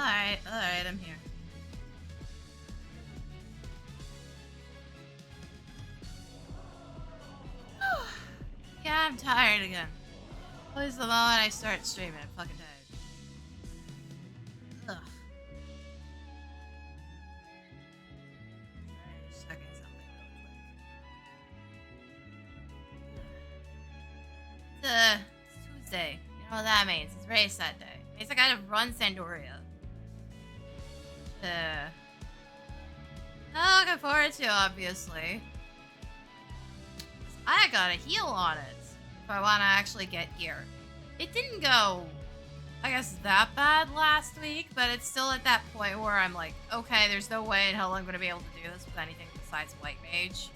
Alright, I'm here. Yeah, I'm tired again. Always the moment I start streaming, I'm fucking tired. Ugh. Just checking something real quick. It's Tuesday. You know what that means? It's race that day. It means I gotta run Sandoria. Not looking forward to, obviously. I gotta heal on it if I want to actually get gear. It didn't go, I guess, that bad last week, but it's still at that point where I'm like, okay, there's no way in hell I'm going to be able to do this with anything besides White Mage.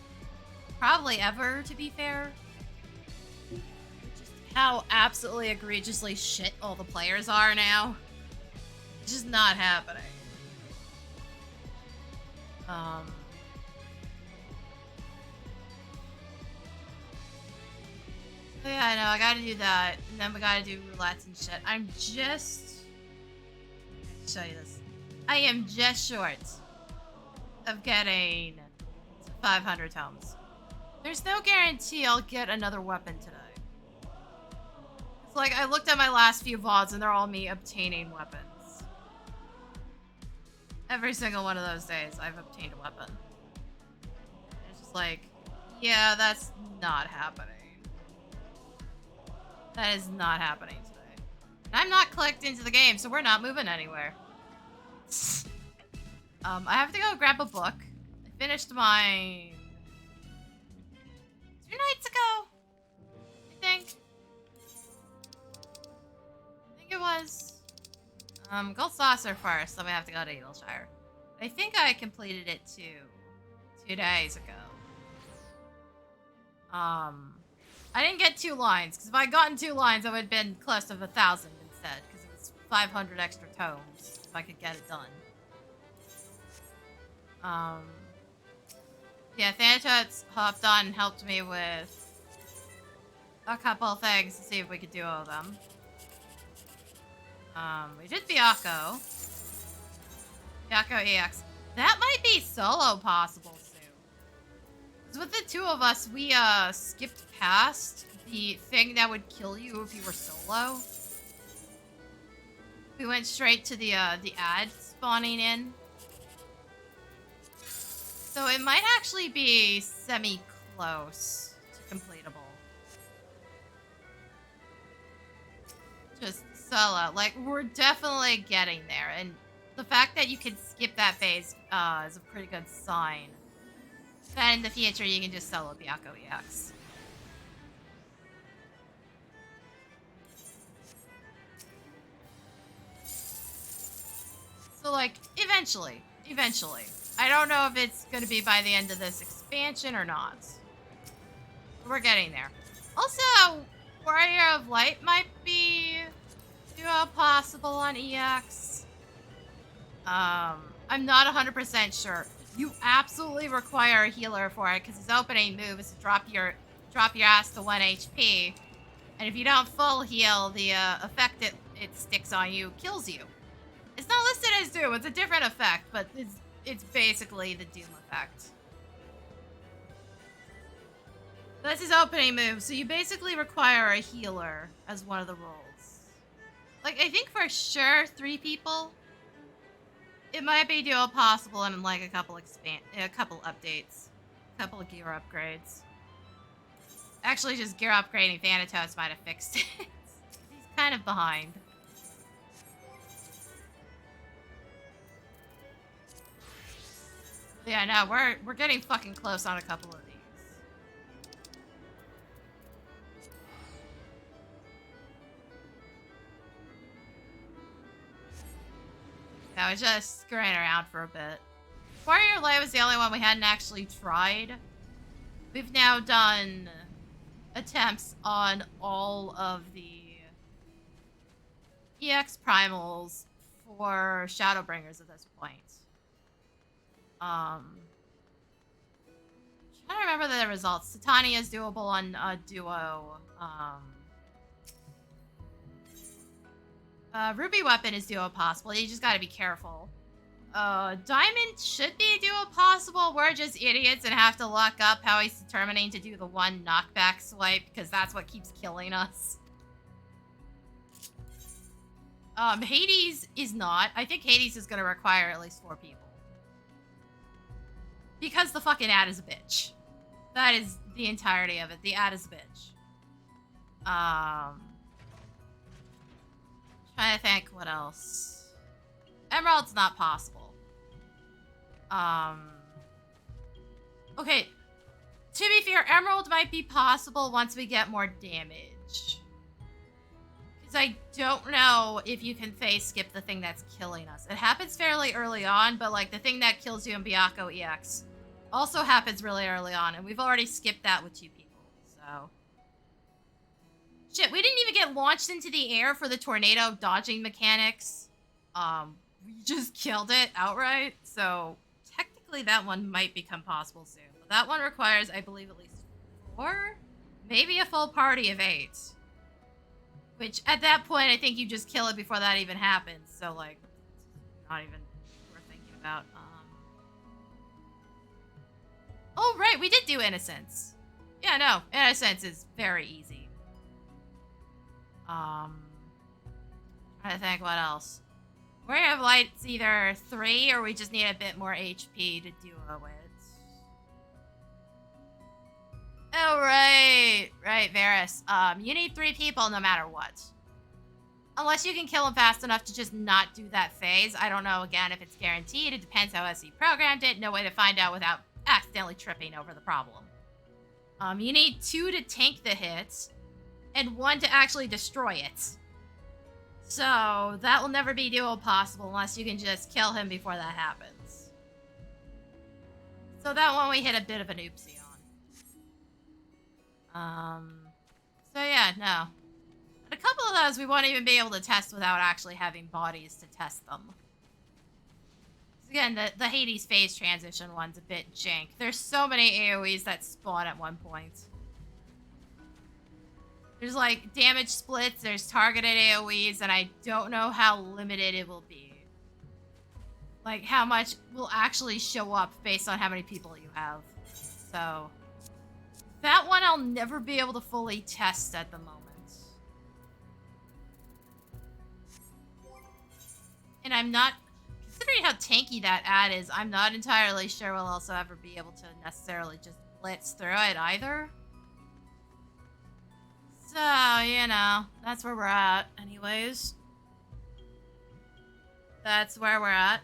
Probably ever, to be fair. Just how absolutely egregiously shit all the players are now. It's just not happening. So yeah, I know, I gotta do that, and then we gotta do roulettes and shit. I'm just... I'll show you this. I am just short of getting 500 tomes. There's no guarantee I'll get another weapon today. It's like, I looked at my last few VODs and they're all me obtaining weapons. Every single one of those days, I've obtained a weapon. It's just like, yeah, that's not happening. That is not happening today. And I'm not clicked into the game, so we're not moving anywhere. I have to go grab a book. I finished mine 2 nights ago, I think. I think it was. Gold Saucer first, then we have to go to Eagleshire. I think I completed it 2 days ago. I didn't get 2 lines, because if I'd gotten 2 lines, I would have been close to 1,000 instead, because it was 500 extra tomes, if I could get it done. Yeah, Thanatos hopped on and helped me with a couple of things to see if we could do all of them. We did Byakko. Byakko EX. That might be solo possible soon. Because with the 2 of us, we skipped past the thing that would kill you if you were solo. We went straight to the ad spawning in. So it might actually be semi-close to completable. Just solo. Like, we're definitely getting there. And the fact that you can skip that phase is a pretty good sign. Then in the future, you can just solo Byakko EX. So, like, eventually. I don't know if it's going to be by the end of this expansion or not. We're getting there. Also, Warrior of Light might be possible on EX. I'm not 100% sure. You absolutely require a healer for it because his opening move is to drop your ass to 1 HP, and if you don't full heal, the effect it sticks on you kills you. It's not listed as Doom. It's a different effect, but it's basically the Doom effect. That's his opening move, so you basically require a healer as one of the roles. Like, I think for sure 3 people. It might be duo possible in like a couple updates, a couple of gear upgrades. Actually, just gear upgrading Thanatos might have fixed it. He's kind of behind. Yeah, no, we're getting fucking close on a couple of these. I was just screwing around for a bit. Warrior Light was the only one we hadn't actually tried. We've now done attempts on all of the EX primals for Shadowbringers at this point. Trying to remember the results. Titania is doable on Duo. Ruby weapon is duo possible. You just gotta be careful. Diamond should be duo possible. We're just idiots and have to look up how he's determining to do the one knockback swipe because that's what keeps killing us. Hades is not. I think Hades is gonna require at least 4 people. Because the fucking ad is a bitch. That is the entirety of it. The ad is a bitch. Trying to think what else. Emerald's not possible. Okay. To be fair, Emerald might be possible once we get more damage. Because I don't know if you can phase skip the thing that's killing us. It happens fairly early on, but like the thing that kills you in Byakko EX also happens really early on, and we've already skipped that with 2 people, so. Shit, we didn't even get launched into the air for the tornado dodging mechanics. We just killed it outright, so technically that one might become possible soon. But that one requires, I believe, at least 4? Maybe a full party of 8. Which, at that point, I think you just kill it before that even happens, so, like, not even worth thinking about. Oh, right, we did do Innocence. Yeah, no, Innocence is very easy. Trying to think what else. We have lights either 3 or we just need a bit more HP to do it. Oh, right. Right, Varus. You need 3 people no matter what. Unless you can kill them fast enough to just not do that phase. I don't know, again, if it's guaranteed. It depends how SE programmed it. No way to find out without accidentally tripping over the problem. You need 2 to tank the hit, and 1 to actually destroy it. So, that will never be duo possible unless you can just kill him before that happens. So that one we hit a bit of an oopsie on. So yeah, no. But a couple of those we won't even be able to test without actually having bodies to test them. Again, the Hades phase transition one's a bit jank. There's so many AoEs that spawn at one point. There's like damage splits, there's targeted AoEs, and I don't know how limited it will be. Like how much will actually show up based on how many people you have. So that one I'll never be able to fully test at the moment. And I'm not, considering how tanky that ad is, I'm not entirely sure we'll also ever be able to necessarily just blitz through it either. So, you know, that's where we're at anyways. That's where we're at.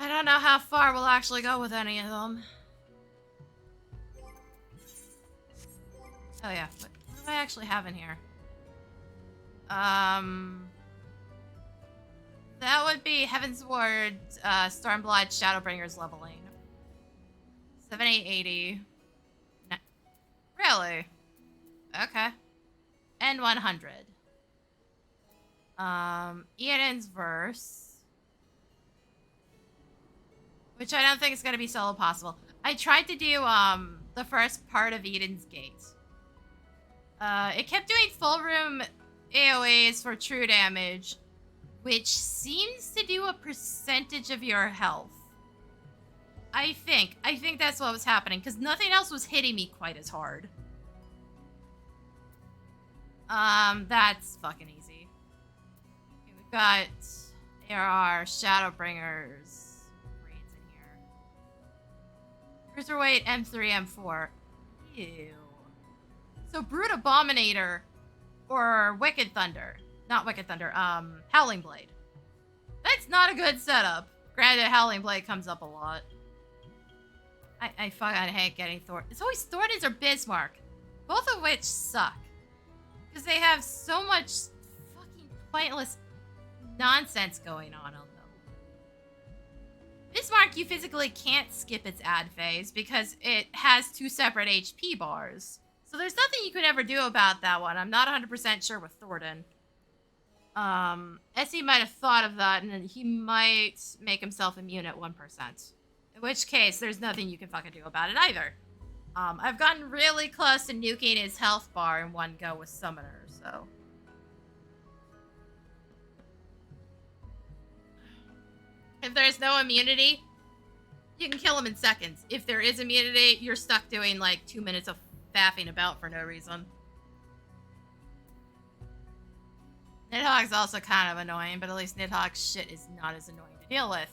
I don't know how far we'll actually go with any of them. Oh yeah, what do I actually have in here? That would be Heaven's Ward, Stormblood, Shadowbringers leveling. 7880. No. Really? Okay. And 100. Eden's Verse. Which I don't think is going to be solo possible. I tried to do, the first part of Eden's Gate. It kept doing full room AoEs for true damage, which seems to do a percentage of your health. I think that's what was happening, because nothing else was hitting me quite as hard. That's fucking easy. Okay, we've got ARR, Shadowbringers, raids in here. Cruiserweight, M3, M4. Ew. So Brute Abominator, or Wicked Thunder. Not Wicked Thunder, Howling Blade. That's not a good setup. Granted, Howling Blade comes up a lot. I fucking hate getting Thor. It's always Thorntons or Bismarck. Both of which suck. Because they have so much fucking pointless nonsense going on them. Bismarck, you physically can't skip its ad phase because it has 2 separate HP bars. So there's nothing you could ever do about that one. I'm not 100% sure with Thornton. Essie might have thought of that, and then he might make himself immune at 1%. In which case, there's nothing you can fucking do about it either. I've gotten really close to nuking his health bar in one go with Summoner, so... If there's no immunity, you can kill him in seconds. If there is immunity, you're stuck doing like 2 minutes of faffing about for no reason. Nidhogg's also kind of annoying, but at least Nidhogg's shit is not as annoying to deal with.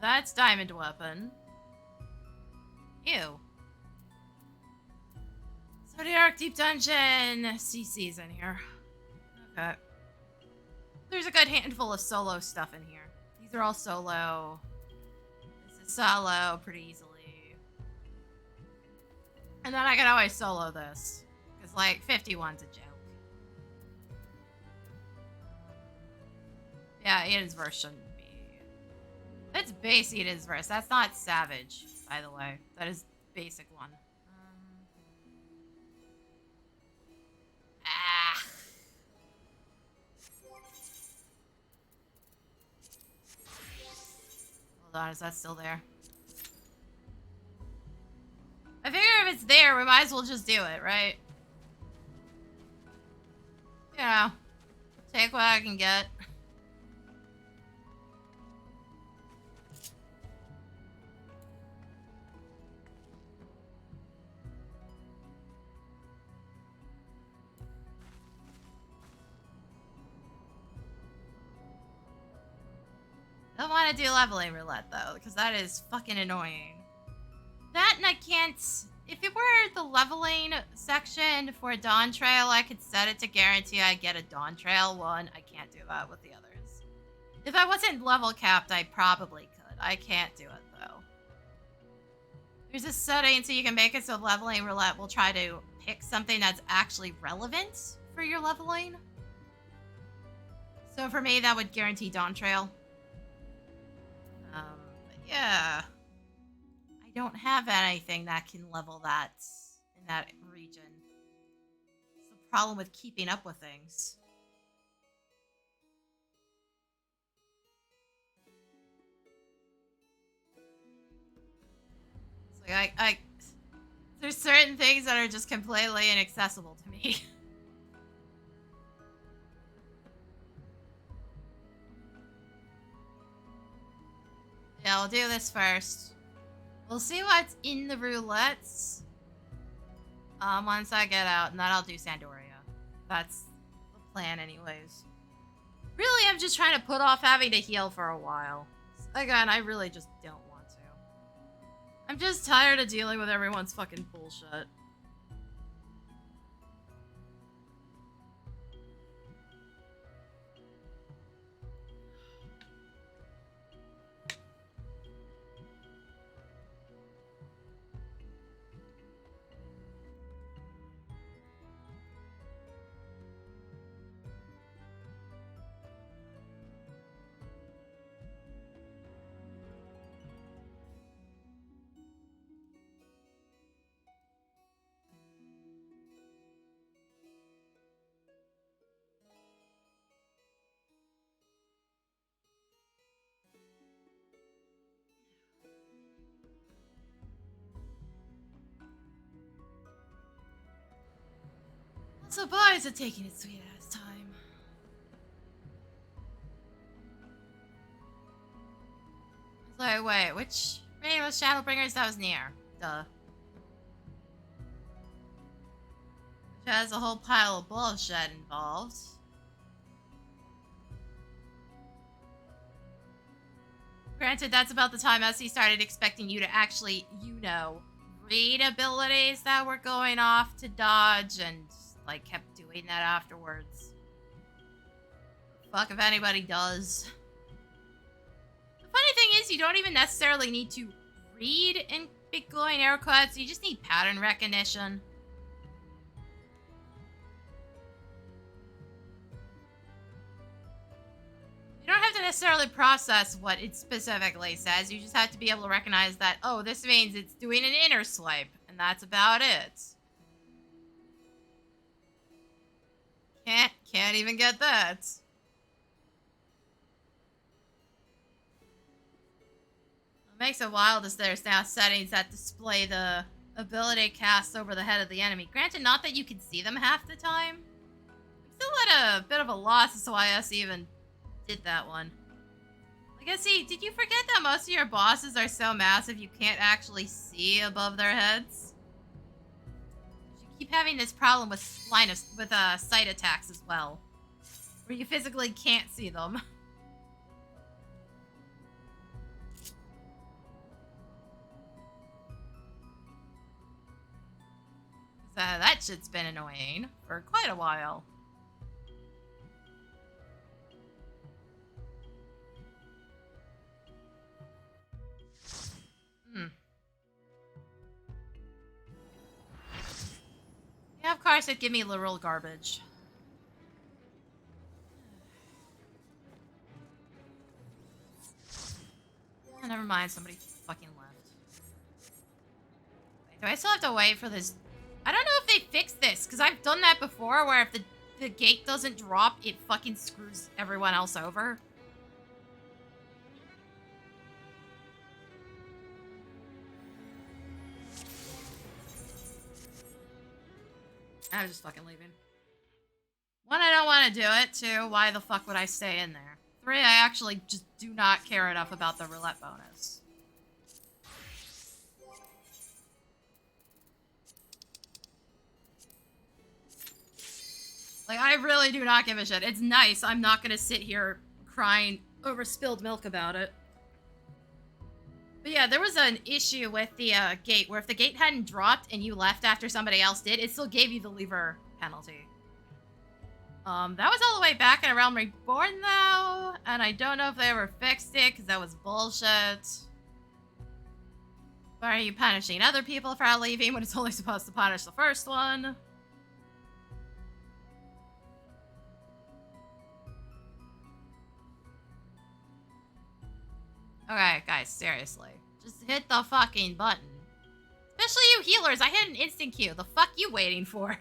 That's Diamond Weapon. Ew. So the Arc Deep Dungeon CC's in here. Okay. There's a good handful of solo stuff in here. These are all solo. This is solo pretty easily. And then I can always solo this. Because, like, 51's a joke. Yeah, Eden's verse shouldn't be. That's base Eden's verse. That's not Savage, by the way. That is basic one. Hold on, is that still there? I figure if it's there, we might as well just do it, right? You know, take what I can get. I don't want to do leveling roulette, though, because that is fucking annoying. That and I can't... If it were the leveling section for a Dawntrail, I could set it to guarantee I get a Dawntrail one. I can't do that with the others. If I wasn't level capped, I probably could. I can't do it, though. There's a setting so you can make it so leveling roulette will try to pick something that's actually relevant for your leveling. So for me, that would guarantee Dawntrail. But yeah. I don't have anything that can level that in that region. It's the problem with keeping up with things. It's like there's certain things that are just completely inaccessible to me. Yeah, I'll do this first. We'll see what's in the roulettes once I get out, and then I'll do Sandoria. That's the plan anyways. Really, I'm just trying to put off having to heal for a while. Again, I really just don't want to. I'm just tired of dealing with everyone's fucking bullshit. So boys are taking its sweet ass time. I was like, wait, which raid was Shadowbringers? That was near. Duh. Which has a whole pile of bullshit involved. Granted, that's about the time SE started expecting you to actually, read abilities that were going off to dodge and like kept doing that afterwards. Fuck if anybody does. The funny thing is you don't even necessarily need to read in big glowing air quotes, you just need pattern recognition. You don't have to necessarily process what it specifically says, you just have to be able to recognize that, oh, this means it's doing an inner swipe, and that's about it. Can't even get that. What makes it wild is there's now settings that display the ability cast over the head of the enemy. Granted, not that you can see them half the time. I'm still at a bit of a loss as to why us even did that one. Like, I see, did you forget that most of your bosses are so massive you can't actually see above their heads? You keep having this problem with sight attacks as well, where you physically can't see them. So that shit's been annoying for quite a while. Yeah, of course it'd give me literal garbage. Oh, never mind, somebody fucking left. Wait, do I still have to wait for this? I don't know if they fixed this, because I've done that before, where if the gate doesn't drop, it fucking screws everyone else over. I was just fucking leaving. 1, I don't want to do it. 2, why the fuck would I stay in there? 3, I actually just do not care enough about the roulette bonus. Like, I really do not give a shit. It's nice. I'm not gonna sit here crying over spilled milk about it. But yeah, there was an issue with the gate, where if the gate hadn't dropped and you left after somebody else did, it still gave you the lever penalty. That was all the way back in A Realm Reborn, though, and I don't know if they ever fixed it, because that was bullshit. Why are you punishing other people for leaving when it's only supposed to punish the first one? Okay, guys, seriously. Just hit the fucking button. Especially you healers, I hit an instant queue. The fuck you waiting for?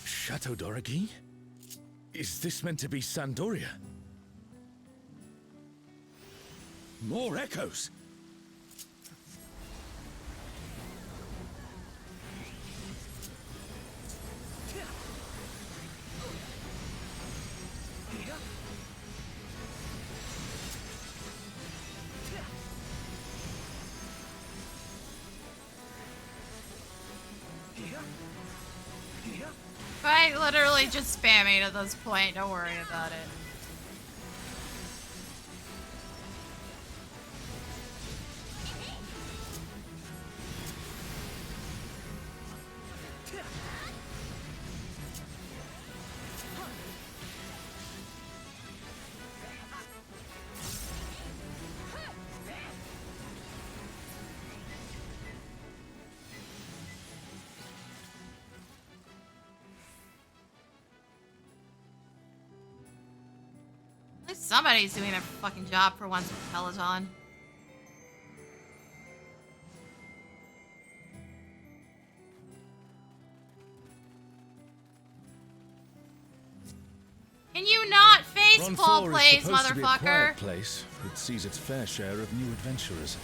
Chateau Doraghi? Is this meant to be Sandoria? More echoes! I literally just spamming at this point, don't worry about it. Somebody's doing their fucking job for once with Peloton. Can you not face Paul plays, motherfucker? To be a quiet place. It sees its fair share of new adventurers.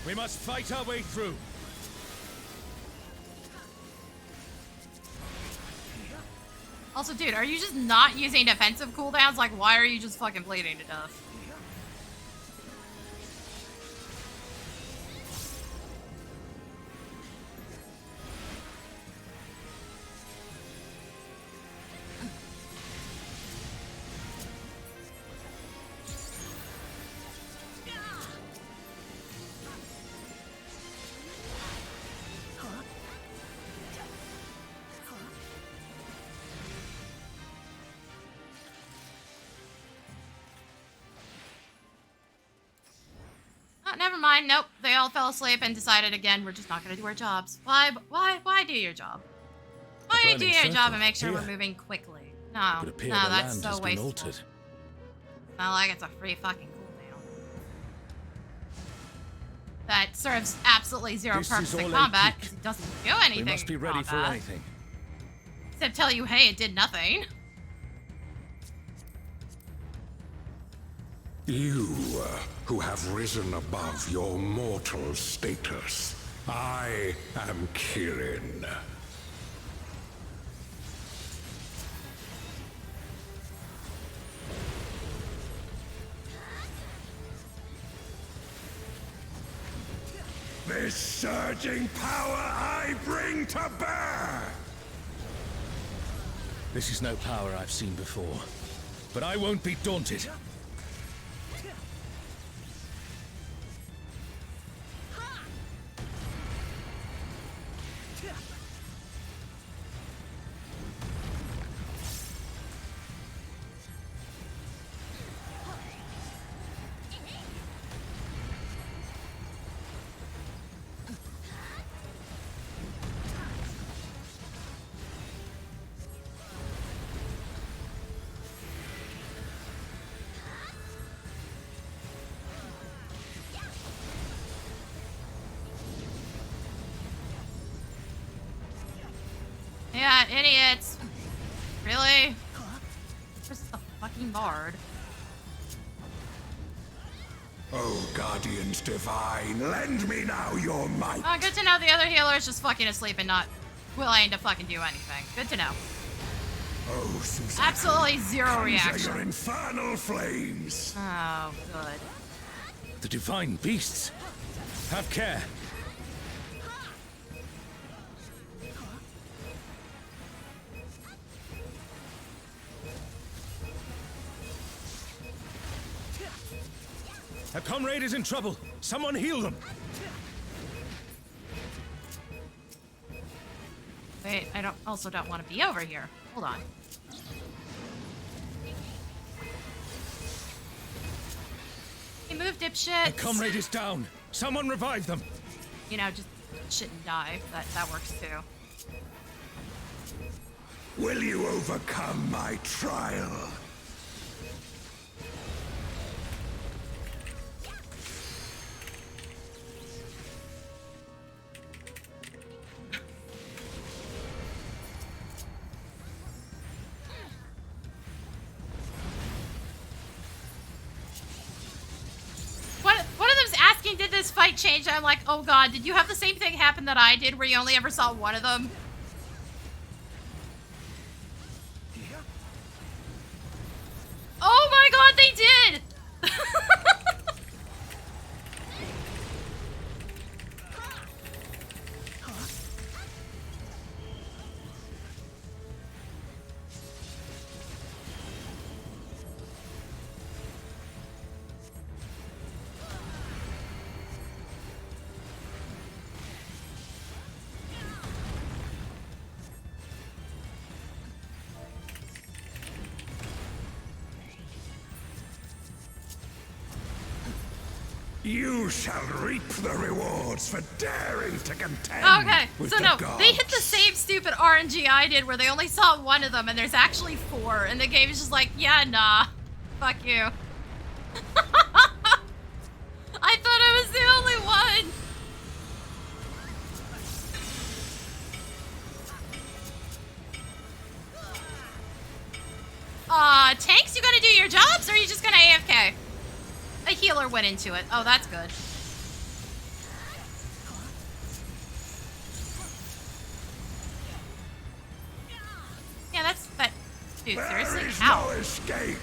We must fight our way through. Also, dude, are you just not using defensive cooldowns? Like, why are you just fucking bleeding to death? Never mind. Nope. They all fell asleep and decided again, we're just not going to do our jobs. Why do your job? Why do you do your job and make sure we're moving quickly? No, that's so wasteful. It's not like it's a free fucking cooldown. that serves absolutely zero This purpose is in all combat, I because keep. it doesn't do anything We must be in ready for combat, anything. except tell you, hey, it did nothing. You, who have risen above your mortal status. I am Kirin. This surging power I bring to bear! This is no power I've seen before. But I won't be daunted. Yeah, idiots. Really? Where's the fucking bard? Oh, Guardians Divine, lend me now your might! Oh, good to know the other healer is just fucking asleep and not willing to fucking do anything. Good to know. Oh, Susan. Absolutely zero Conjure reaction. your infernal flames! Oh, good. The divine beasts. Have care. A comrade is in trouble. Someone heal them. Wait, I also don't want to be over here. Hold on. Hey, move, dipshit. A comrade is down. Someone revive them. You know, just shit and die. That works too. Will you overcome my trial? One of them's asking, did this fight change? I'm like, oh god, did you have the same thing happen that I did where you only ever saw one of them? Oh my god, they did! You shall reap the rewards for daring to contend Okay, with so the no, gods. they hit the same stupid RNG I did where they only saw one of them and there's actually four, and the game is just like, yeah, nah. Fuck you. I thought I was the only one! Tanks, you gonna do your jobs, or are you just gonna AFK? A healer went into it. Oh, that's good. Yeah, that's... But... Dude, seriously? There is How? no escape.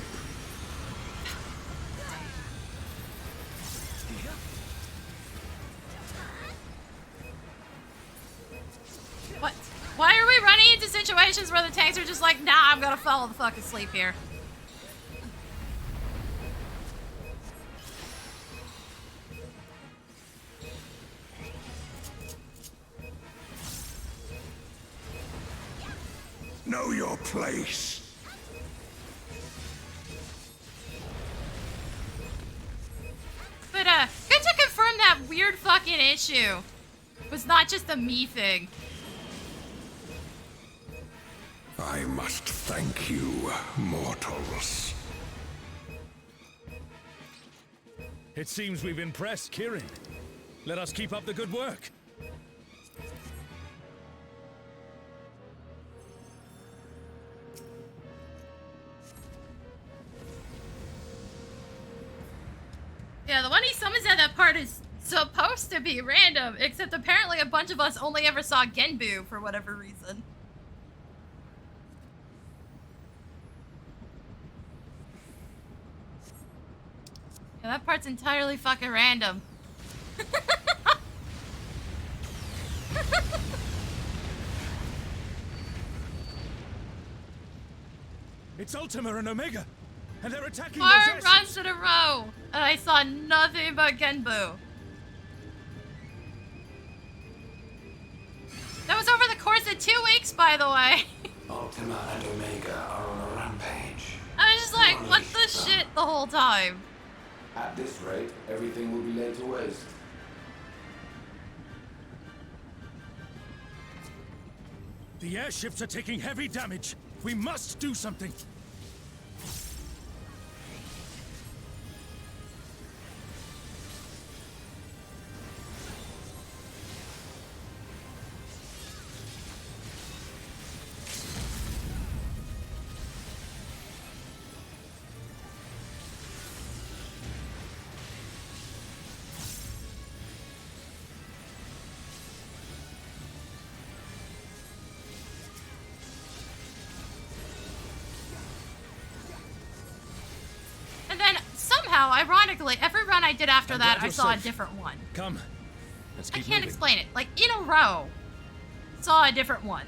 What? Why are we running into situations where the tanks are just like, nah, I'm gonna fall the fuck asleep here? Know your place. But, good to confirm that weird fucking issue was not just a me thing. I must thank you, mortals. It seems we've impressed Kirin. Let us keep up the good work. Yeah, the one he summons at that part is supposed to be random, except apparently a bunch of us only ever saw Genbu for whatever reason. Yeah, that part's entirely fucking random. It's Ultima and Omega, and they're attacking 4 those runs in a row, and I saw nothing but Genbu. That was over the course of 2 weeks, by the way. Ultima and Omega are on a rampage. I was just like, what the shit the whole time? At this rate, everything will be laid to waste. The airships are taking heavy damage. We must do something. And then somehow, ironically, every run I did after I'm that, glad I you're saw a safe. different one. Come, let's I keep can't moving. explain it. Like, in a row, saw a different one.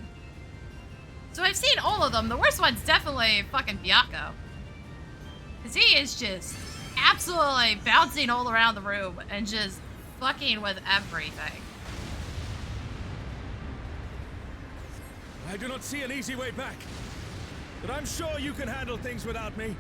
So I've seen all of them. The worst one's definitely fucking Byakko. Because he is just absolutely bouncing all around the room and just fucking with everything. I do not see an easy way back, but I'm sure you can handle things without me.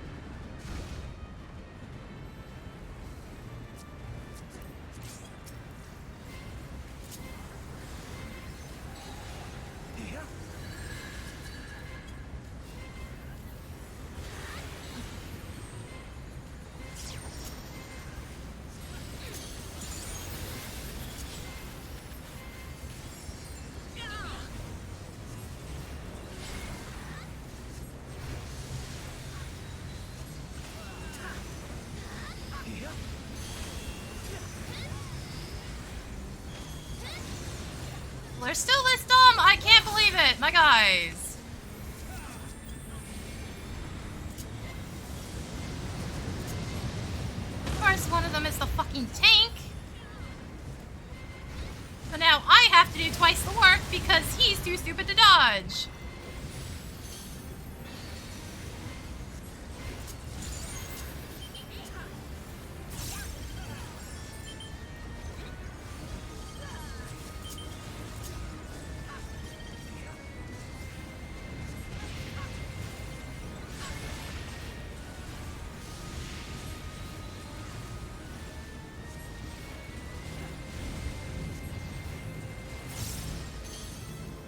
They're still this dumb! I can't believe it! My guys! Of course, one of them is the fucking tank. But now I have to do twice the work because he's too stupid to dodge.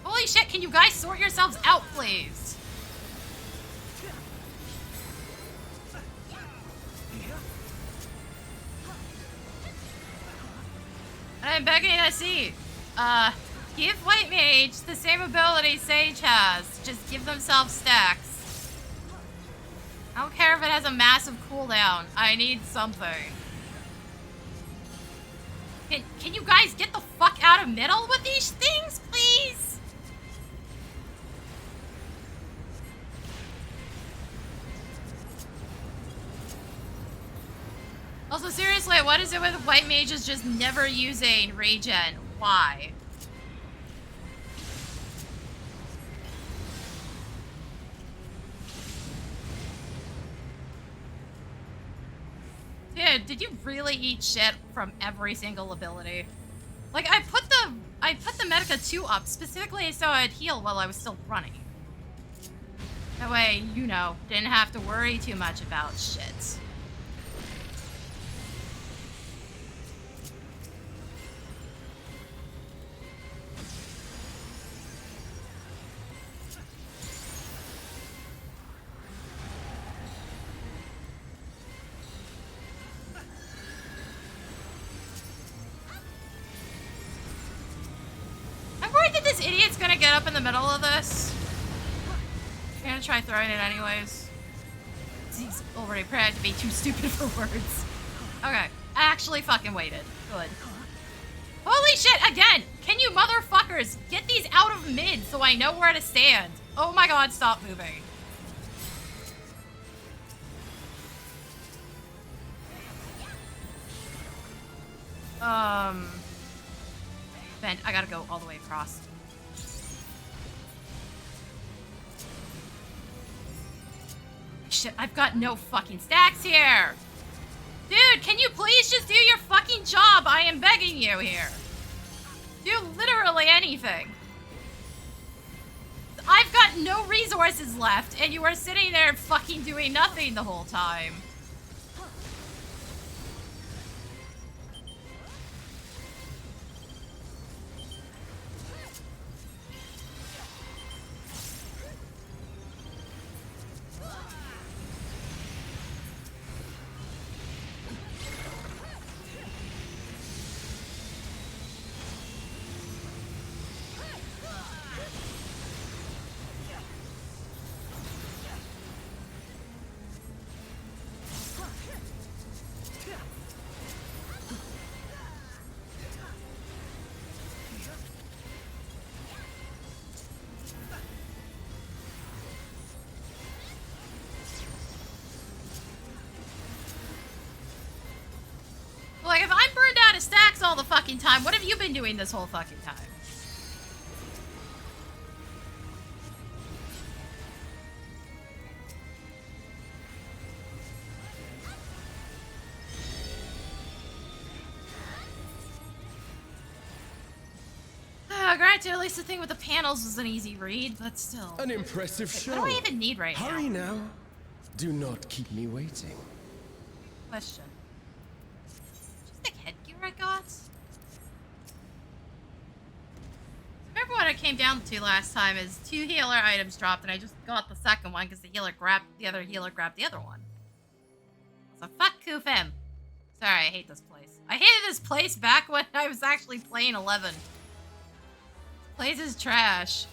Holy shit, can you guys sort yourselves out, please? I'm begging to see. Give White Mage the same ability Sage has. Just give themselves stacks. I don't care if it has a massive cooldown. I need something. Can you guys get the fuck out of middle with these things, please? Also, seriously, what is it with White Mages just never using regen? Why? Dude, did you really eat shit from every single ability? Like, I put the Medica 2 up specifically so I'd heal while I was still running. That way, you know, didn't have to worry too much about shit. think that this idiot's gonna get up in the middle of this? I'm gonna try throwing it anyways. He's already prepared to be too stupid for words. Okay, I actually fucking waited. Good. Holy shit, again! Can you motherfuckers get these out of mid so I know where to stand? Oh my god, stop moving. Bend, I gotta go all the way across. Shit, I've got no fucking stacks here! Dude, can you please just do your fucking job? I am begging you here. Do literally anything. I've got no resources left, and you are sitting there fucking doing nothing the whole time. Like, if I'm burned out of stacks all the fucking time, what have you been doing this whole fucking time? Granted, at least the thing with the panels was an easy read, but still. An impressive show. What do I even need right now? Hurry now. Do not keep me waiting. Question. Just the headgear I got? Remember what I came down to last time is 2 healer items dropped, and I just got the second one because the other healer grabbed the other one. So fuck Kufim. Sorry, I hate this place. I hated this place back when I was actually playing 11. This place is trash.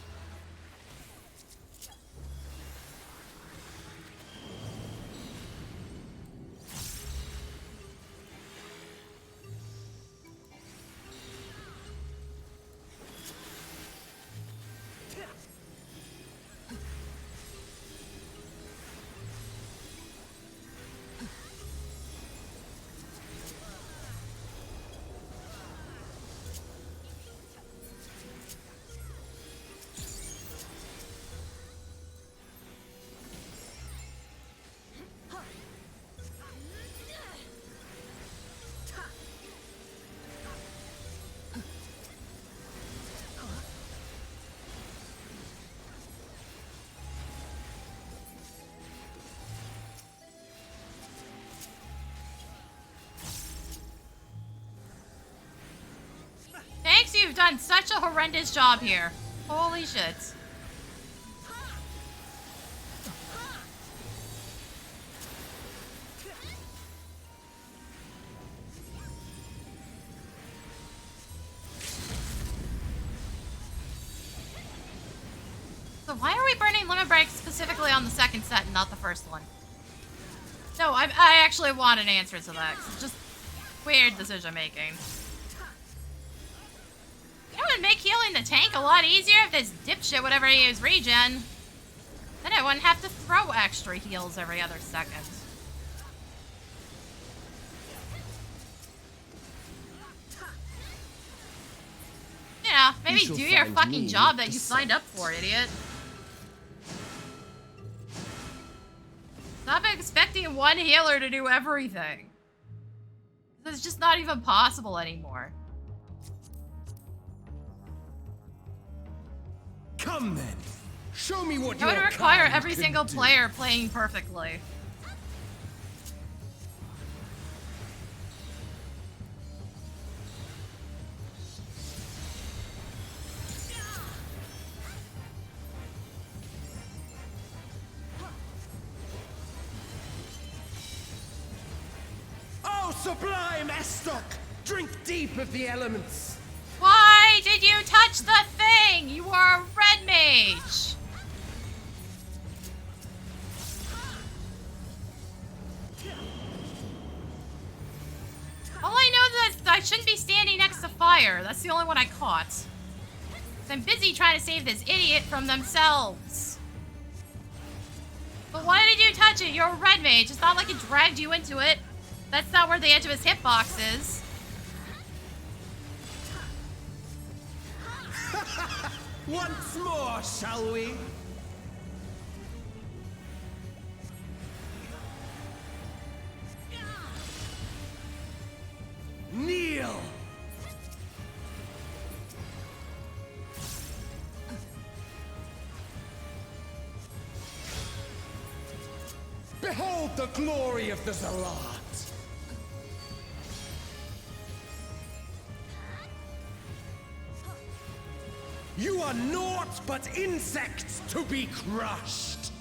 Thanks, you've done such a horrendous job here. Holy shit. So why are we burning limit breaks specifically on the second set and not the first one? No, I actually want an answer to that, 'cause it's just weird decision making. It would make healing the tank a lot easier if this dipshit would ever use regen. Then I wouldn't have to throw extra heals every other second. Yeah, maybe do your fucking job that you signed up for, idiot. Stop expecting one healer to do everything. It's just not even possible anymore. Come then. Show me what It would require every single player playing perfectly. Oh, sublime Estok! Drink deep of the elements. Why did you touch the thing? not. 'Cause I'm busy trying to save this idiot from themselves. But why did you touch it? You're a red mage. It's not like it dragged you into it. That's not where the edge of his hitbox is. Once more, shall we? Kneel! Behold the glory of the Zalat! You are naught but insects to be crushed!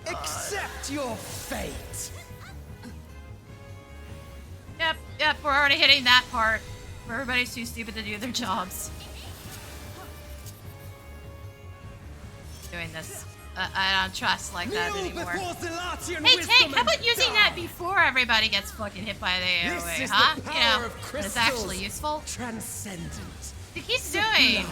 Accept your fate! Yep, we're already hitting that part. Where everybody's too stupid to do their jobs. Doing this. I don't trust like that anymore. Hey Tank, how about using that before everybody gets fucking hit by the AoE, huh? You know, when it's actually useful. Transcendent. He keeps doing.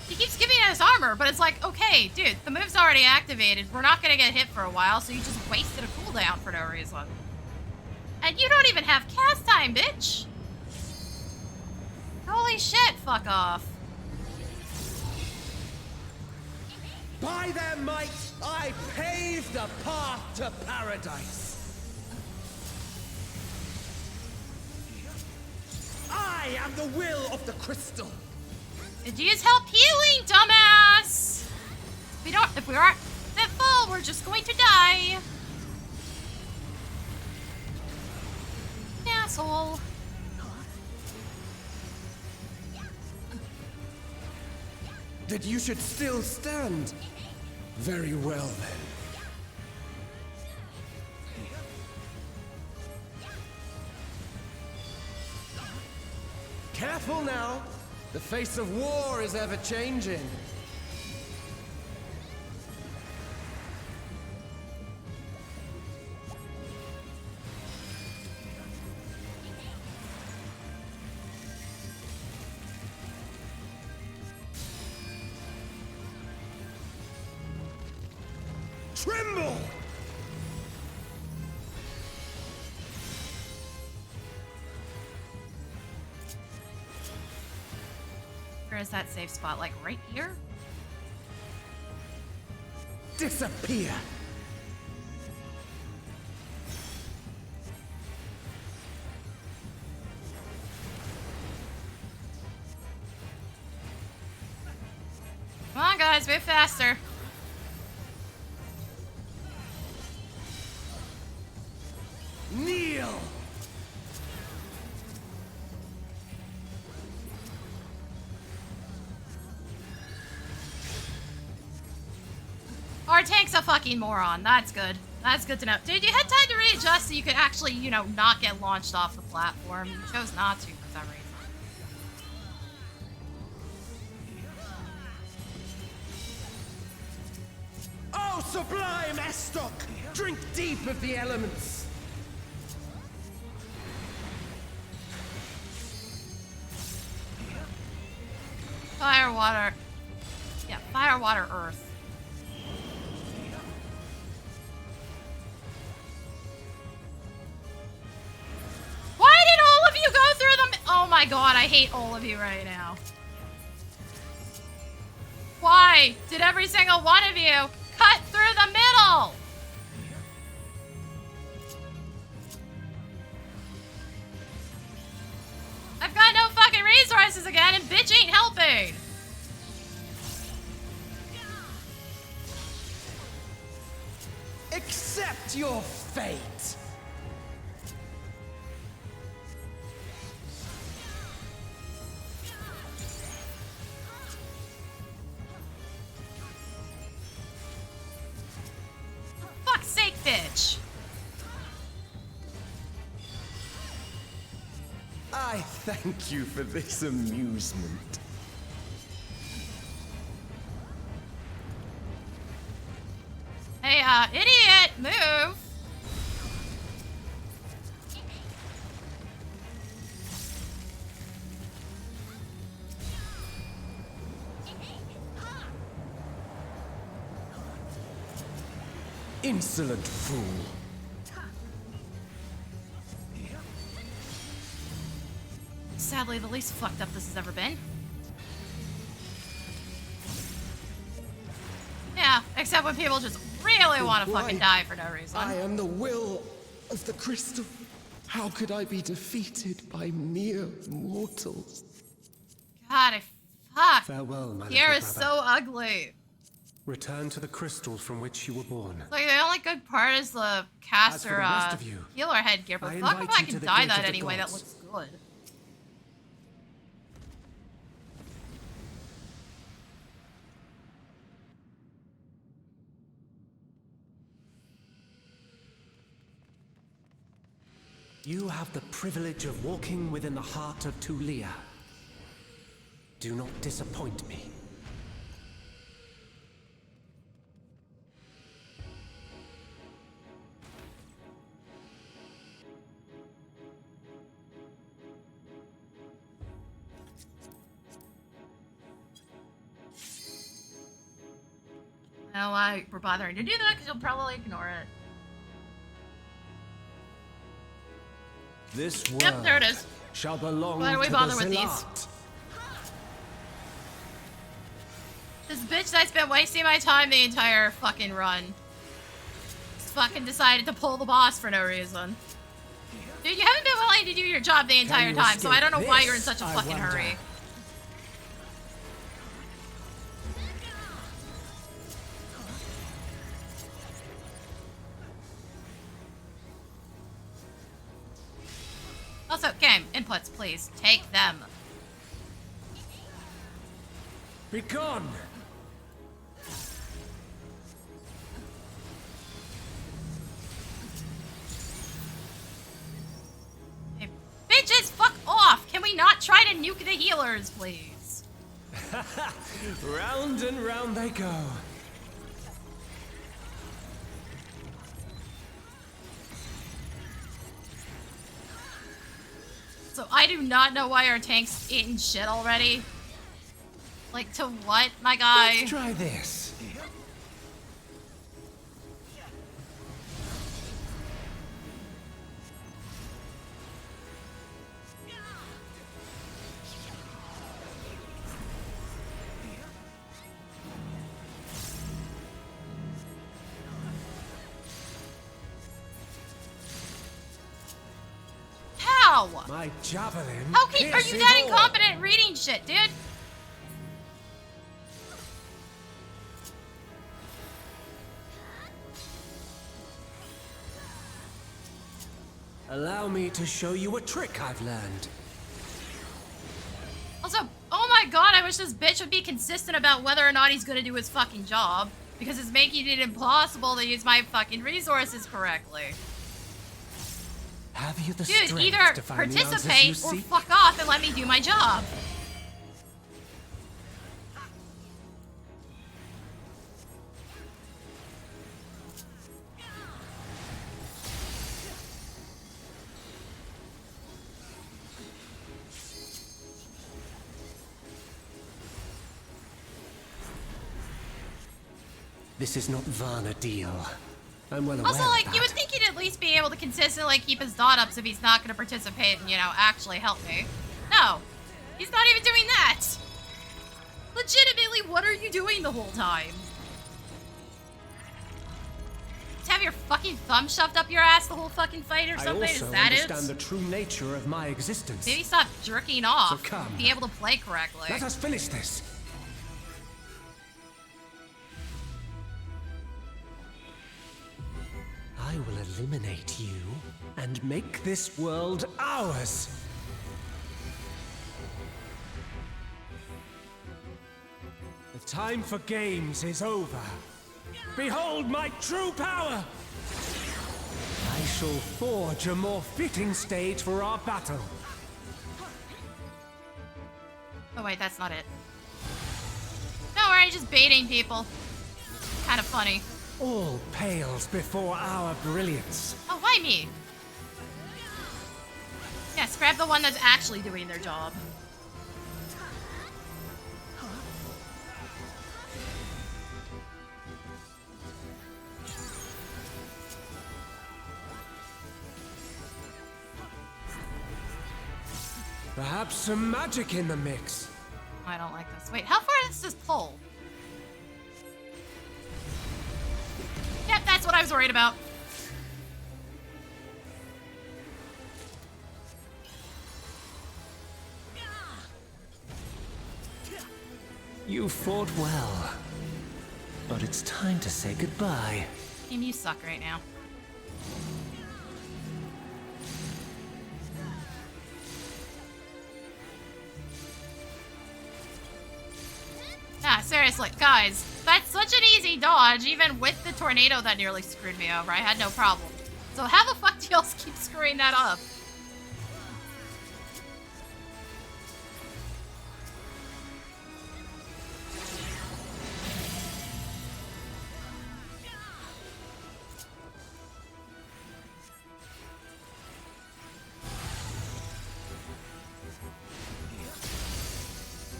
He keeps giving us armor, but it's like, okay, dude, the move's already activated. We're not gonna get hit for a while, so you just wasted a cooldown for no reason. And you don't even have cast time, bitch! Holy shit, fuck off. By their might, I pave the path to paradise. I am the will of the crystal. Use help healing, dumbass! If we aren't at full, we're just going to die. Asshole. That you should still stand. Very well, then. Careful now. The face of war is ever changing. Tremble! Where is that safe spot? Like right here? Disappear! Come on, guys, move faster. Kneel! Our tank's a fucking moron. That's good. That's good to know. Dude, you had time to readjust so you could actually, you know, not get launched off the platform. You chose not to for some reason. Oh, sublime Estok! Drink deep of the elements! Fire, water. Yeah, fire, water, earth. Why did all of you go through the... Oh my god, I hate all of you right now. Why did every single one of you cut through the middle? I've got no fucking resources again, and bitch ain't helping. Accept your fate. Fuck's sake, bitch. I thank you for this amusement. Hey, idiot, move. insolent fool. Sadly, the least fucked up this has ever been. Yeah, except when people just really want to fucking die for no reason. I am the will of the crystal. How could I be defeated by mere mortals? God, fuck. Farewell, my Pierre little is brother. so ugly. Return to the crystal from which you were born. Like, the only good part is the As for caster, the rest of you, healer headgear, but I fuck if invite I you to can the dye gate that of the anyway, that gods. looks good. You have the privilege of walking within the heart of Tulia. Do not disappoint me. I don't know why we're bothering to do that, because you'll probably ignore it. This world Yep, there it is. shall belong Why do we to bother the with these? Zealot. This bitch that's been wasting my time the entire fucking run just fucking decided to pull the boss for no reason. Dude, you haven't been willing to do your job the entire you time, so I don't know escape why you're in this, such a I fucking wonder? hurry. Also, game inputs, please. Take them. Be gone! Hey, bitches, fuck off! Can we not try to nuke the healers, please? Round and round they go. So I do not know why our tank's eating shit already. Like, to what, my guy? Let's try this. How? My javelin. How are you pierces that all. incompetent at reading shit, dude? Allow me to show you a trick I've learned. Also, oh my god, I wish this bitch would be consistent about whether or not he's gonna do his fucking job. Because it's making it impossible to use my fucking resources correctly. Have you the Dude, strength either to find the answers you participate or seek? fuck off and let me do my job. This is not Varna deal. I'm well aware Also, of like, that. you would think he'd at least be able to consistently keep his dot ups if he's not gonna participate and, you know, actually help me. No. He's not even doing that! Legitimately, what are you doing the whole time? Just have your fucking thumb shoved up your ass the whole fucking fight or something? I also Is that understand it? the true nature of my existence. Maybe stop jerking off. So come. And be able to play correctly. Let us finish this. I will eliminate you and make this world ours. The time for games is over. Behold my true power! I shall forge a more fitting stage for our battle. Oh wait, that's not it. Don't worry, just baiting people. Kind of funny. All pales before our brilliance. Oh, why me? Yeah, scrap the one that's actually doing their job. Perhaps some magic in the mix. I don't like this. Wait, how far is this pole? Yep, that's what I was worried about. You fought well, but it's time to say goodbye. Team, you suck right now. Yeah, seriously, guys, that's such an easy dodge, even with the tornado that nearly screwed me over. I had no problem. So how the fuck do y'all keep screwing that up?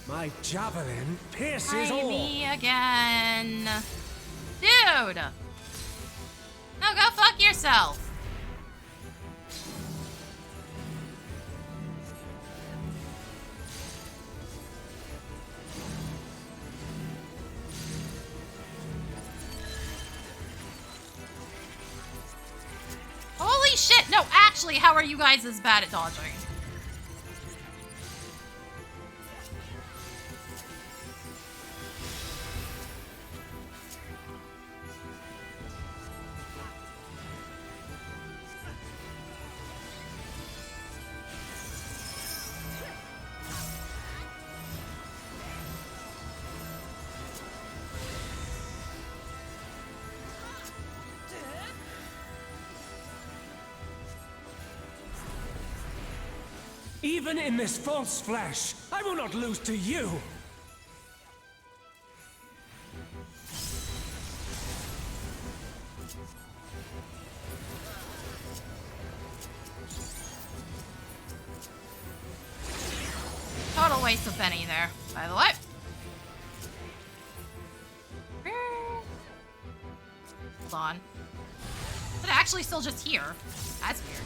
My javelin pierces Try all. me again. Dude! No, go fuck yourself. Holy shit! No, actually, how are you guys as bad at dodging? Even in this false flesh, I will not lose to you! Total waste of Benny there, by the way. Hold on. Is it actually still just here? That's weird.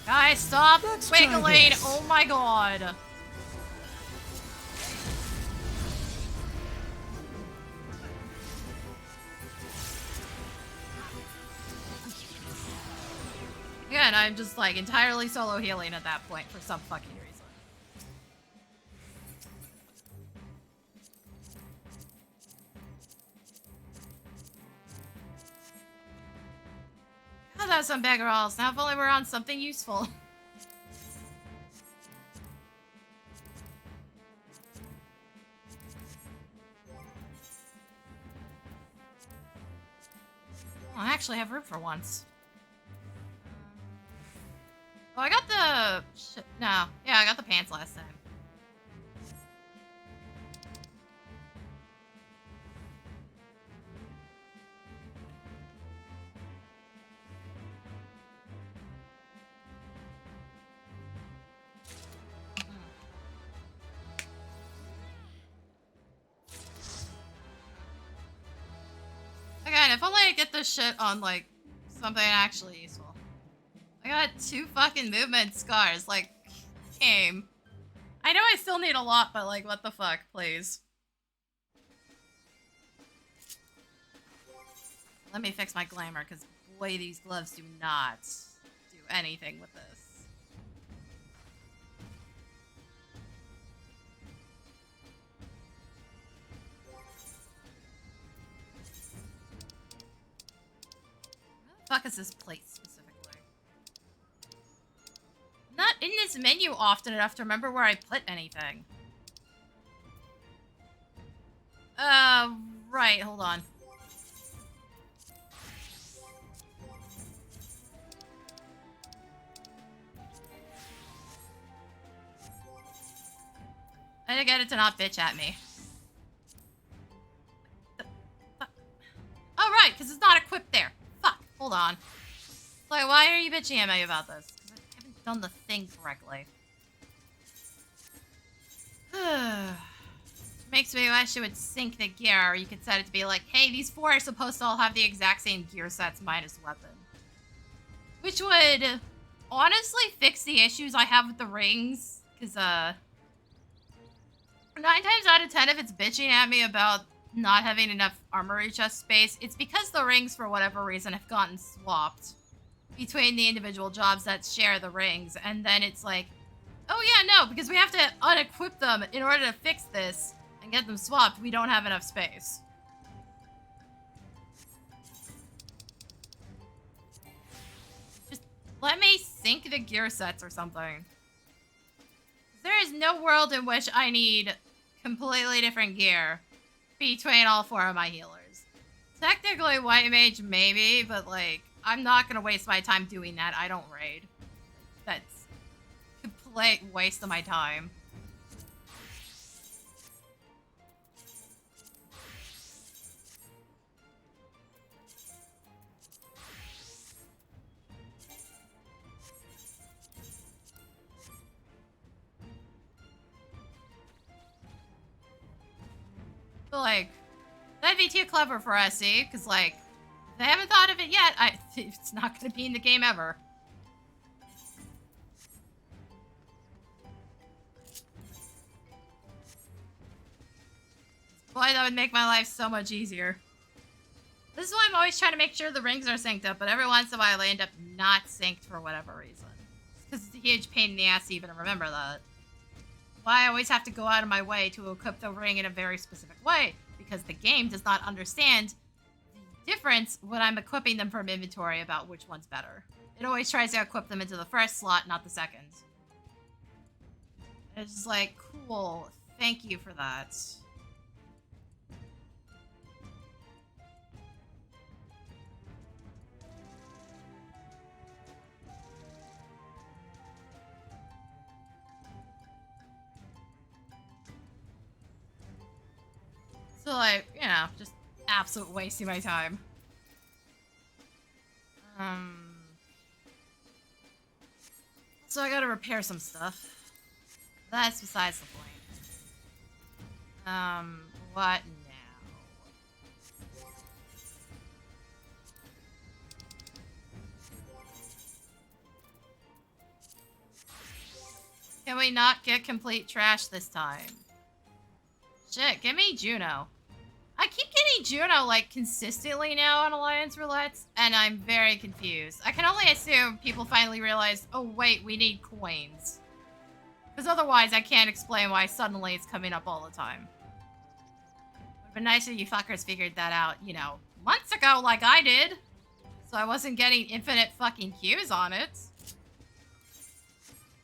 Guys, stop wiggling! Oh my god. Again, I'm just like entirely solo healing at that point for some fucking reason. I'll have some beggar rolls. Now if only we're on something useful. Oh, I actually have room for once. Oh, I got the... No. Yeah, I got the pants last time. Again, if only I get this shit on, like, something actually useful. I got 2 fucking movement scars, like, game. I know I still need a lot, but, like, what the fuck, please. Let me fix my glamour, because, boy, these gloves do not do anything with this. Where the fuck is this plate specifically? Not in this menu often enough to remember where I put anything. Right, hold on. I didn't get it to not bitch at me. Oh, right, because it's not equipped there. Fuck, hold on. Like, why are you bitching at me about this? Because I haven't done the thing correctly. Make makes me wish it would sync the gear. You could set it to be like, hey, these 4 are supposed to all have the exact same gear sets minus weapon. Which would honestly fix the issues I have with the rings. Because, 9 times out of 10, if it's bitching at me about not having enough armory chest space, it's because the rings, for whatever reason, have gotten swapped between the individual jobs that share the rings. And then it's like, oh yeah, no, because we have to unequip them in order to fix this and get them swapped. We don't have enough space. Just let me sync the gear sets or something. There is no world in which I need completely different gear between all 4 of my healers. Technically, White Mage, maybe, but, like, I'm not gonna waste my time doing that. I don't raid. That's a complete waste of my time. But, like, that'd be too clever for SE, because, like, if they haven't thought of it yet, it's not going to be in the game ever. Boy, that would make my life so much easier. This is why I'm always trying to make sure the rings are synced up, but every once in a while they end up not synced for whatever reason. Because it's a huge pain in the ass to even remember that. Why I always have to go out of my way to equip the ring in a very specific way, because the game does not understand the difference when I'm equipping them from inventory about which one's better. It always tries to equip them into the first slot, not the second. It's just like, cool, thank you for that. So, like, you know, just absolute wasting my time. So I gotta repair some stuff. That's besides the point. What now? Can we not get complete trash this time? Shit, give me Jeuno. I keep getting Jeuno, like, consistently now on Alliance Roulettes, and I'm very confused. I can only assume people finally realized, oh wait, we need coins. Because otherwise I can't explain why suddenly it's coming up all the time. Would've been nice if you fuckers figured that out, you know, months ago like I did. So I wasn't getting infinite fucking queues on it.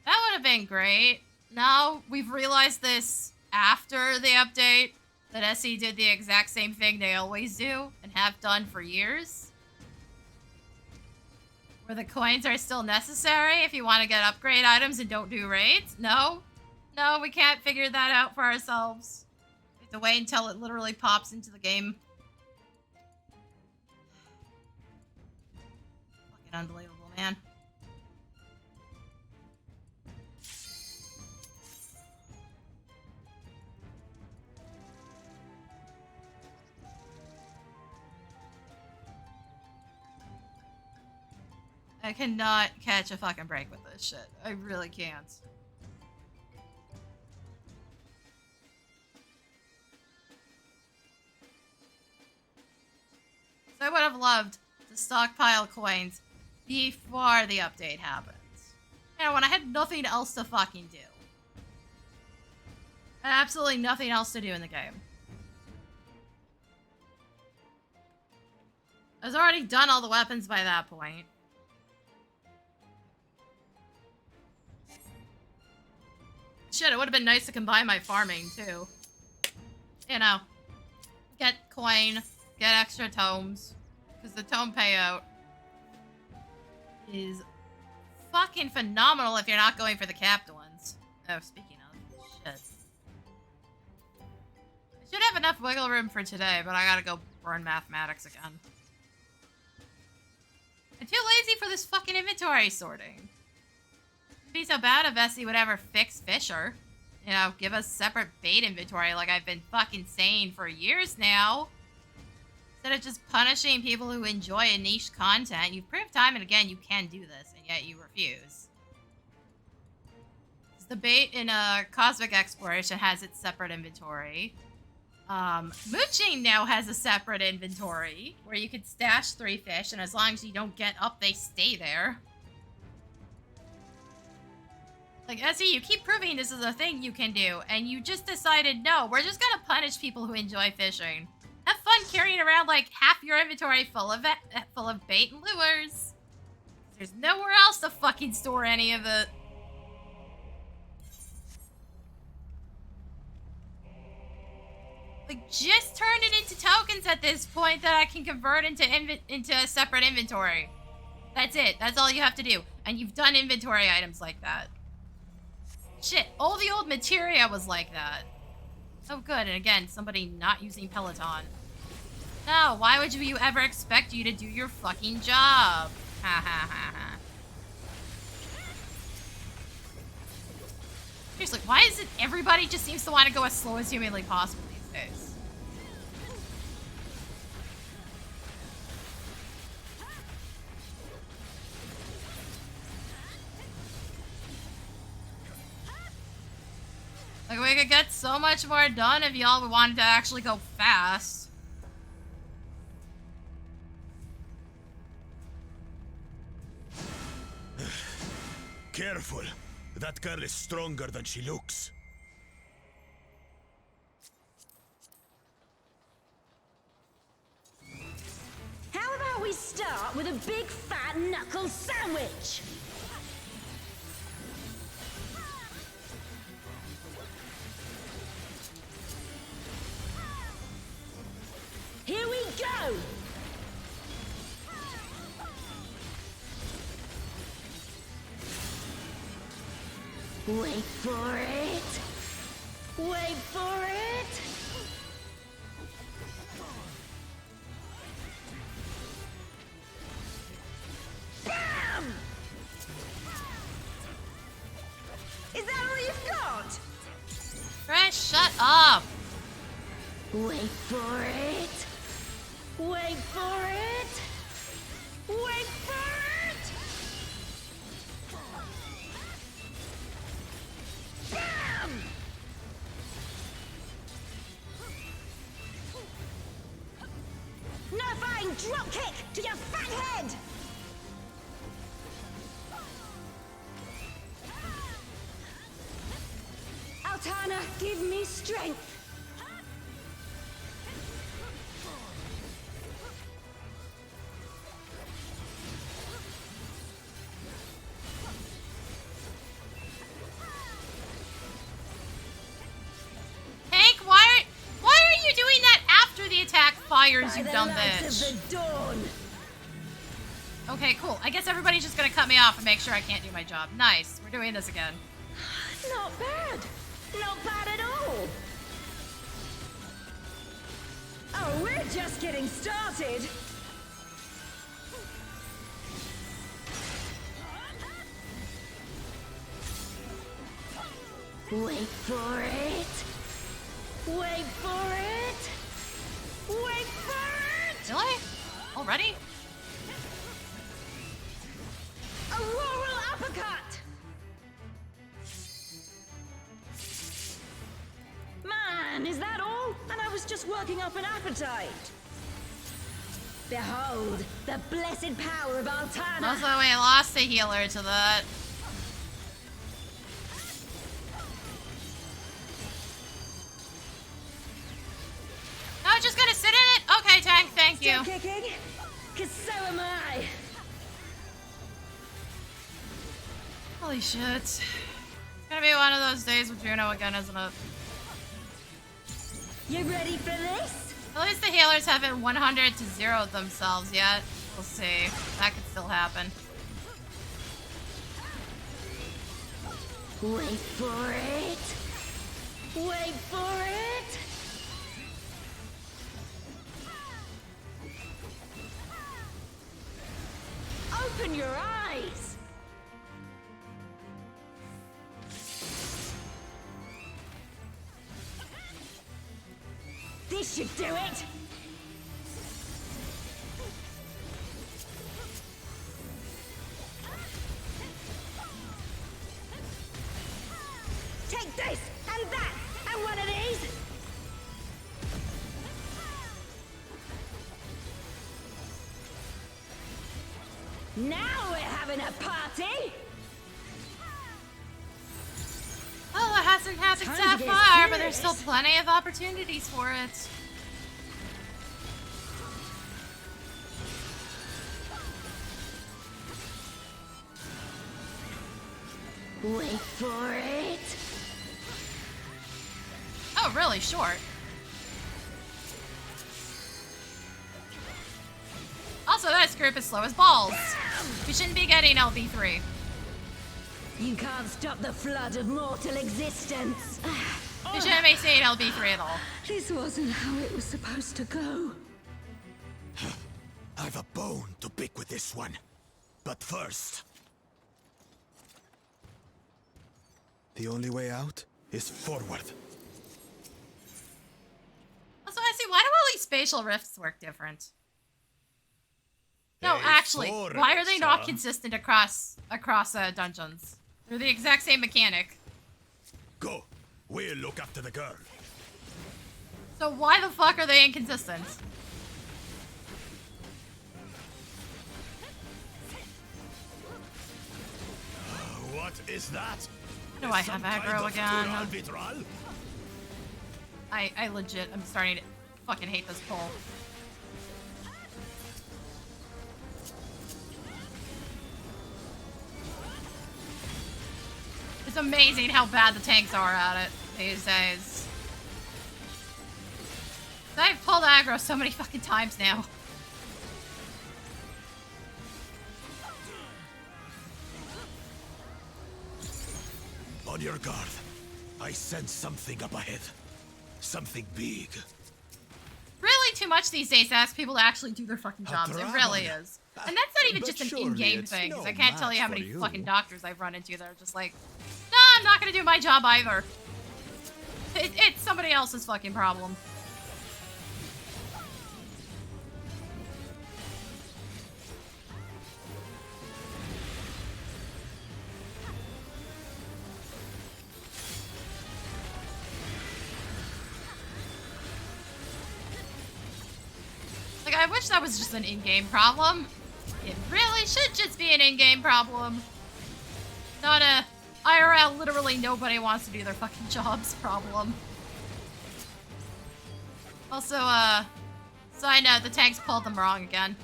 That would have been great. Now we've realized this after the update, that SE did the exact same thing they always do and have done for years. Where the coins are still necessary if you want to get upgrade items and don't do raids. No, we can't figure that out for ourselves. We have to wait until it literally pops into the game. Fucking unbelievable, man. I cannot catch a fucking break with this shit. I really can't. So I would have loved to stockpile coins before the update happens. You know, when I had nothing else to fucking do. I had absolutely nothing else to do in the game. I was already done all the weapons by that point. Shit, it would have been nice to combine my farming, too. You know. Get coin, get extra tomes. Because the tome payout is fucking phenomenal if you're not going for the capped ones. Oh, speaking of, shit. I should have enough wiggle room for today, but I gotta go burn mathematics again. I'm too lazy for this fucking inventory sorting. It'd be so bad if Essie would ever fix Fisher. You know, give us separate bait inventory like I've been fucking saying for years now. Instead of just punishing people who enjoy a niche content, you've proved time and again you can do this, and yet you refuse. The bait in Cosmic Exploration has its separate inventory. Mooching now has a separate inventory where you can stash 3 fish, and as long as you don't get up, they stay there. Like, Essie, you keep proving this is a thing you can do, and you just decided, no, we're just gonna punish people who enjoy fishing. Have fun carrying around, like, half your inventory full of bait and lures. There's nowhere else to fucking store any of it. Like, just turn it into tokens at this point that I can convert into a separate inventory. That's it. That's all you have to do. And you've done inventory items like that. Shit, all the old materia was like that. Oh, good. And again, somebody not using Peloton. No, why would you ever expect you to do your fucking job? Ha ha ha ha. Seriously, why is it everybody just seems to want to go as slow as humanly possible these days? Like, we could get so much more done if y'all wanted to actually go fast. Careful. That girl is stronger than she looks. How about we start with a big fat knuckle sandwich? Here we go! Wait for it! Wait for it! Bam! Is that all you've got? Fresh, shut up! Wait for it! Wait for it! Wait for it! Bam! Nullifying drop kick to your fat head! Altana, give me strength! Fires, you dumb bitch. Okay, cool. I guess everybody's just gonna cut me off and make sure I can't do my job. Nice. We're doing this again. Not bad. Not bad at all. Oh, we're just getting started. Wait for it. Wait for it. Wait for it! Really? Already? Auroral uppercut! Man, is that all? And I was just working up an appetite. Behold, the blessed power of Altana. Also, we lost a healer to that. No, just gonna sit in it? Okay, Tank, thank you. Still kicking? 'Cause so am I. Holy shit. It's gonna be one of those days with Jeuno again, isn't it? You ready for this? At least the healers haven't 100 to 0'd themselves yet. We'll see. That could still happen. Wait for it. Wait for it. Open your eyes! This should do it! Take this, and that, and one of these! Now we're having a party! Well, it hasn't happened Time so to get far, but there's still serious. plenty of opportunities for it. Wait for it! Oh, really short. Also, this group is slow as balls. We shouldn't be getting LB3. You can't stop the flood of mortal existence. We shouldn't be seeing LB3 at all. This wasn't how it was supposed to go. I've a bone to pick with this one. But first... The only way out is forward. Also, I see, why do all these spatial rifts work different? No, Hey, actually, why are they not Forza. consistent across dungeons? They're the exact same mechanic. Go. We'll look after the girl. So why the fuck are they inconsistent? What is that? Do I have aggro again? Arbitral? I legit, I'm starting to fucking hate this pull. It's amazing how bad the tanks are at it these days. I've pulled aggro so many fucking times now. On your guard. I sense something up ahead. Something big. Really too much these days to ask people to actually do their fucking jobs. It really Ravana. is. And that's not even But just an surely in-game it's thing, 'cause no I can't tell you how match many for fucking you. doctors I've run into that are just like, no, I'm not gonna do my job either. It's somebody else's fucking problem. Like, I wish that was just an in-game problem. It really should just be an in-game problem. Not a IRL, literally nobody wants to do their fucking jobs problem. Also, side note, the tanks pulled them wrong again.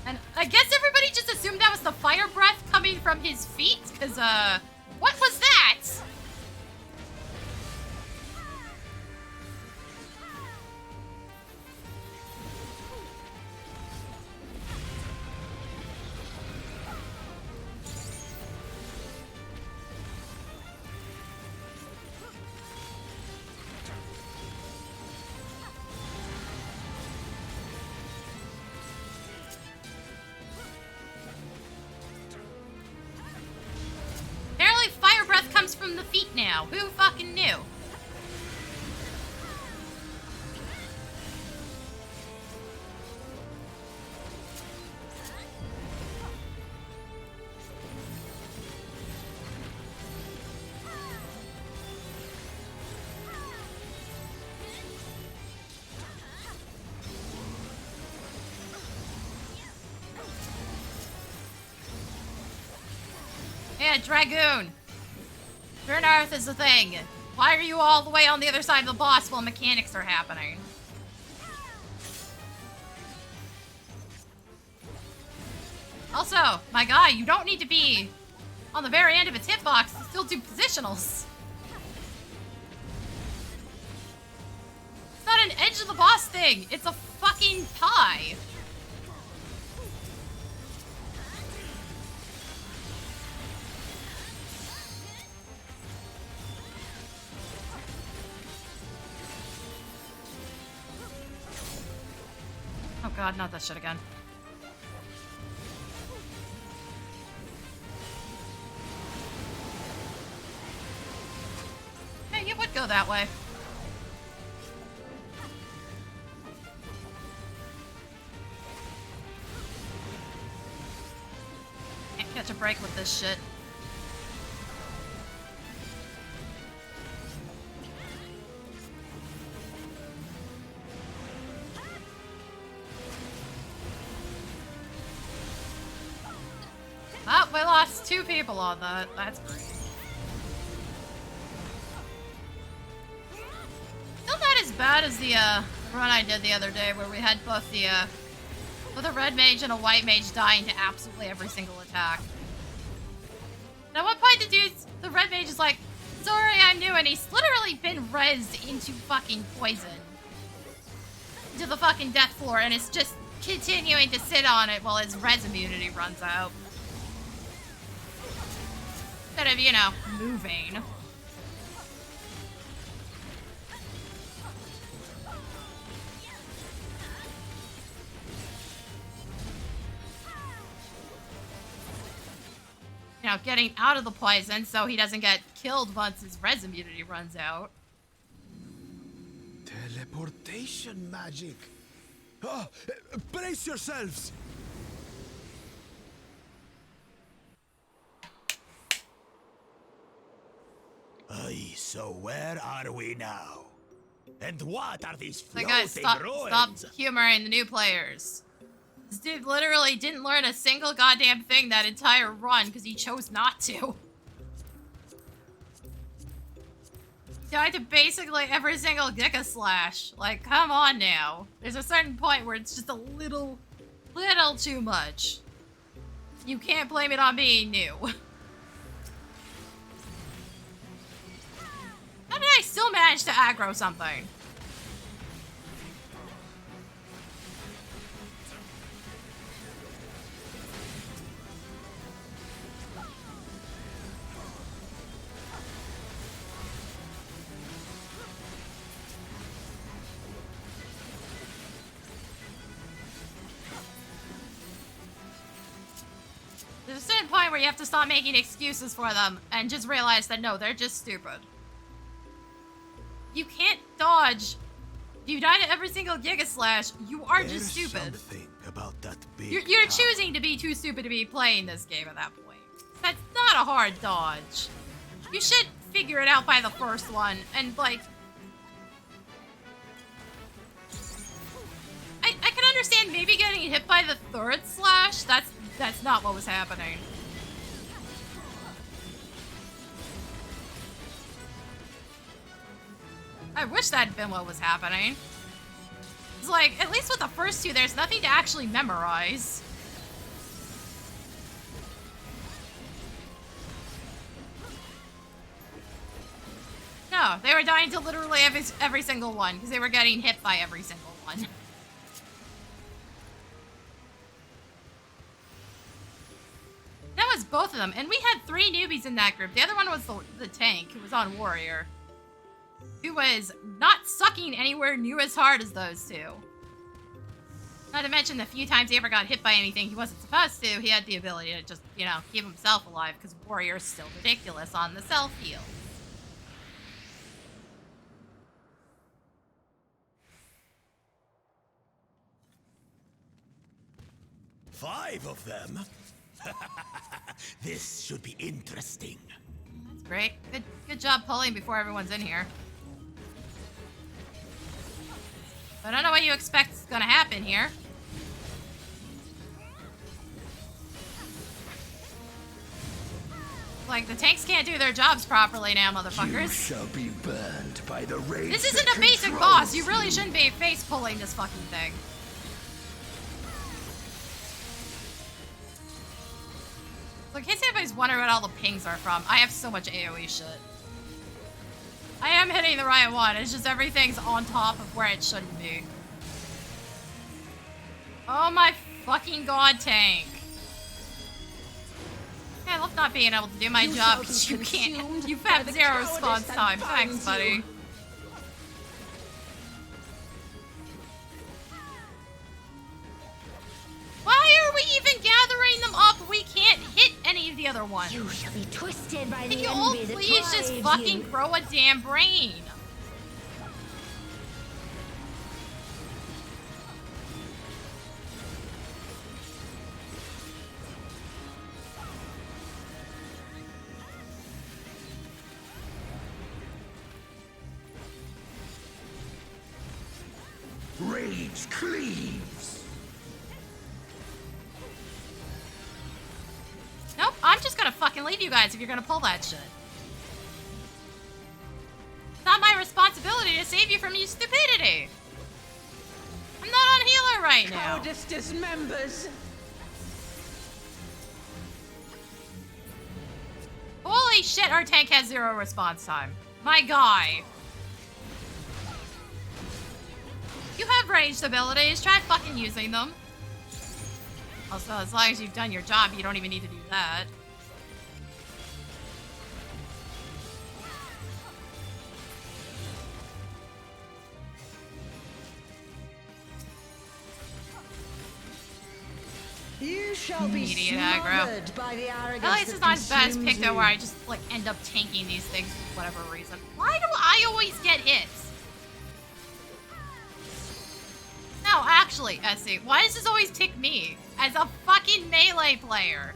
And I guess everybody just assumed that was the fire breath coming from his feet, because, what was that? Apparently fire breath comes from the feet now. Who fucking knew? Yeah, Dragoon. Turn Earth is the thing. Why are you all the way on the other side of the boss while mechanics are happening? Also, my guy, you don't need to be on the very end of its hitbox to still do positionals. It's not an edge of the boss thing. It's a fucking pie. Oh god, not that shit again. Yeah, you would go that way. catch a break with this shit. Oh, we lost 2 people on that. That's great. Still not as bad as the run I did the other day where we had both with a red mage and a white mage dying to absolutely every single attack. And at one point the red mage is like, sorry, I'm new, and he's literally been rezzed into fucking poison. To the fucking death floor, and it's just continuing to sit on it while his res immunity runs out. Instead of, you know, moving. You know, getting out of the poison so he doesn't get killed once his res immunity runs out. Teleportation magic. Oh, brace yourselves. Aye, so where are we now? And what are these Like, floating guys, stop ruins? humoring the new players. This dude literally didn't learn a single goddamn thing that entire run because he chose not to. Died to basically every single Giga Slash. Like, come on now. There's a certain point where it's just a little too much. You can't blame it on being new. How did I still manage to aggro something? There's a certain point where you have to stop making excuses for them and just realize that no, they're just stupid. You can't dodge. You die to every single Giga Slash. You are just stupid. Something about that big You're tower. choosing to be too stupid to be playing this game at that point. That's not a hard dodge. You should figure it out by the first one and like. I can understand maybe getting hit by the third slash. That's not what was happening. I wish that had been what was happening. It's like, at least with the first 2, there's nothing to actually memorize. No, they were dying to literally every single one, because they were getting hit by every single one. That was both of them, and we had 3 newbies in that group. The other one was the tank, who was on Warrior. Who was not sucking anywhere near as hard as those 2. Not to mention the few times he ever got hit by anything he wasn't supposed to, he had the ability to just, you know, keep himself alive, because Warrior's still ridiculous on the self-heal. Five of them? This should be interesting. That's great. Good job pulling before everyone's in here. I don't know what you expect is gonna happen here. Like, the tanks can't do their jobs properly now, motherfuckers. You shall be burned by the rage. This isn't a basic boss. You really shouldn't be face pulling this fucking thing. So in case anybody's wondering what all the pings are from, I have so much AoE shit. I am hitting the right one, it's just everything's on top of where it shouldn't be. Oh my fucking god, tank. I love not being able to do my job because you can't. You have 0 response time. Thanks, buddy. Why are we even gathering them up? We can't hit any of the other ones. You shall be twisted by Can the you all envy that please just drives fucking you. grow a damn brain? Rage cleaves. Nope, I'm just gonna fucking leave you guys if you're gonna pull that shit. It's not my responsibility to save you from your stupidity. I'm not on healer right now. Cowardice dismembers. Holy shit, our tank has 0 response time. My guy. You have ranged abilities, try fucking using them. Also, as long as you've done your job, you don't even need to do that. You shall be Immediate aggro. smothered by the arrogance. At least it's not as bad as pick though, where I just like end up tanking these things for whatever reason. Why do I always get hits? No, actually, Essie, why does this always pick me as a fucking melee player?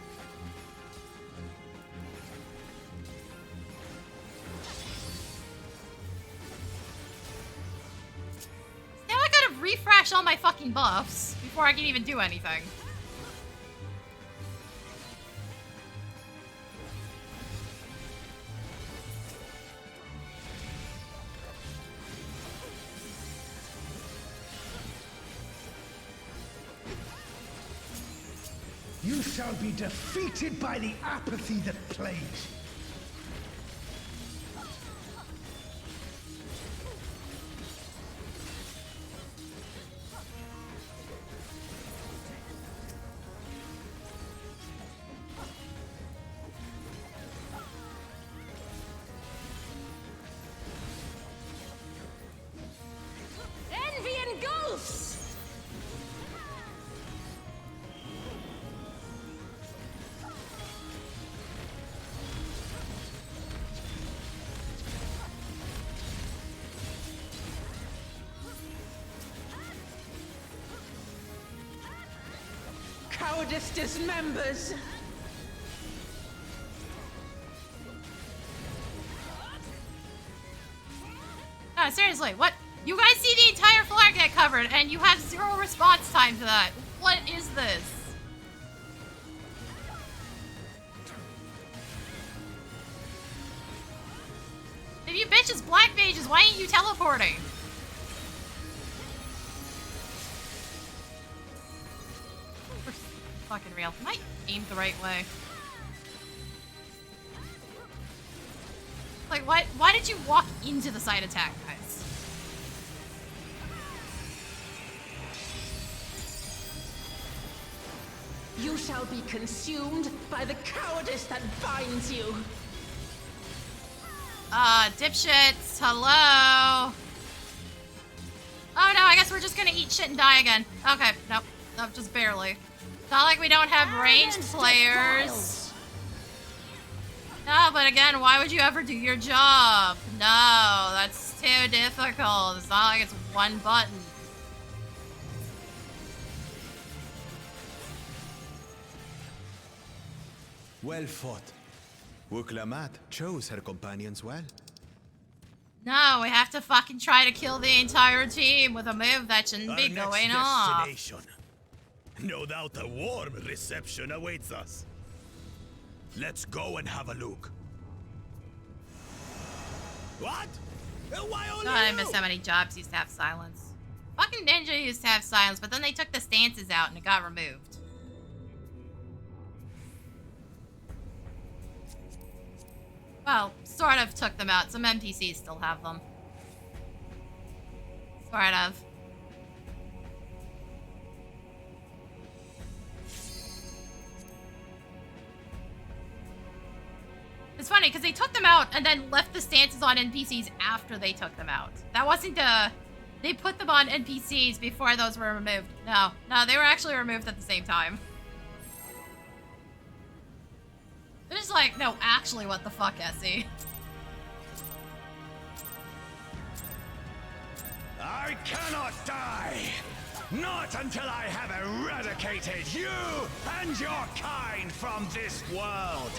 Now I gotta refresh all my fucking buffs before I can even do anything. You shall be defeated by the apathy that plagues. Envy engulfs! Cowardice dismembers. No, seriously, what? You guys see the entire floor get covered, and you have 0 response time to that. What is this? If you bitches black mages, why ain't you teleporting? For fucking real. Am I aimed the right way? Like, why did you walk into the side attack, guys? You shall be consumed by the cowardice that binds you. Dipshits, hello? Oh no, I guess we're just gonna eat shit and die again. Okay, nope, just barely. It's not like we don't have ranged players. No, but again, why would you ever do your job? No, that's too difficult. It's not like it's one button. Well fought. Wuklamat chose her companions well. No, we have to fucking try to kill the entire team with a move that shouldn't be Our going next off. destination. No doubt a warm reception awaits us. Let's go and have a look. What? Why only God, I you? miss how many jobs used to have silence. Fucking Ninja used to have silence, but then they took the stances out and it got removed. Well, sort of took them out. Some NPCs still have them. Sort of. It's funny, because they took them out and then left the stances on NPCs after they took them out. That wasn't they put them on NPCs before those were removed. No, they were actually removed at the same time. They're just like, no, actually, what the fuck, Essie? I cannot die! Not until I have eradicated you and your kind from this world!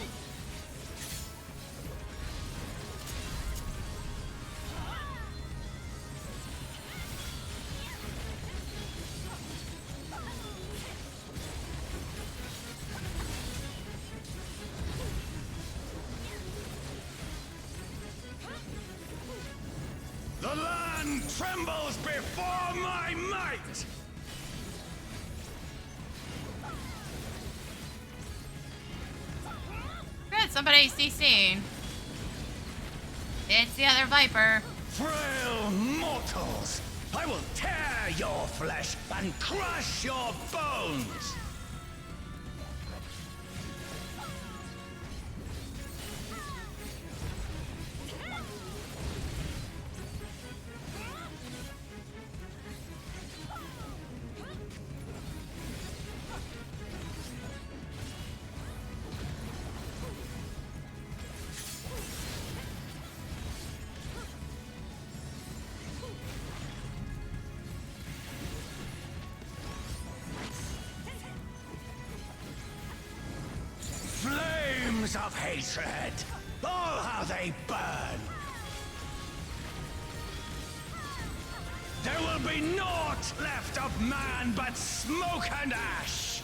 trembles before my might! Good, somebody's CC'ing. It's the other Viper. Frail mortals! I will tear your flesh and crush your bones! Flames of hatred! Oh, how they burn! There will be naught left of man but smoke and ash!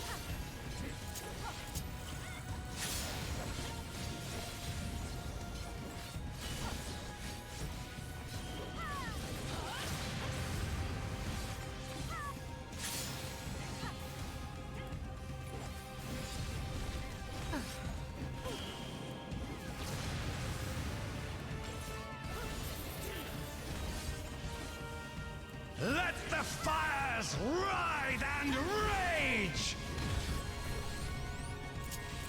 Let the fires ride and rage!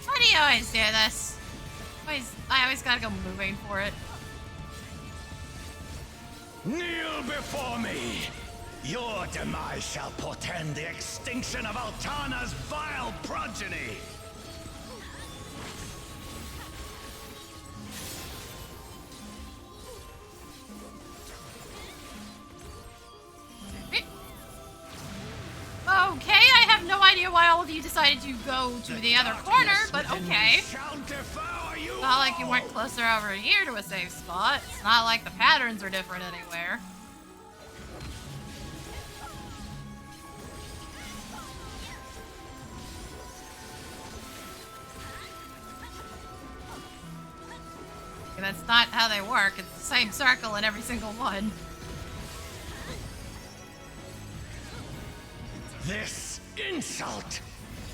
Why do you always do this? I always gotta go moving for it. Kneel before me! Your demise shall portend the extinction of Altana's vile progeny! Okay, I have no idea why all of you decided to go to the other corner, but okay. Shall devour you It's not like you all. weren't closer over here to a safe spot. It's not like the patterns are different anywhere. And that's not how they work. It's the same circle in every single one. This insult!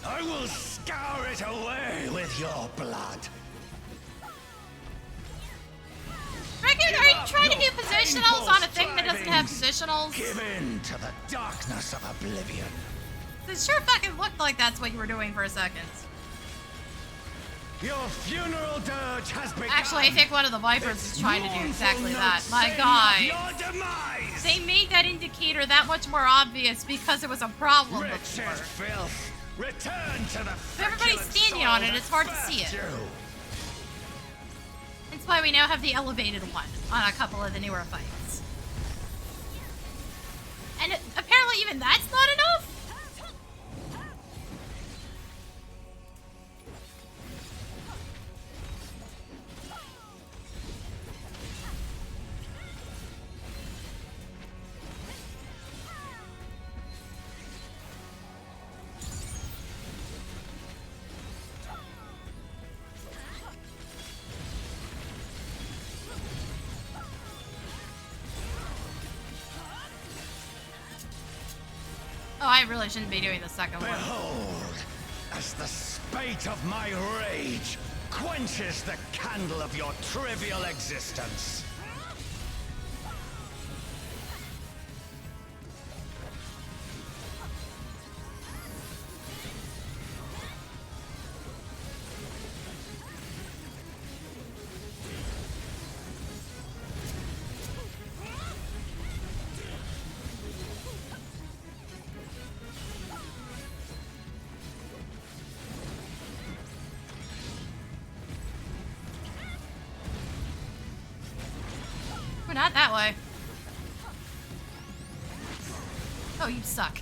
I will scour it away with your blood! Reckon, are you trying to do positionals on a thing that doesn't have positionals? Give in to the darkness of oblivion. It sure fucking looked like that's what you were doing for a second. Your funeral dirge has begun. Actually, I think one of the Vipers is trying to do exactly Mournful that. notes My sing god. of your demise. They made that indicator that much more obvious because it was a problem Rich before. as filth. Return to the If everybody's feculent standing soil on it, that it's hard to see birthed it. you. That's why we now have the elevated one on a couple of the newer fights. And apparently even that's not enough? Oh, I really shouldn't be doing the second one. Behold, as the spate of my rage quenches the candle of your trivial existence. Oh, not that way. Oh, you suck.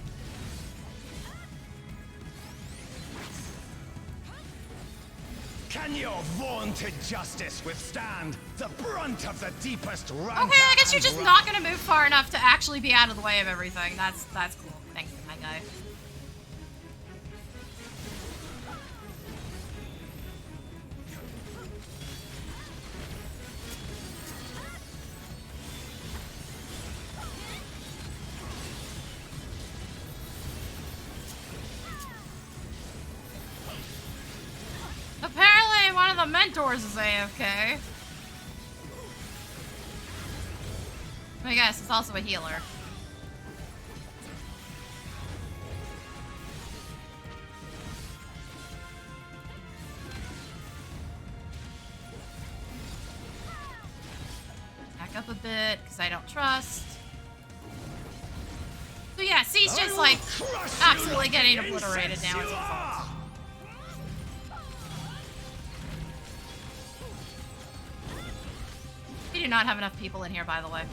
Can your vaunted justice withstand the brunt of the deepest rancor? Okay, I guess you're and just wrath? not gonna move far enough to actually be out of the way of everything. That's cool. Thank you, my guy. of mentors is AFK. I guess it's also a healer. Back up a bit, because I don't trust. So yeah, C's just like absolutely getting obliterated now as a result. We do not have enough people in here, by the way.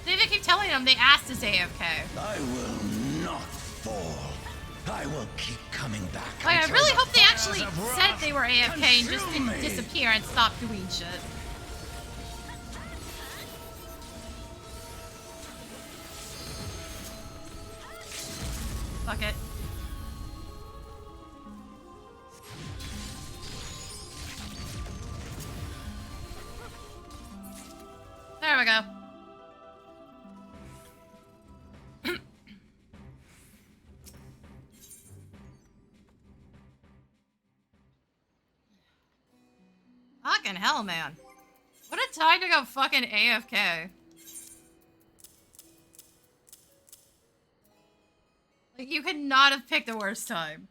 They keep telling them they asked us AFK. I will not fall. I will keep coming back. Like, I until really the hope they fires actually of said wrath they were AFK and just consume didn't me. disappear and stop doing shit. Fuck it. There we go. Fucking hell, man. What a time to go fucking AFK. Like, you could not have picked a worse time.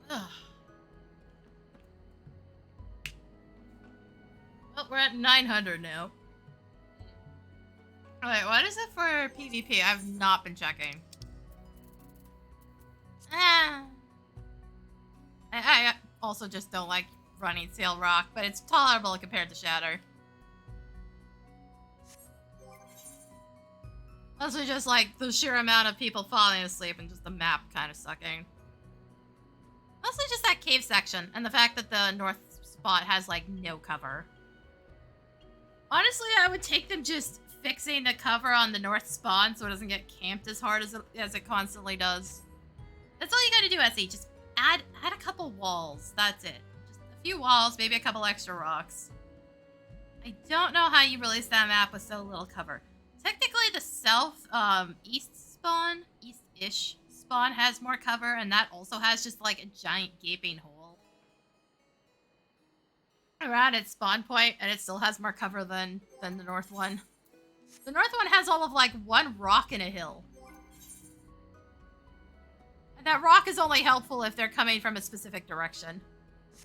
Ugh. Well, we're at 900 now. Wait, what is it for PvP? I've not been checking. I also just don't like running Sail Rock, but it's tolerable compared to Shatter. Also just like the sheer amount of people falling asleep and just the map kind of sucking. Mostly just that cave section and the fact that the north spot has like no cover. Honestly, I would take them just fixing the cover on the north spawn so it doesn't get camped as hard as it constantly does. That's all you gotta do, SE. Just add a couple walls. That's it. Just a few walls, maybe a couple extra rocks. I don't know how you release that map with so little cover. Technically, the south east spawn, east-ish spawn has more cover, and that also has just like a giant gaping hole around its spawn point, and it still has more cover than the north one. The north one has all of like one rock in a hill. And that rock is only helpful if they're coming from a specific direction.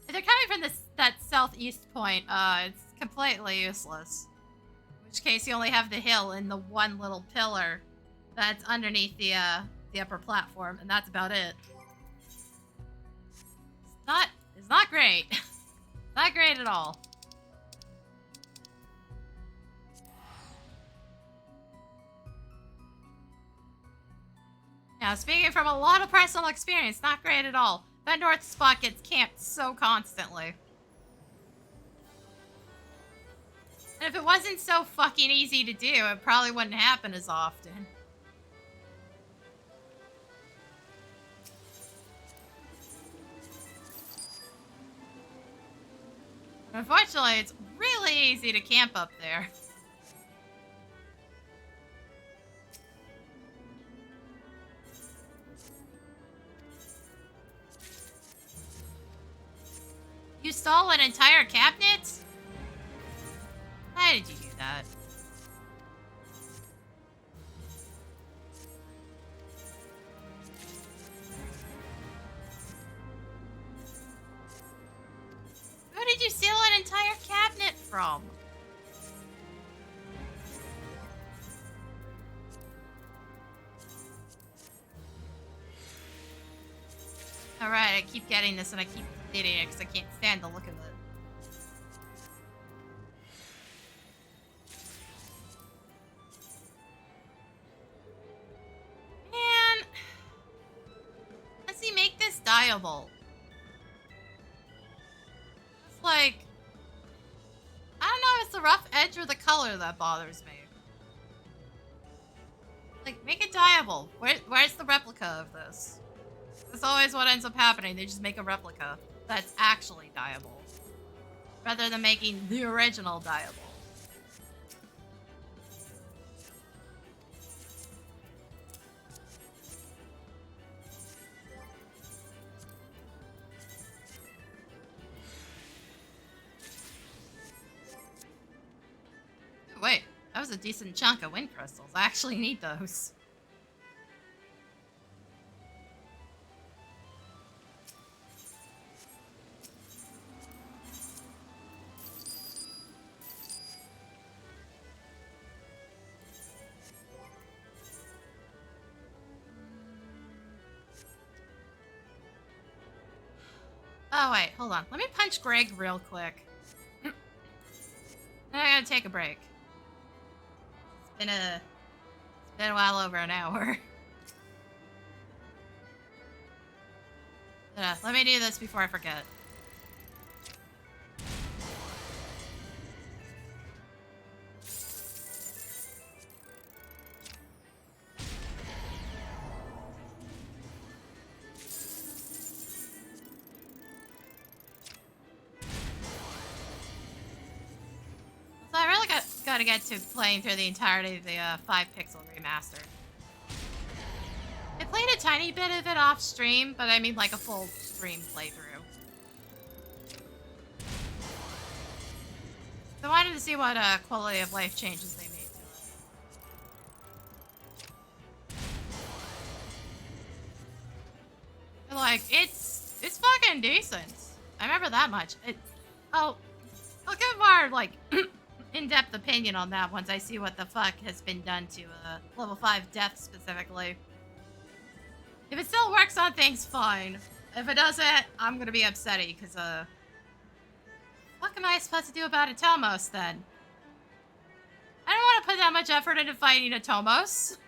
If they're coming from that southeast point, it's completely useless. In which case you only have the hill and the one little pillar that's underneath the upper platform, and that's about it. It's not great. Not great at all. Now, speaking from a lot of personal experience, not great at all. That north spot gets camped so constantly. And if it wasn't so fucking easy to do, it probably wouldn't happen as often. Unfortunately, it's really easy to camp up there. You stole an entire cabinet? Why did you do that? Who did you steal an entire cabinet from? Alright, I keep getting this and I keep deleting it because I can't stand the look of it. Man, let's see, make this dyeable. It's like, I don't know if it's the rough edge or the color that bothers me. Like, make it dyeable. Where's the replica of this? That's always what ends up happening. They just make a replica that's actually dyeable. Rather than making the original dyeable. Wait, that was a decent chunk of wind crystals. I actually need those. Oh, wait, hold on. Let me punch Greg real quick. Then I gotta take a break. It's been a while over an hour. Yeah, let me do this before I forget. So I really gotta get to playing through the entirety of the 5-pixel remastered. I played a tiny bit of it off stream, but I mean like a full stream playthrough. So I wanted to see what quality of life changes they made to it. Like, it's fucking decent. I remember that much. I'll give more, like, in-depth opinion on that once I see what the fuck has been done to level 5 death specifically. If it still works on things, fine. If it doesn't, I'm gonna be upsetty, because, what am I supposed to do about a Tomos, then? I don't want to put that much effort into fighting a Tomos.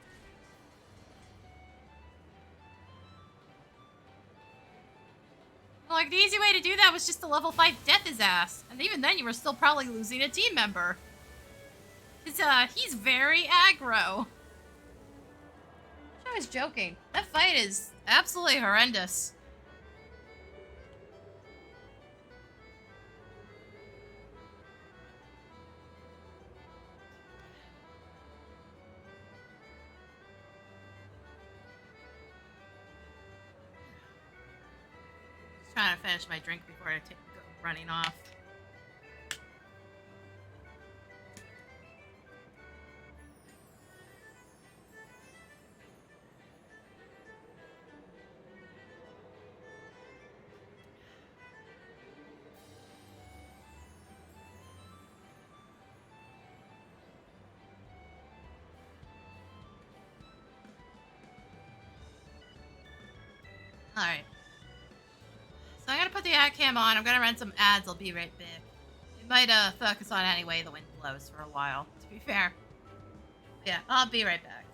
Like, the easy way to do that was just to level 5 death his ass. And even then, you were still probably losing a team member. He's very aggro. I was joking. That fight is absolutely horrendous. Just trying to finish my drink before I go running off. Alright. So I'm gonna put the ad cam on. I'm gonna run some ads. I'll be right back. It might focus on any way the wind blows for a while, to be fair. Yeah, I'll be right back.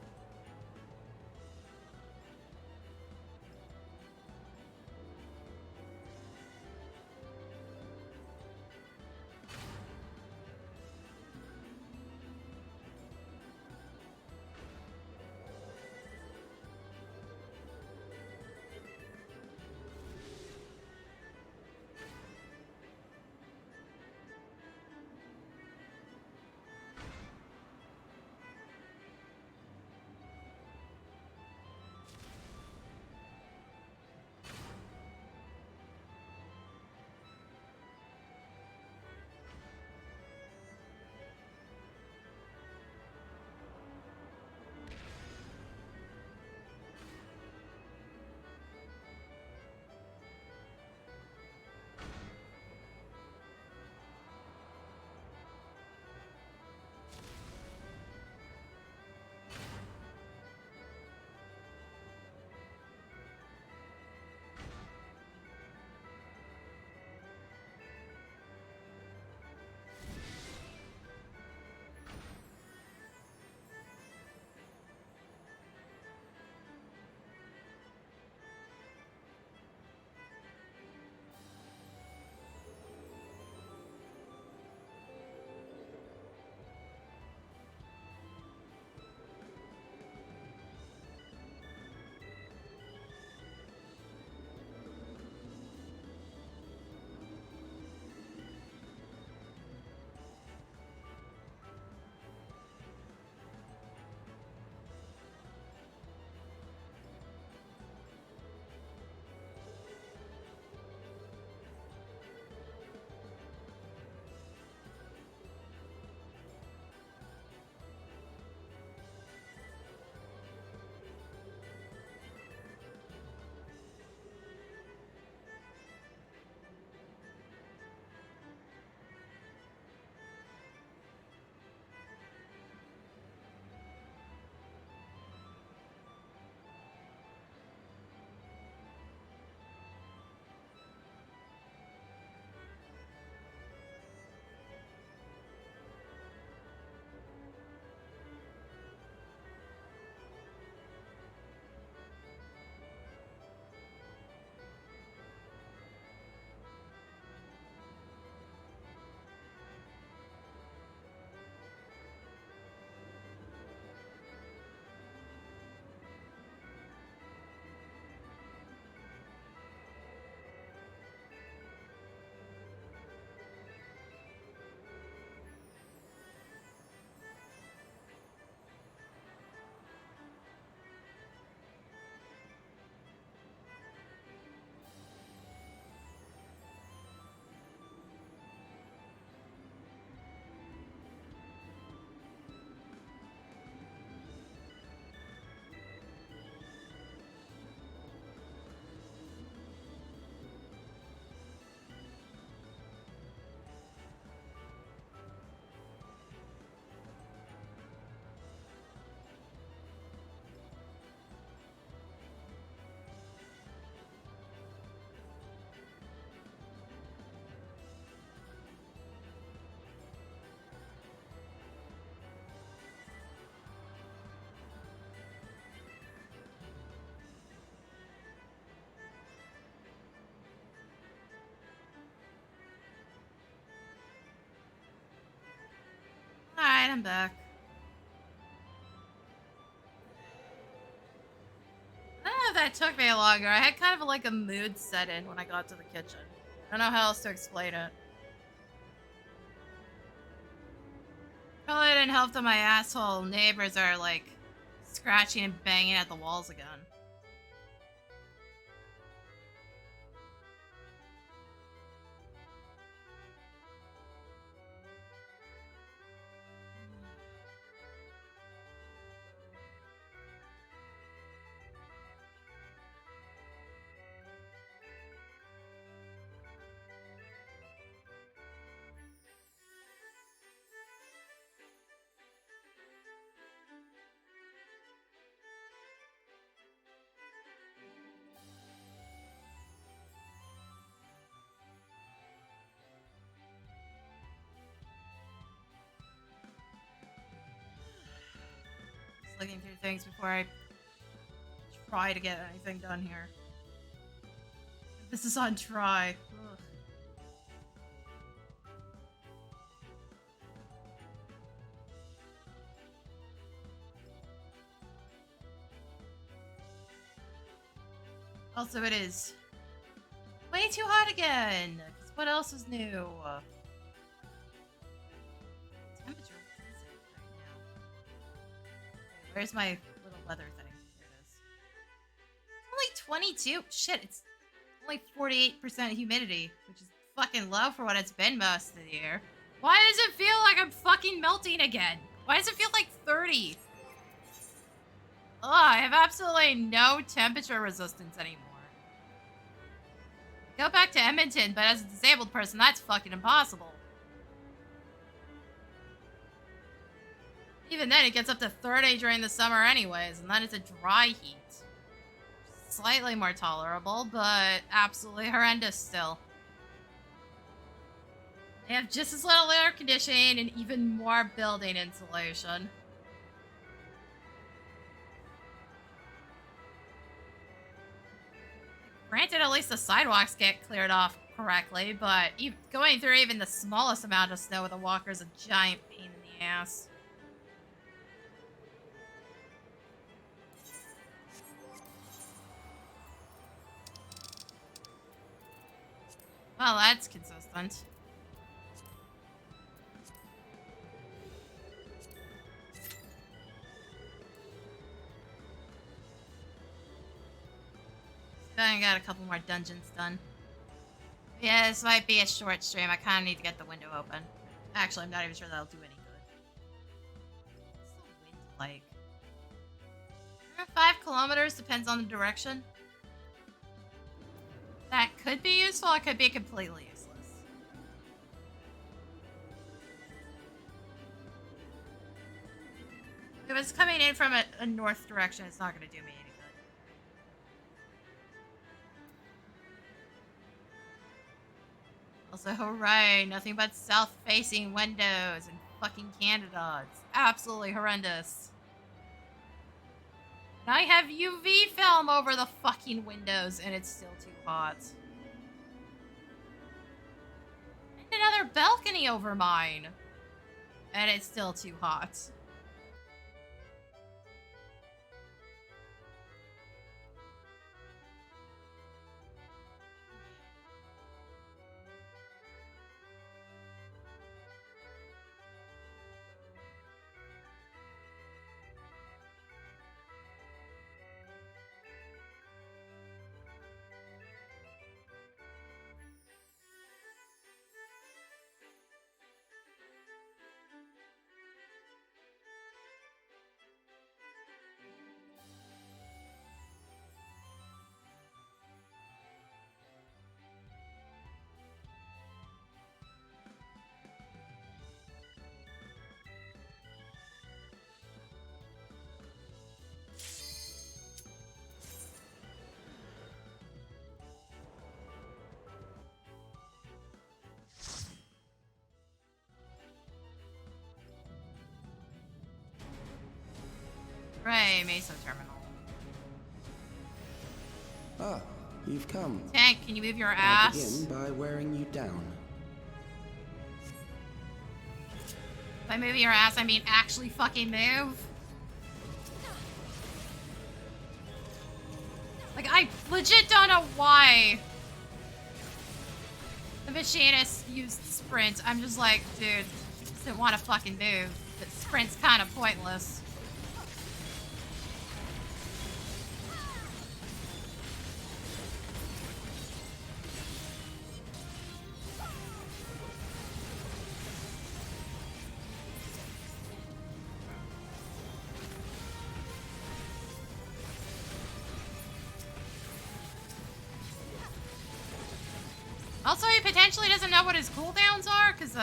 Alright, I'm back. I don't know if that took me longer. I had kind of like a mood set in when I got to the kitchen. I don't know how else to explain it. Probably didn't help that my asshole neighbors are like scratching and banging at the walls again. Looking through things before I try to get anything done here. This is on try. Ugh. Also, it is way too hot again. 'Cause what else is new? Temperature. What is it right now? Where's my little weather thing? Here it is. It's only 22. Shit, it's only 48% humidity, which is fucking low for what it's been most of the year. Why does it feel like I'm fucking melting again? Why does it feel like 30? Ugh, I have absolutely no temperature resistance anymore. Go back to Edmonton, but as a disabled person, that's fucking impossible. Even then, it gets up to 30 during the summer anyways, and then it's a dry heat. Slightly more tolerable, but absolutely horrendous still. They have just as little air conditioning and even more building insulation. Granted, at least the sidewalks get cleared off correctly, but going through even the smallest amount of snow with a walker is a giant pain in the ass. Well, that's consistent. I got a couple more dungeons done. Yeah, this might be a short stream. I kind of need to get the window open. Actually, I'm not even sure that'll do any good. What's the wind like? 5 kilometers depends on the direction. That could be useful. It could be completely useless. If it's coming in from a north direction, it's not going to do me any good. Also, hooray, nothing but south-facing windows in fucking Canada. It's absolutely horrendous. And I have UV film over the fucking windows, and it's still too hot. And another balcony over mine. And it's still too hot. Hooray, Meso Terminal. Ah, you've come. Tank, can you move your I'll ass? begin by wearing you down. By moving your ass, I mean actually fucking move. Like, I legit don't know why the machinist used sprint. I'm just like, dude, just didn't want to fucking move. But sprint's kind of pointless. Also, he potentially doesn't know what his cooldowns are, because,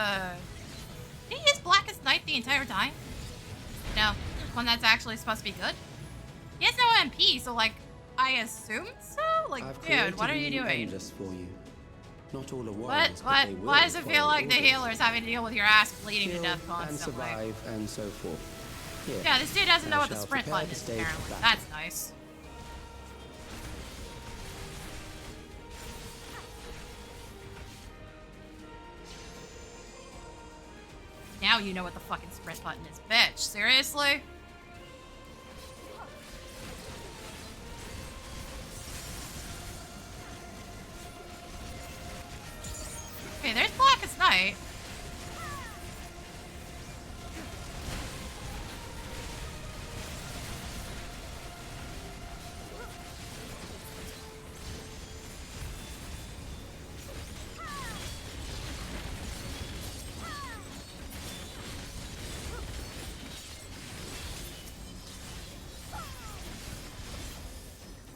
did he use Blackest Night the entire time? No. One that's actually supposed to be good? He has no MP, so, like, I assume so? Like, dude, what are you doing? Just for you. Not all the What? Why does it feel like the healer's having to deal with your ass bleeding to death constantly? And survive and so forth. Here, yeah, this dude doesn't know what the shall sprint prepare button the is, stage apparently. for battle. That's nice. Now you know what the fucking sprint button is, bitch. Seriously? Okay, there's Blackest Night.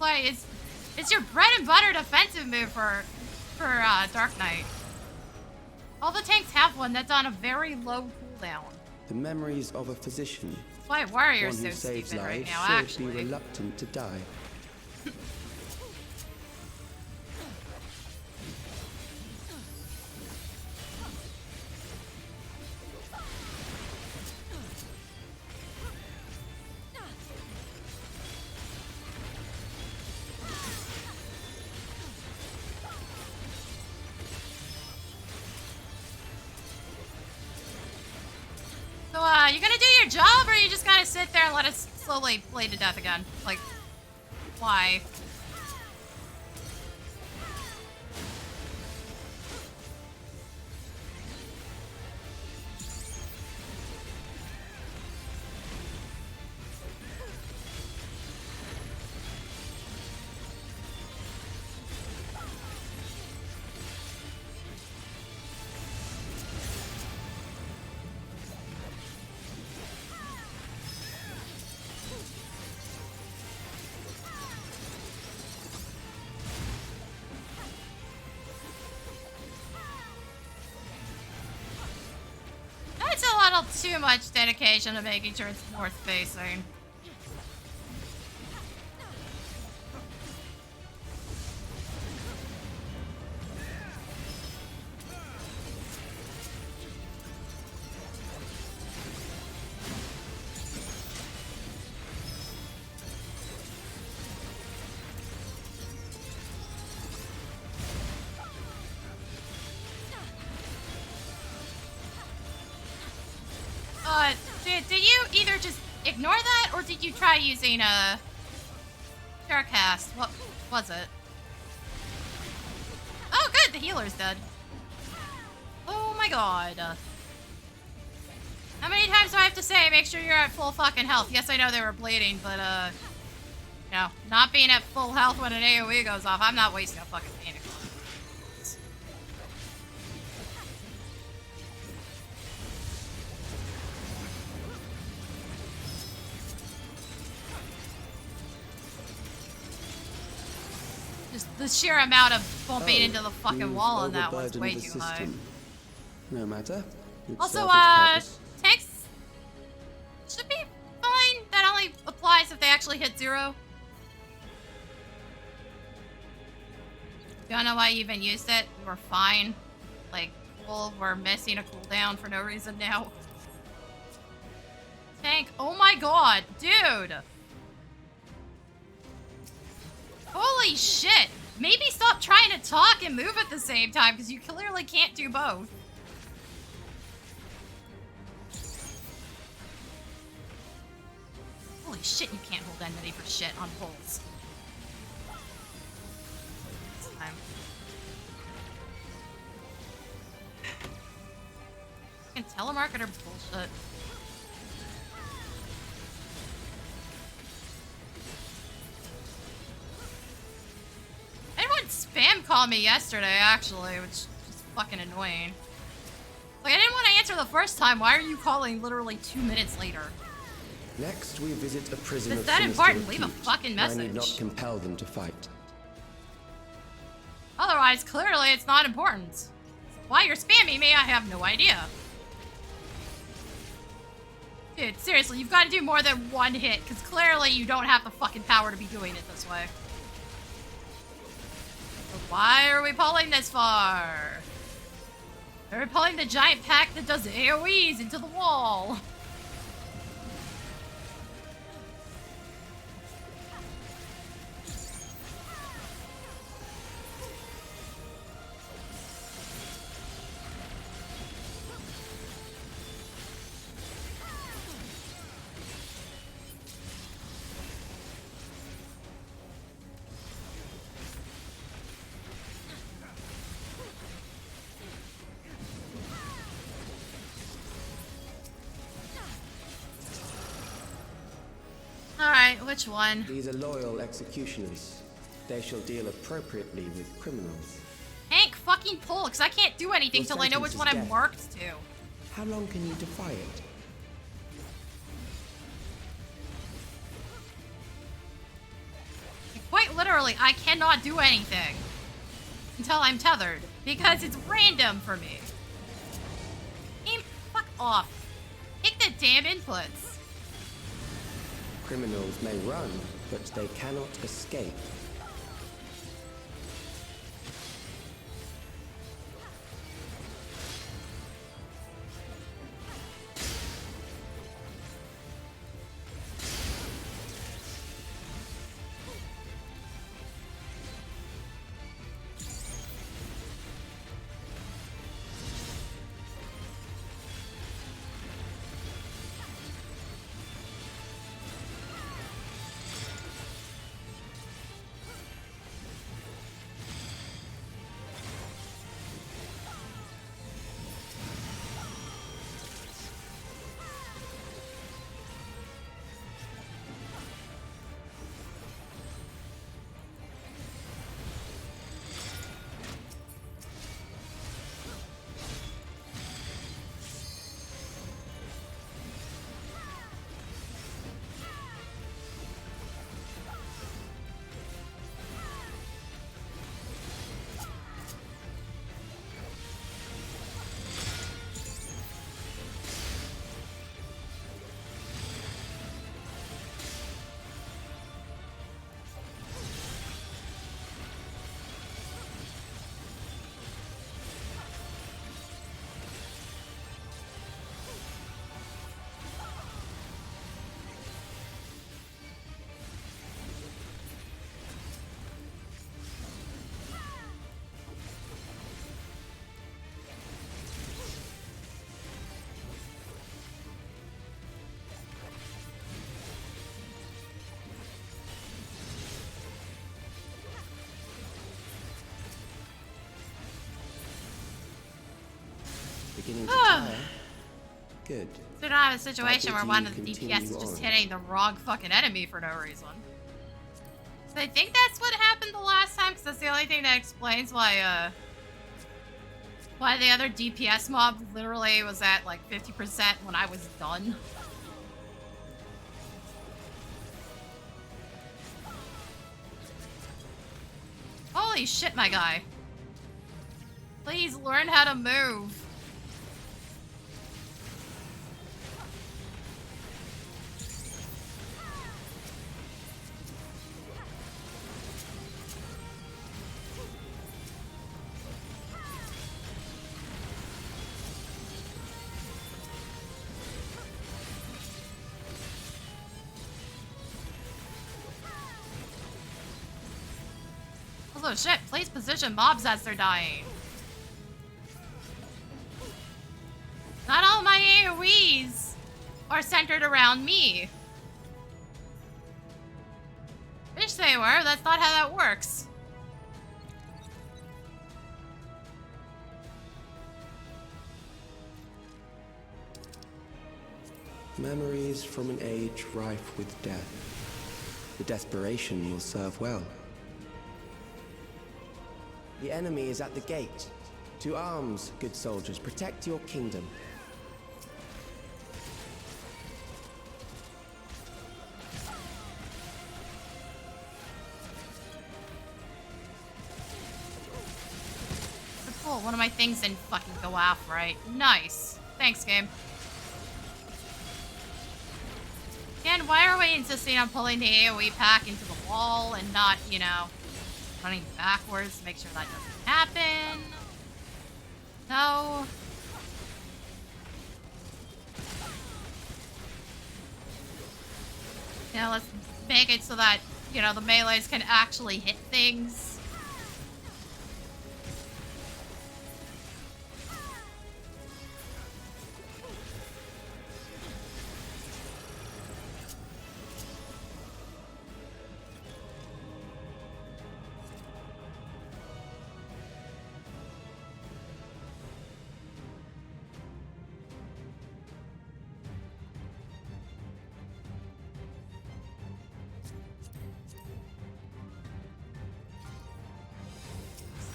Like, it's your bread and butter defensive move for Dark Knight. All the tanks have one that's on a very low cooldown. The memories of a physician. That's why Warrior's One who so saves stupid right lives now, should actually. be reluctant to die. So, you gonna do your job, or are you just gonna sit there and let us slowly bleed to death again? Like, why? That's a little too much dedication to making sure it's north facing. Did you either just ignore that, or did you try using a Sharecast? What was it? Oh, good, the healer's dead. Oh my god. How many times do I have to say, make sure you're at full fucking health? Yes, I know they were bleeding, but, you know, not being at full health when an AoE goes off, I'm not wasting a fucking ENIX. Just the sheer amount of bumping into the fucking wall on that one's way too high. No matter. Also, tanks should be fine. That only applies if they actually hit 0. Don't know why you even used it. We're fine. Like, cool, we're missing a cooldown for no reason now. Tank, oh my god, dude! Holy shit! Maybe stop trying to talk and move at the same time, because you clearly can't do both. Holy shit, you can't hold enmity for shit on poles. This time. Fucking telemarketer bullshit. Anyone spam called me yesterday, actually, which is just fucking annoying. Like, I didn't want to answer the first time. Why are you calling literally 2 minutes later? Next, we visit a prison Is of that sinister important? Leave a repute. fucking I need not message. compel them to fight. Otherwise, clearly it's not important. Why you're spamming me, I have no idea. Dude, seriously, you've got to do more than one hit, because clearly you don't have the fucking power to be doing it this way. But why are we pulling this far? Are we pulling the giant pack that does AoEs into the wall? Alright, which one? These are loyal executioners. They shall deal appropriately with criminals. Hank, fucking pull, because I can't do anything Your till I know which sentence one is I'm death. marked to. How long can you defy it? Quite literally, I cannot do anything until I'm tethered, because it's random for me. Game, fuck off. Take the damn inputs. Criminals may run, but they cannot escape. Beginning to tire? Good. So we don't have a situation where do one you of the DPS continue is just on? hitting the wrong fucking enemy for no reason. So I think that's what happened the last time, because that's the only thing that explains why the other DPS mob literally was at like 50% when I was done. Holy shit, my guy. Please learn how to move. Oh shit, please position mobs as they're dying. Not all my AoEs are centered around me. so you were. That's not how that works. Memories from an age rife with death. The desperation will serve well. The enemy is at the gate. To arms, good soldiers. Protect your kingdom. Cool, one of my things didn't fucking go off right. Nice. Thanks, game. And why are we insisting on pulling the AoE pack into the wall and not, you know, running backwards to make sure that doesn't happen? No. Yeah, let's make it so that, you know, the melees can actually hit things.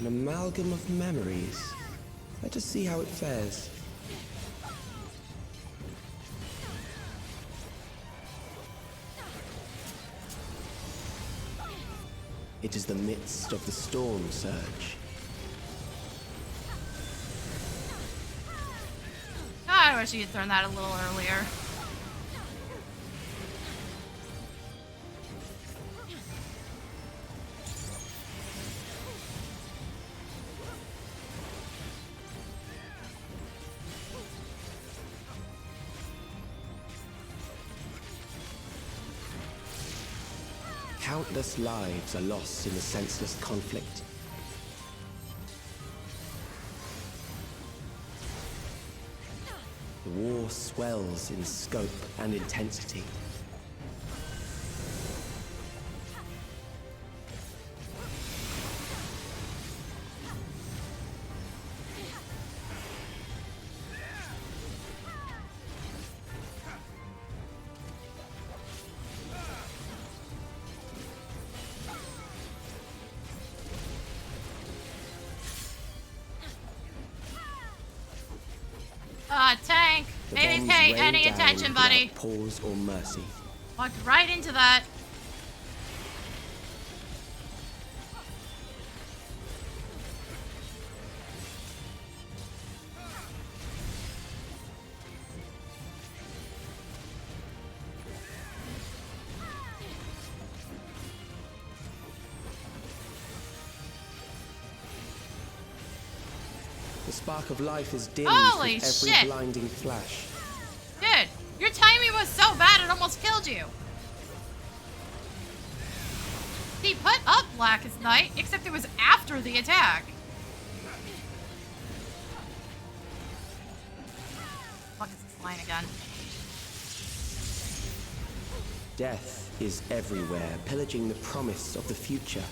An amalgam of memories. Let us see how it fares. It is the midst of the storm surge. God, I wish you had thrown that a little earlier. Countless lives are lost in the senseless conflict. The war swells in scope and intensity. Tank! The Maybe bombs pay rain any down attention, buddy. without pause or mercy. Walked right into that. The spark of life is dimmed Holy with every shit. blinding flash. Dude, your timing was so bad it almost killed you. He put up Blackest Night, except it was after the attack. Fuck is this line again? Death is everywhere, pillaging the promise of the future.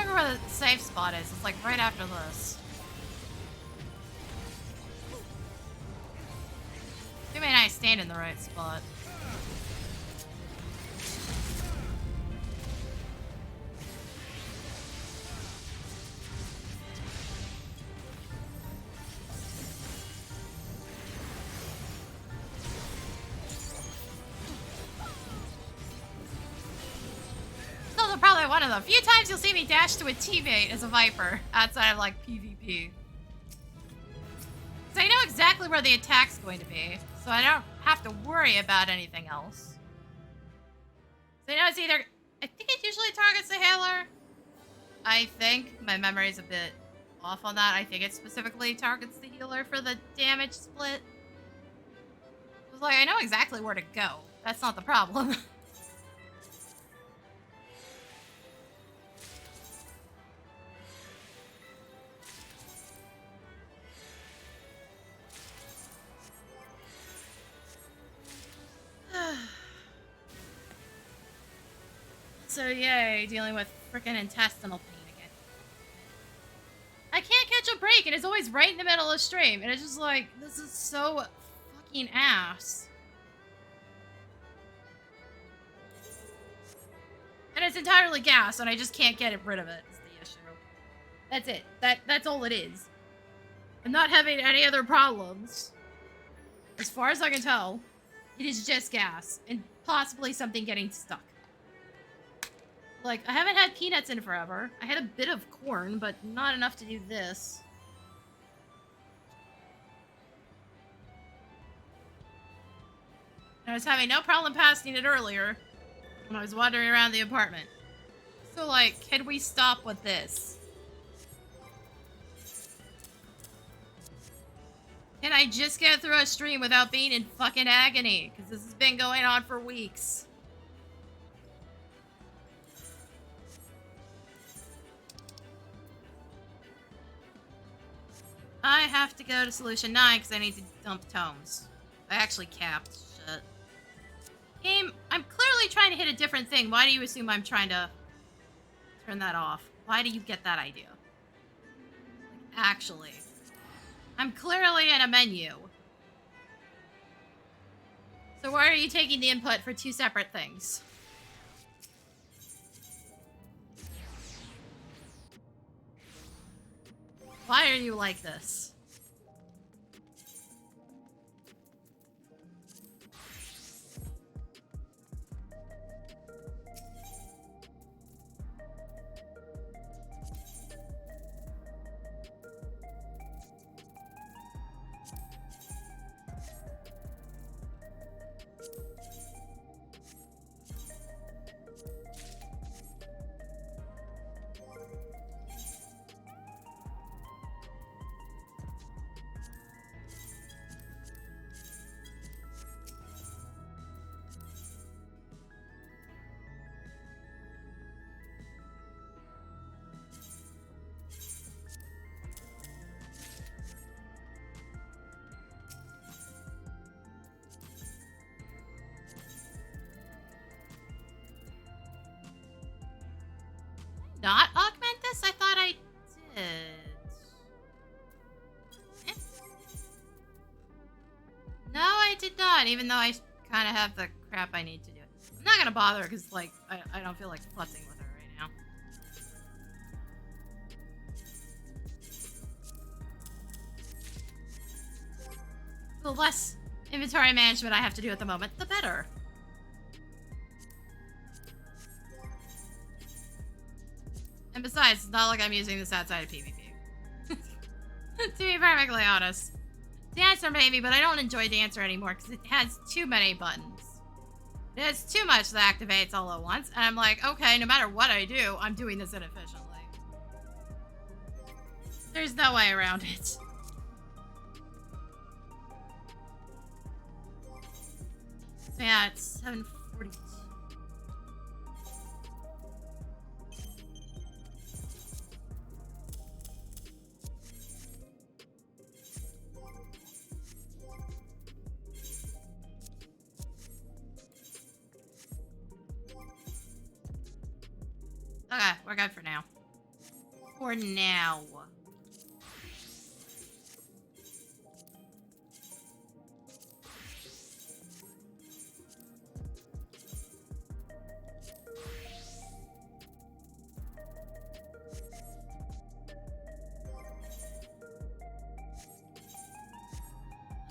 Where the safe spot is. It's like right after this. You may not stand in the right spot. Still, there probably one of the few times you'll see me dash to a teammate as a Viper outside of like PvP. So I know exactly where the attack's going to be, so I don't have to worry about anything else. So I know it's either, I think it usually targets the healer. I think my memory's a bit off on that. I think it specifically targets the healer for the damage split. It was like, I know exactly where to go. That's not the problem. So yay, dealing with frickin' intestinal pain again. I can't catch a break, and it's always right in the middle of stream, and it's just like, this is so fucking ass. And it's entirely gas, and I just can't get rid of it, is the issue. That's it. That's all it is. I'm not having any other problems. As far as I can tell, it is just gas, and possibly something getting stuck. Like, I haven't had peanuts in forever. I had a bit of corn, but not enough to do this. I was having no problem passing it earlier when I was wandering around the apartment. So, like, can we stop with this? Can I just get through a stream without being in fucking agony? Because this has been going on for weeks. I have to go to Solution 9 because I need to dump tomes. I actually capped shit. Game, I'm clearly trying to hit a different thing. Why do you assume I'm trying to turn that off? Why do you get that idea? Like, actually. I'm clearly in a menu. So why are you taking the input for two separate things? Why are you like this? Not augment this? I thought I did. Eh. No, I did not, even though I kind of have the crap I need to do it. I'm not gonna bother because, like, I don't feel like futzing with her right now. The less inventory management I have to do at the moment, the better. And besides, it's not like I'm using this outside of PvP. To be perfectly honest. Dancer maybe, but I don't enjoy Dancer anymore because it has too many buttons. It has too much that activates all at once, and I'm like, okay, no matter what I do, I'm doing this inefficiently. There's no way around it. So yeah, it's 7:42. Okay, we're good for now. For now.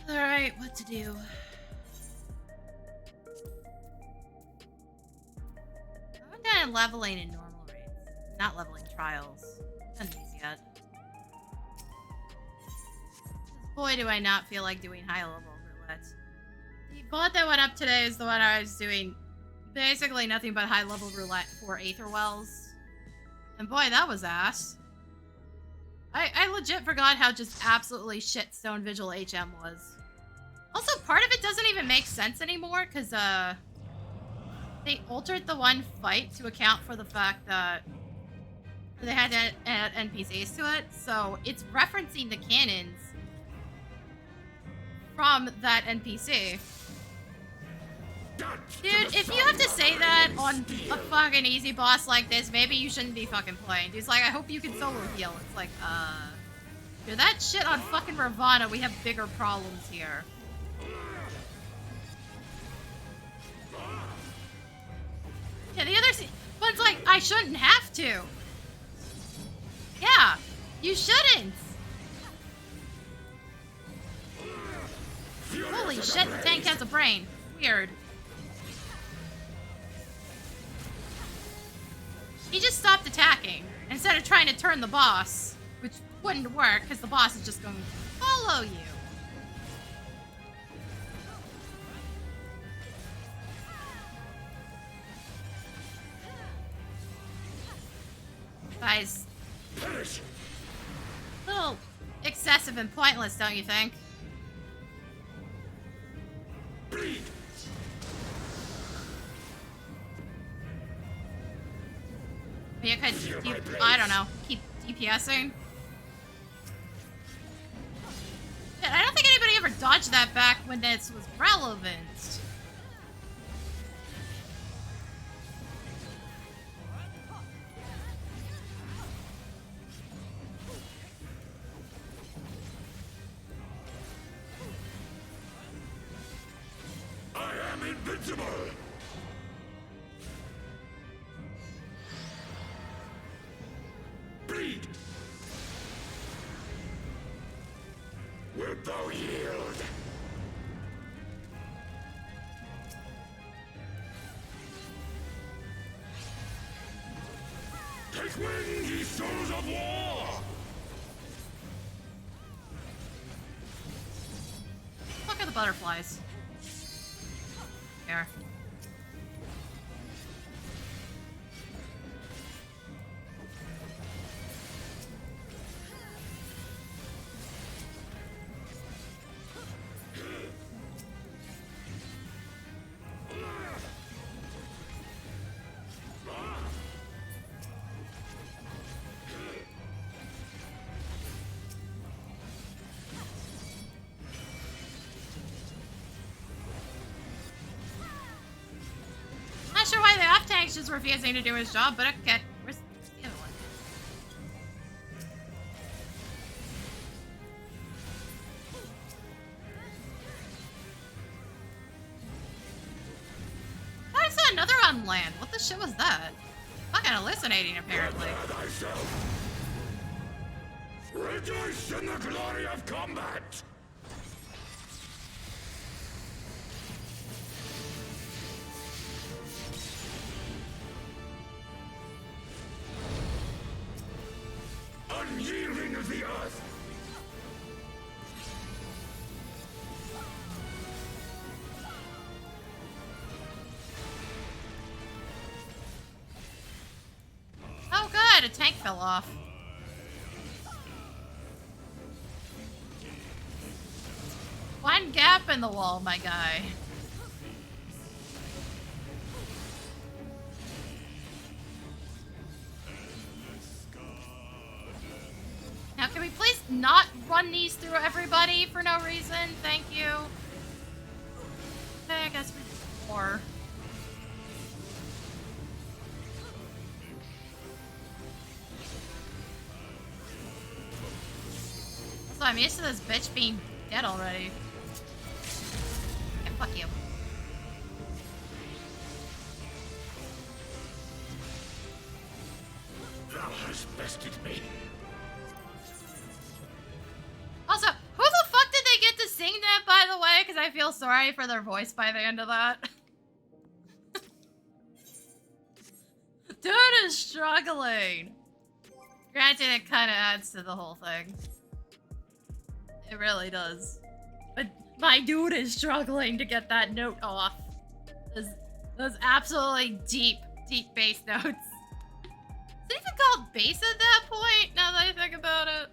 Alright, what to do? I haven't done leveling in normal range. not leveling trials. Done these yet. Boy, do I not feel like doing high level roulette. The bot that went up today is the one I was doing basically nothing but high level roulette for Aether Wells. And boy, that was ass. I legit forgot how just absolutely shit Stone Vigil HM was. Also, part of it doesn't even make sense anymore, because, they altered the one fight to account for the fact that they had to add NPCs to it, so it's referencing the cannons from that NPC. Dude, if you have to say that on a fucking easy boss like this, maybe you shouldn't be fucking playing. Dude's like, I hope you can solo heal. It's like, dude, that shit on fucking Ravana, we have bigger problems here. Yeah, the other one's like, I shouldn't have to. Yeah, you shouldn't. Holy shit, the tank has a brain. Weird. He just stopped attacking instead of trying to turn the boss, which wouldn't work because the boss is just going to follow you. Guys, a little excessive and pointless, don't you think? Maybe I could, I don't know, keep DPSing. Yeah, I don't think anybody ever dodged that back when this was relevant. I am invincible! Bleed! Wilt thou yield? Take wing, ye souls of war! Look at the butterflies. There. Not sure why the off tank's just refusing to do his job, but okay. Where's the other one? I saw another on land. What the shit was that? Fucking hallucinating, apparently. Rejoice in the glory of combat! Unyielding of the earth! Oh good, a tank fell off. One gap in the wall, my guy. Now, can we please not run these through everybody for no reason? Thank you. Okay, I guess we just more. Also, I'm used to this bitch being dead already. Yeah, fuck you. Thou hast bested me. Also, who the fuck did they get to sing that, by the way? Because I feel sorry for their voice by the end of that. dude is struggling. Granted, it kind of adds to the whole thing. It really does. But my dude is struggling to get that note off. Those absolutely deep bass notes. Is it even called bass at that point, now that I think about it?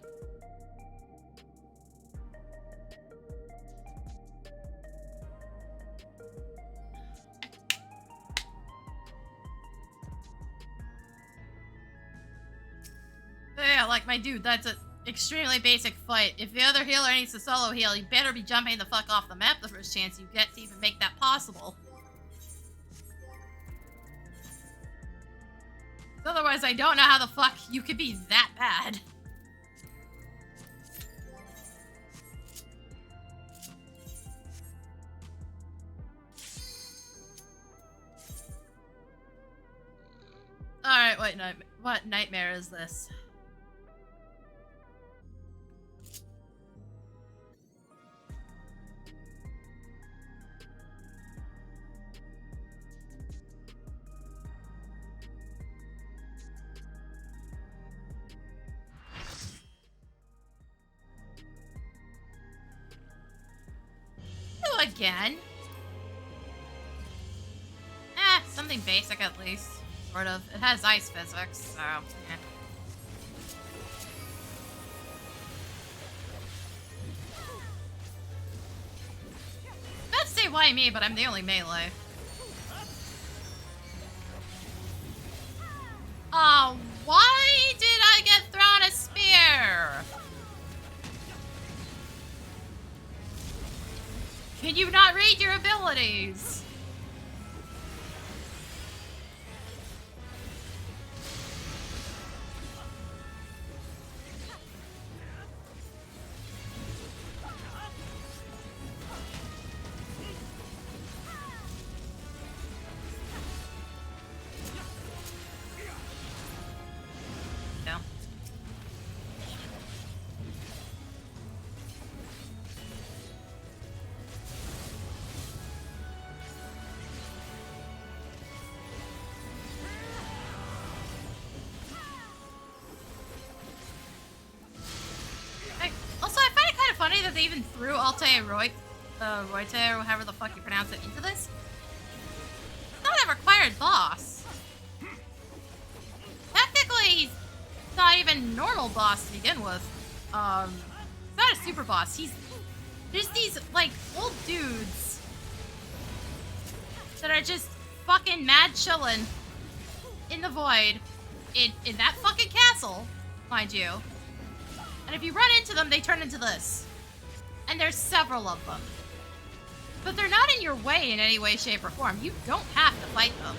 But yeah, like my dude, that's an extremely basic fight. If the other healer needs to solo heal, you better be jumping the fuck off the map the first chance you get to even make that possible. Otherwise, I don't know how the fuck you could be that bad. Alright, what nightmare is this? Again? Something basic at least. Sort of. It has ice physics, so... eh. Let's say why me, but I'm the only melee. Why did I get thrown a spear? Can you not read your abilities? No. Funny that they even threw Altair Roite, or however the fuck you pronounce it, into this. It's not a required boss. Technically, he's not even normal boss to begin with. He's not a super boss. There's these, like, old dudes that are just fucking mad chillin' in the void, in that fucking castle, mind you. And if you run into them, they turn into this. And there's several of them. But they're not in your way in any way, shape, or form. You don't have to fight them.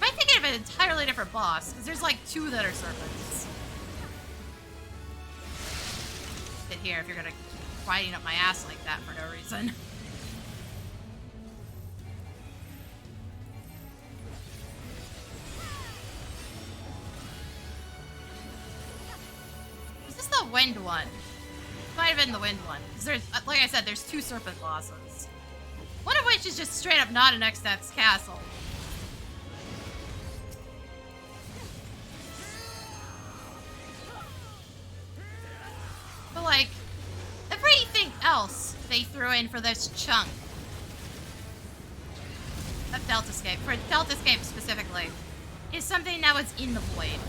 I might think of an entirely different boss, because there's like 2 that are serpents. Sit here if you're gonna keep riding up my ass like that for no reason. Is this the wind one? Might have been the wind one. Because there's, like I said, there's 2 serpent bosses. One of which is just straight up not an X-Death's castle. But like, everything else they threw in for this chunk of Deltascape, for Deltascape specifically, is something that was in the void.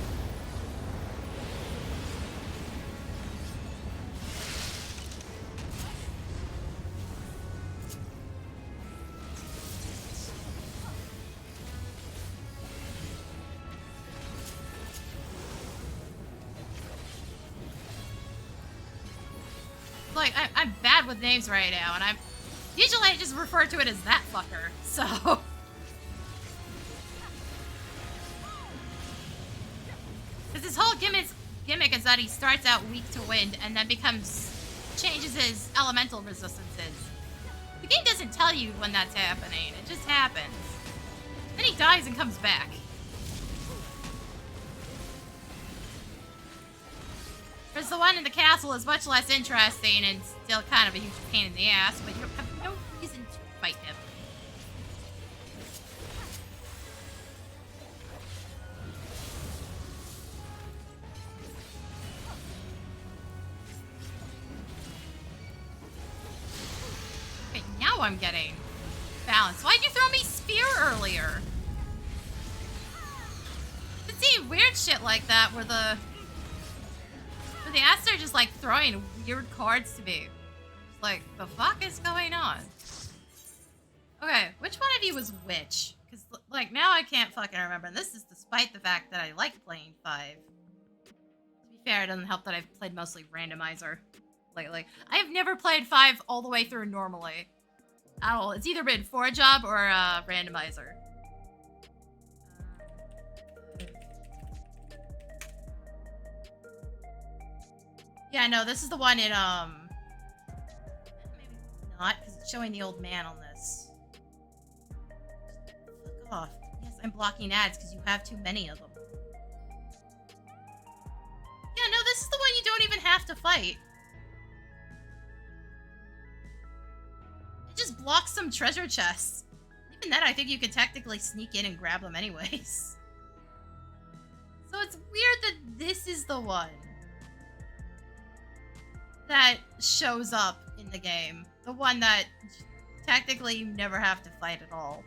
Like, I'm bad with names right now, and usually I just refer to it as that fucker, so. Because his whole gimmick is that he starts out weak to wind and then changes his elemental resistances. The game doesn't tell you when that's happening, it just happens. Then he dies and comes back. Whereas the one in the castle is much less interesting and still kind of a huge pain in the ass, but you have no reason to fight him. I'm getting balanced. Why'd you throw me spear earlier? I've seen weird shit like that where the Aster just like throwing weird cards to me. It's like, the fuck is going on? Okay, which one of you was which? Because, like, now I can't fucking remember. And this is despite the fact that I like playing 5. To be fair, it doesn't help that I've played mostly randomizer lately. I have never played 5 all the way through normally. At all. It's either been for a job or randomizer. Yeah, no, this is the one in, maybe not, because it's showing the old man on this. Fuck off. Yes, I'm blocking ads because you have too many of them. Yeah, no, this is the one you don't even have to fight. It just blocks some treasure chests. Even then, I think you could technically sneak in and grab them anyways. So it's weird that this is the one that shows up in the game. The one that technically you never have to fight at all.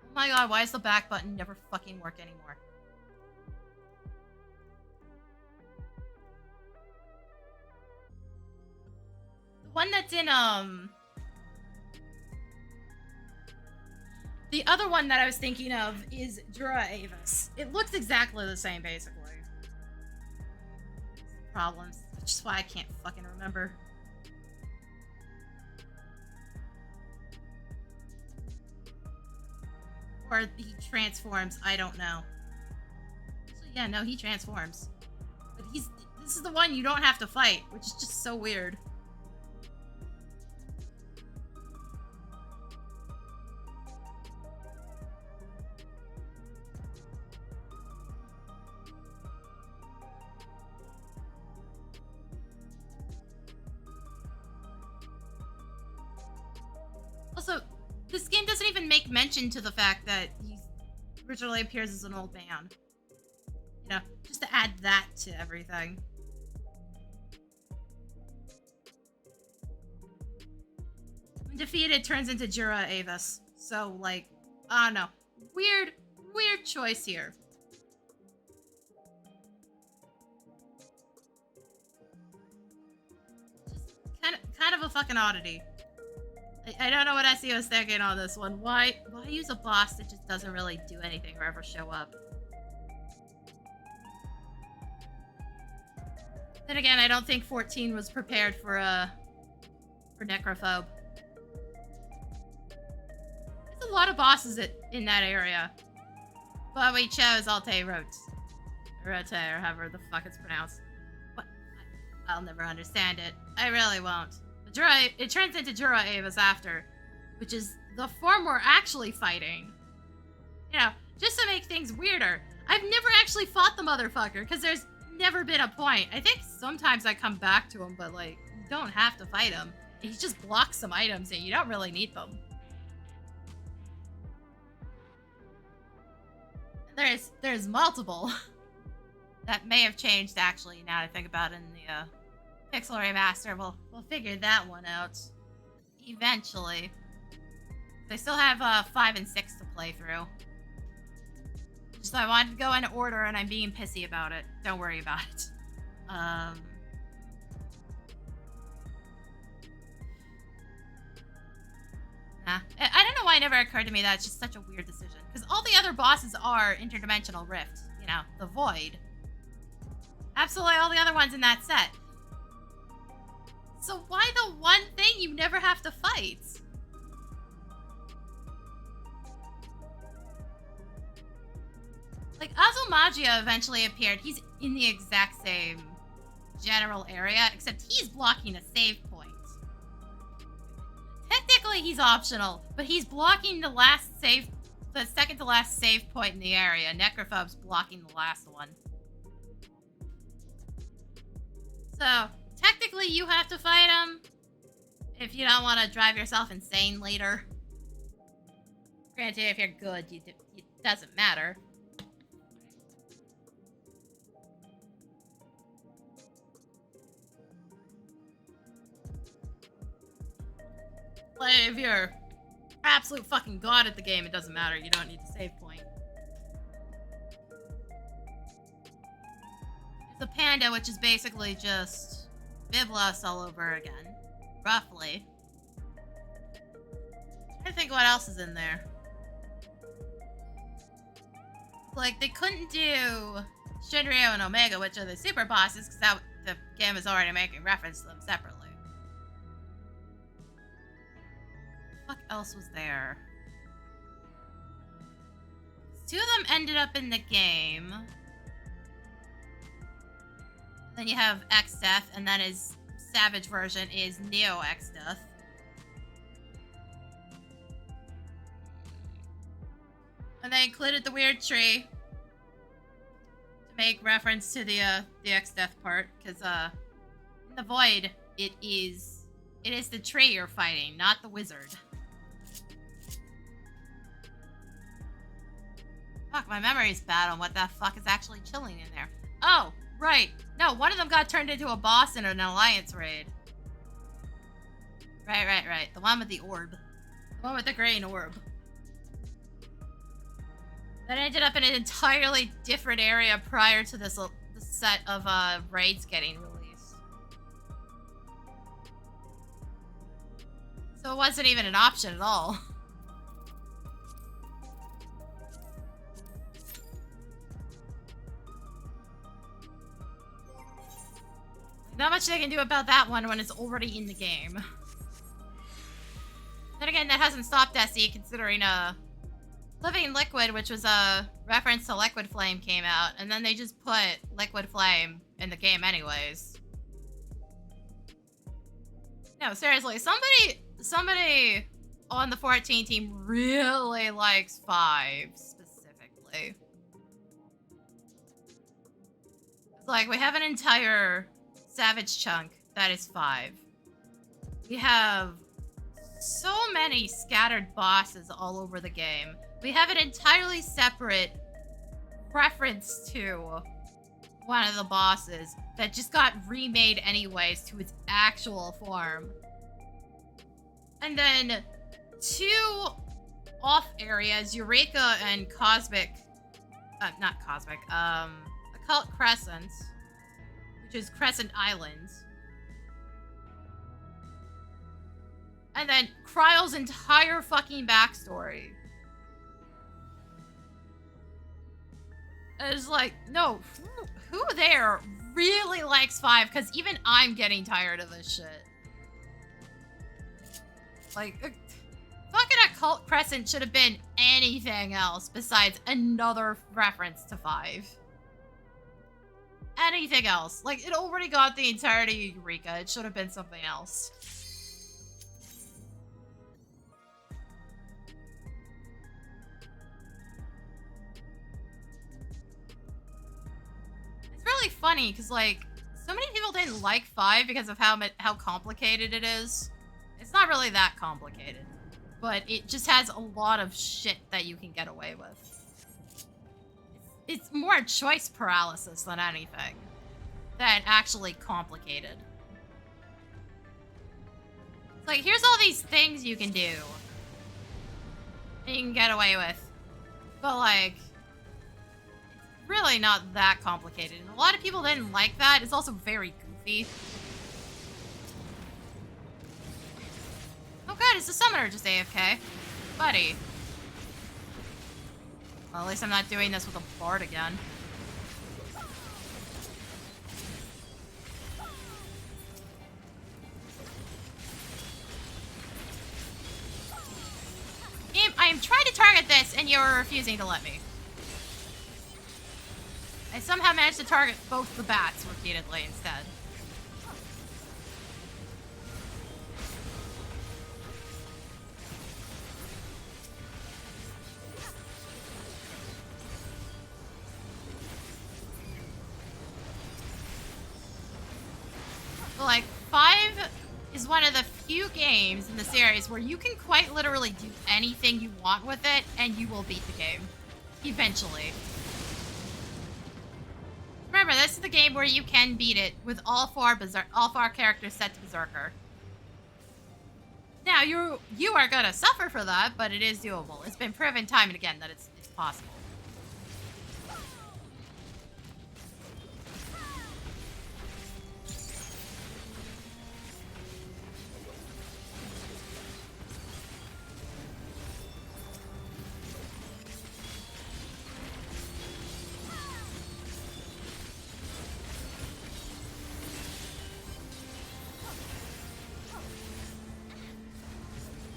Oh my god, why does the back button never fucking work anymore? The one that's in, the other one that I was thinking of is Yuweyawata. It looks exactly the same, basically. Problems, which is why I can't fucking remember. Or he transforms, I don't know. So yeah, no, he transforms. But this is the one you don't have to fight, which is just so weird. Also, this game doesn't even make mention to the fact that he originally appears as an old man. You know, just to add that to everything. When defeated, turns into Yuweyawata. So, like, I don't know. Weird choice here. Just kind of a fucking oddity. I don't know what SEO was thinking on this one. Why use a boss that just doesn't really do anything or ever show up? Then again, I don't think 14 was prepared for Necrophobe. There's a lot of bosses in that area. But we chose Alte Rote, or however the fuck it's pronounced. What? I'll never understand it. I really won't. It turns into Yuweyawata after, which is the form we're actually fighting. You know, just to make things weirder. I've never actually fought the motherfucker, because there's never been a point. I think sometimes I come back to him, but, like, you don't have to fight him. He just blocks some items, and you don't really need them. There's multiple that may have changed, actually, now that I think about it in the, Pixel Remaster, we'll figure that one out eventually. I still have 5 and 6 to play through. Just I wanted to go in order, and I'm being pissy about it. Don't worry about it. I don't know why it never occurred to me that it's just such a weird decision. Because all the other bosses are interdimensional rift. You know, the Void. Absolutely all the other ones in that set. So why the one thing you never have to fight? Like, Azumagia eventually appeared. He's in the exact same general area, except he's blocking a save point. Technically, he's optional, but he's blocking the second to last save point in the area. Necrophobe's blocking the last one. So, technically, you have to fight him if you don't want to drive yourself insane later. Granted, if you're good, it doesn't matter. Like, if you're absolute fucking god at the game, it doesn't matter. You don't need to save point. It's a panda, which is basically just Biblos all over again. Roughly. I think what else is in there. Like, they couldn't do Shinryu and Omega, which are the super bosses, because the game is already making reference to them separately. What else was there? Two of them ended up in the game. Then you have X-Death, and then his Savage version is Neo X-Death. And they included the weird tree to make reference to the X-Death part, because in the Void it is the tree you're fighting, not the wizard. Fuck, my memory's bad on what the fuck is actually chilling in there. Oh, right. No, one of them got turned into a boss in an Alliance raid. Right. The one with the orb. The one with the green orb. That ended up in an entirely different area prior to this set of raids getting released. So it wasn't even an option at all. Not much they can do about that one when it's already in the game. Then again, that hasn't stopped SE considering Living Liquid, which was a reference to Liquid Flame, came out, and then they just put Liquid Flame in the game anyways. No, seriously, somebody on the 14 team really likes 5 specifically. It's like, we have an entire Savage chunk that is 5. We have so many scattered bosses all over the game. We have an entirely separate reference to one of the bosses that just got remade anyways to its actual form. And then 2 off areas, Eureka and Occult Crescent, which is Crescent Islands. And then Kryle's entire fucking backstory. It's like, no, who there really likes 5? Because even I'm getting tired of this shit. Like, fucking Occult Crescent should have been anything else besides another reference to 5. Anything else. Like, it already got the entirety of Eureka. It should have been something else. It's really funny, because, like, so many people didn't like 5 because of how complicated it is. It's not really that complicated. But it just has a lot of shit that you can get away with. It's more choice paralysis than anything. Than actually complicated. It's like, here's all these things you can do. And you can get away with. But, like, it's really not that complicated. And a lot of people didn't like that. It's also very goofy. Oh god, is the summoner just AFK? Buddy. Well, at least I'm not doing this with a bard again. I am trying to target this, and you're refusing to let me. I somehow managed to target both the bats repeatedly instead. But like, 5 is one of the few games in the series where you can quite literally do anything you want with it, and you will beat the game. Eventually. Remember, this is the game where you can beat it with all 4 characters set to Berserker. Now, you are gonna suffer for that, but it is doable. It's been proven time and again that it's possible.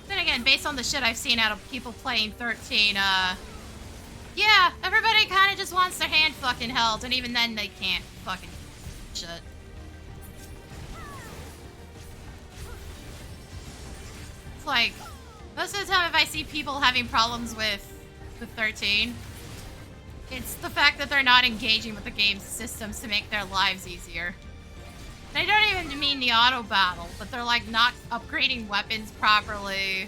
Then again, based on the shit I've seen out of people playing 13, yeah, everybody kind of just wants their hand fucking held, and even then they can't fucking shit. It's like, most of the time if I see people having problems with 13, it's the fact that they're not engaging with the game's systems to make their lives easier. And I don't even mean the auto battle, but they're like not upgrading weapons properly.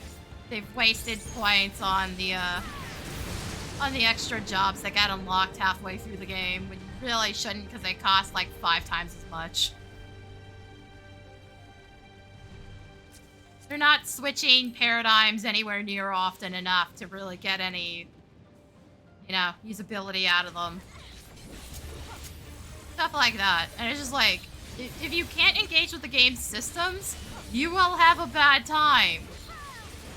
They've wasted points on the extra jobs that got unlocked halfway through the game, when you really shouldn't because they cost like 5 times as much. They're not switching paradigms anywhere near often enough to really get any, you know, usability out of them. Stuff like that. And it's just like, if you can't engage with the game's systems, you will have a bad time.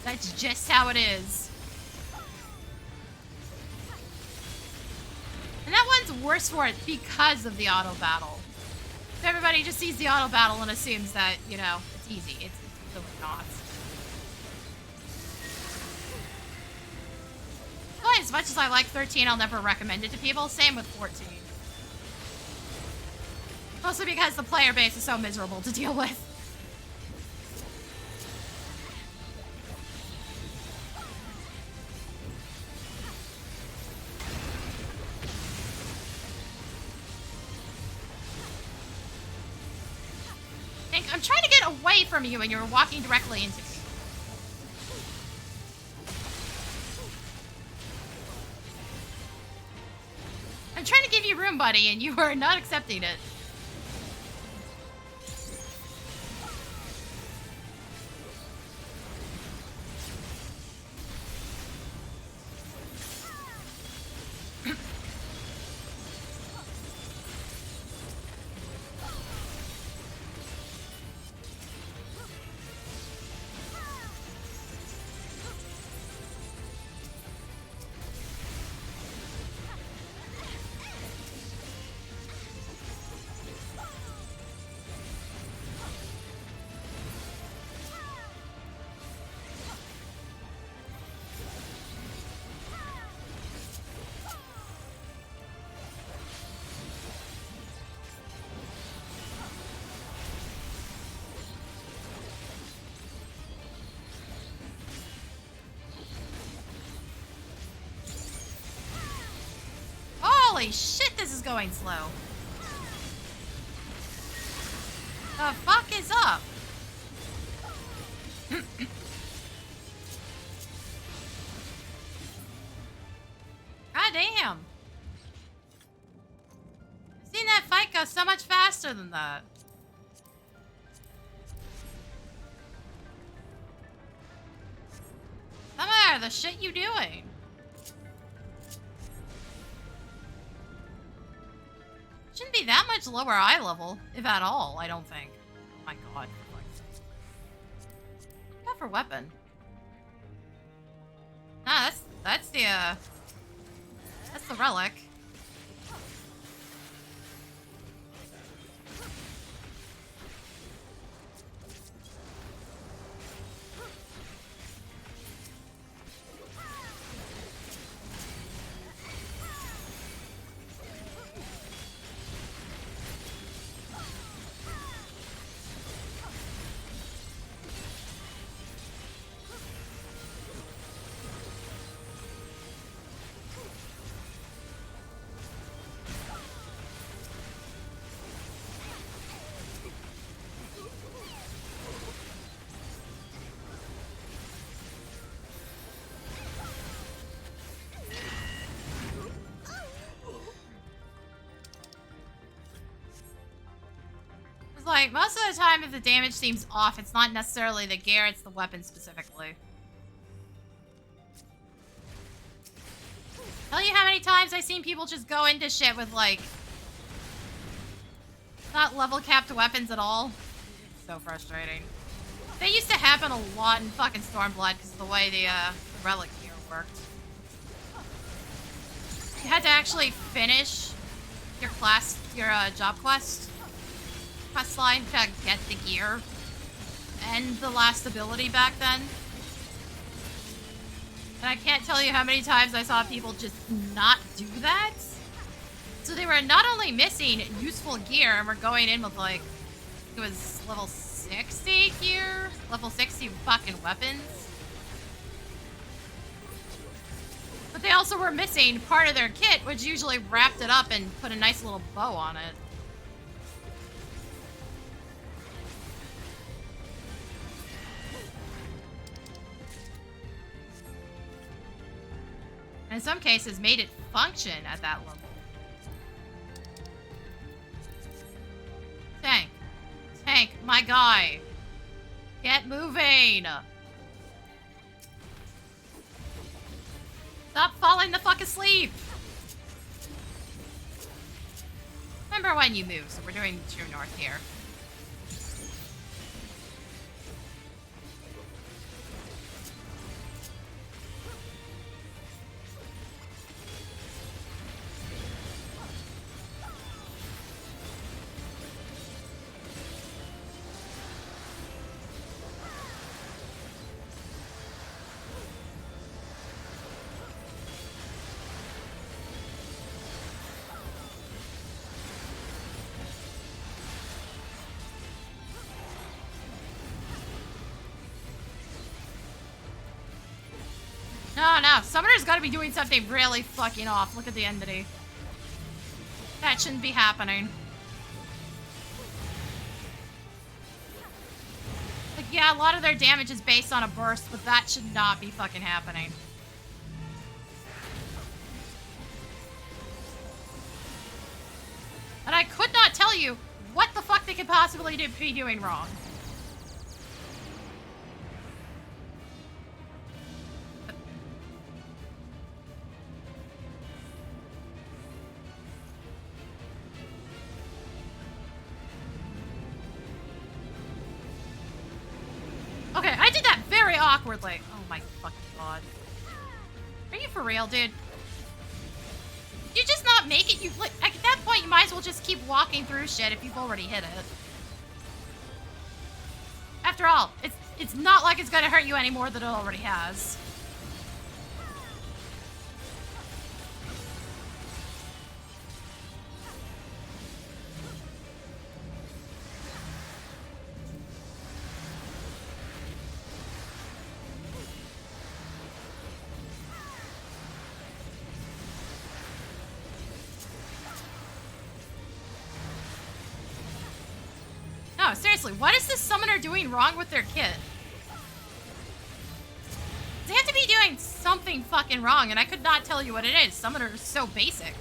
That's just how it is. And that one's worse for it because of the auto battle. Everybody just sees the auto battle and assumes that, you know, it's easy. It's really not. Well, as much as I like 13, I'll never recommend it to people. Same with 14. Mostly because the player base is so miserable to deal with. I'm trying to get away from you and you're walking directly into me. I'm trying to give you room, buddy, and you are not accepting it. Holy shit, this is going slow. The fuck is up? God damn. I've seen that fight go so much faster than that. Come here, the shit you doing? Shouldn't be that much lower eye level, if at all, I don't think. Oh my god. What for weapon? Nah, that's the relic. like, most of the time if the damage seems off, it's not necessarily the gear, it's the weapon specifically. Tell you how many times I've seen people just go into shit with, like, not level-capped weapons at all. So frustrating. They used to happen a lot in fucking Stormblood because of the way the relic gear worked. You had to actually finish your job quest line to get the gear and the last ability back then. And I can't tell you how many times I saw people just not do that. So they were not only missing useful gear and were going in with, like, it was level 60 gear, level 60 fucking weapons. But they also were missing part of their kit, which usually wrapped it up and put a nice little bow on it. And in some cases, made it function at that level. Tank. Tank, my guy. Get moving. Stop falling the fuck asleep. Remember when you move, so we're doing true north here. No, Summoner's gotta be doing something really fucking off. Look at the entity. That shouldn't be happening. Like, yeah, a lot of their damage is based on a burst, but that should not be fucking happening. And I could not tell you what the fuck they could possibly be doing wrong. Okay, I did that very awkwardly. Oh my fucking god. Are you for real, dude? You just not make it? You, like, at that point, you might as well just keep walking through shit if you've already hit it. After all, it's not like it's gonna hurt you any more than it already has. No, seriously, what is this summoner doing wrong with their kit? They have to be doing something fucking wrong, and I could not tell you what it is. Summoner is so basic.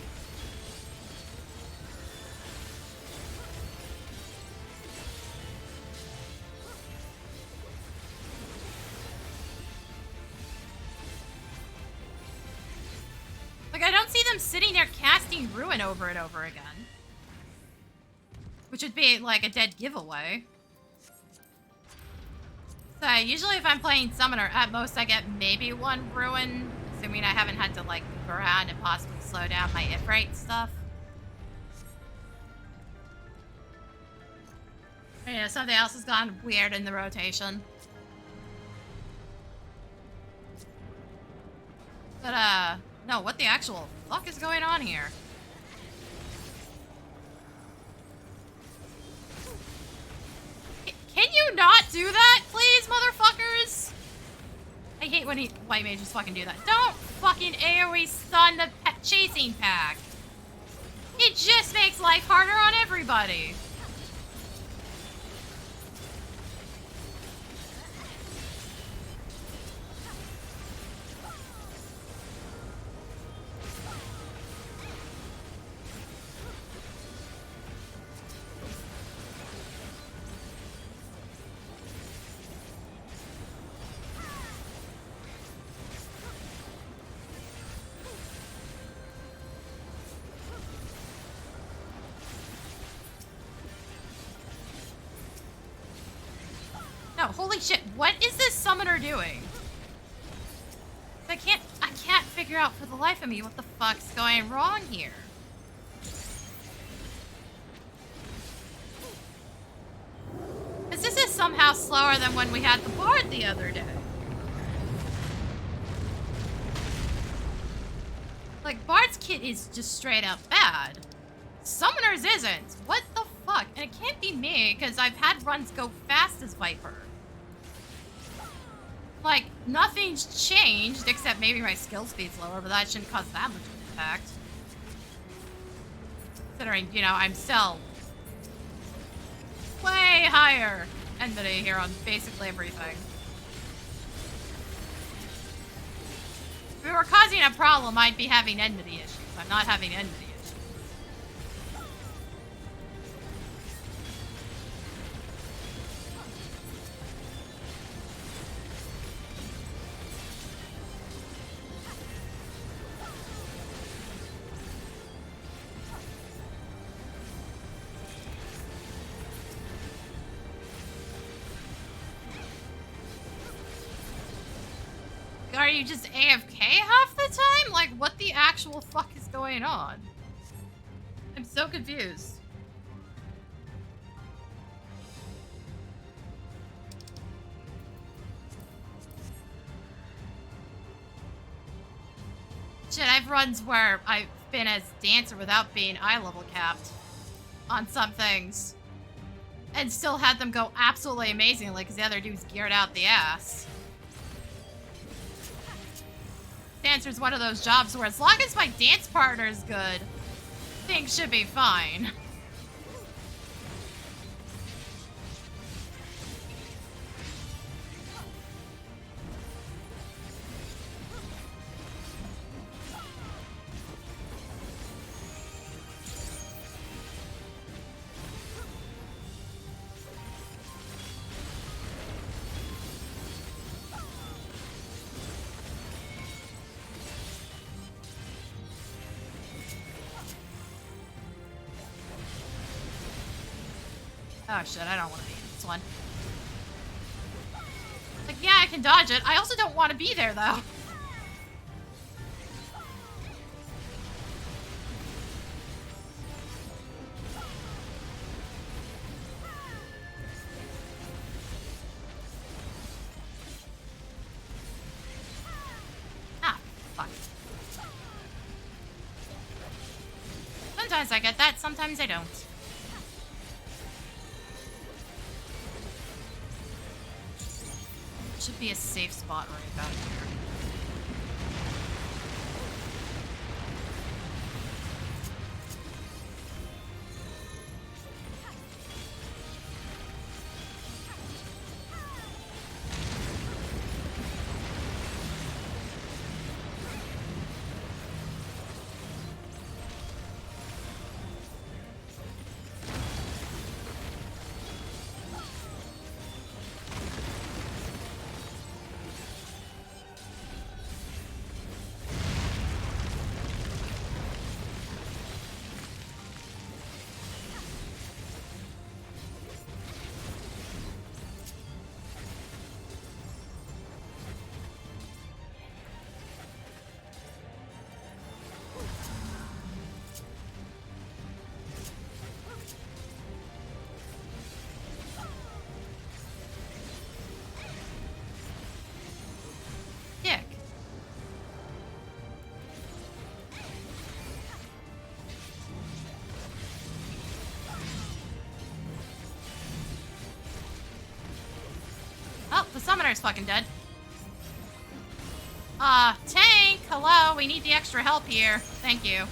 Like, I don't see them sitting there casting Ruin over and over again. Which would be, like, a dead giveaway. So, usually if I'm playing Summoner, at most I get maybe one Ruin, assuming I haven't had to, like, move around and possibly slow down my hit rate stuff. Yeah, something else has gone weird in the rotation. But, no, what the actual fuck is going on here? Can you not do that, please, motherfuckers? I hate when white mages fucking do that. Don't fucking AoE stun the chasing pack. It just makes life harder on everybody. Holy shit, what is this summoner doing? I can't figure out for the life of me what the fuck's going wrong here. Because this is somehow slower than when we had the bard the other day. Like, Bard's kit is just straight up bad. Summoner's isn't. What the fuck? And it can't be me, because I've had runs go fast as Viper. Like, nothing's changed, except maybe my skill speed's lower, but that shouldn't cause that much of an impact. Considering, you know, I'm still way higher enmity here on basically everything. If we were causing a problem, I'd be having enmity issues. I'm not having enmity issues. Are you just AFK half the time? Like, what the actual fuck is going on? I'm so confused. Shit, I've runs where I've been as dancer without being eye level capped on some things. And still had them go absolutely amazingly because the other dude's geared out the ass. Dancer's one of those jobs where as long as my dance partner's good, things should be fine. Oh shit, I don't want to be in this one. Like, yeah, I can dodge it. I also don't want to be there, though. Ah, fuck. Sometimes I get that, sometimes I don't. Should be a safe spot right about here. Oh, the summoner's fucking dead. Tank! Hello, we need the extra help here. Thank you.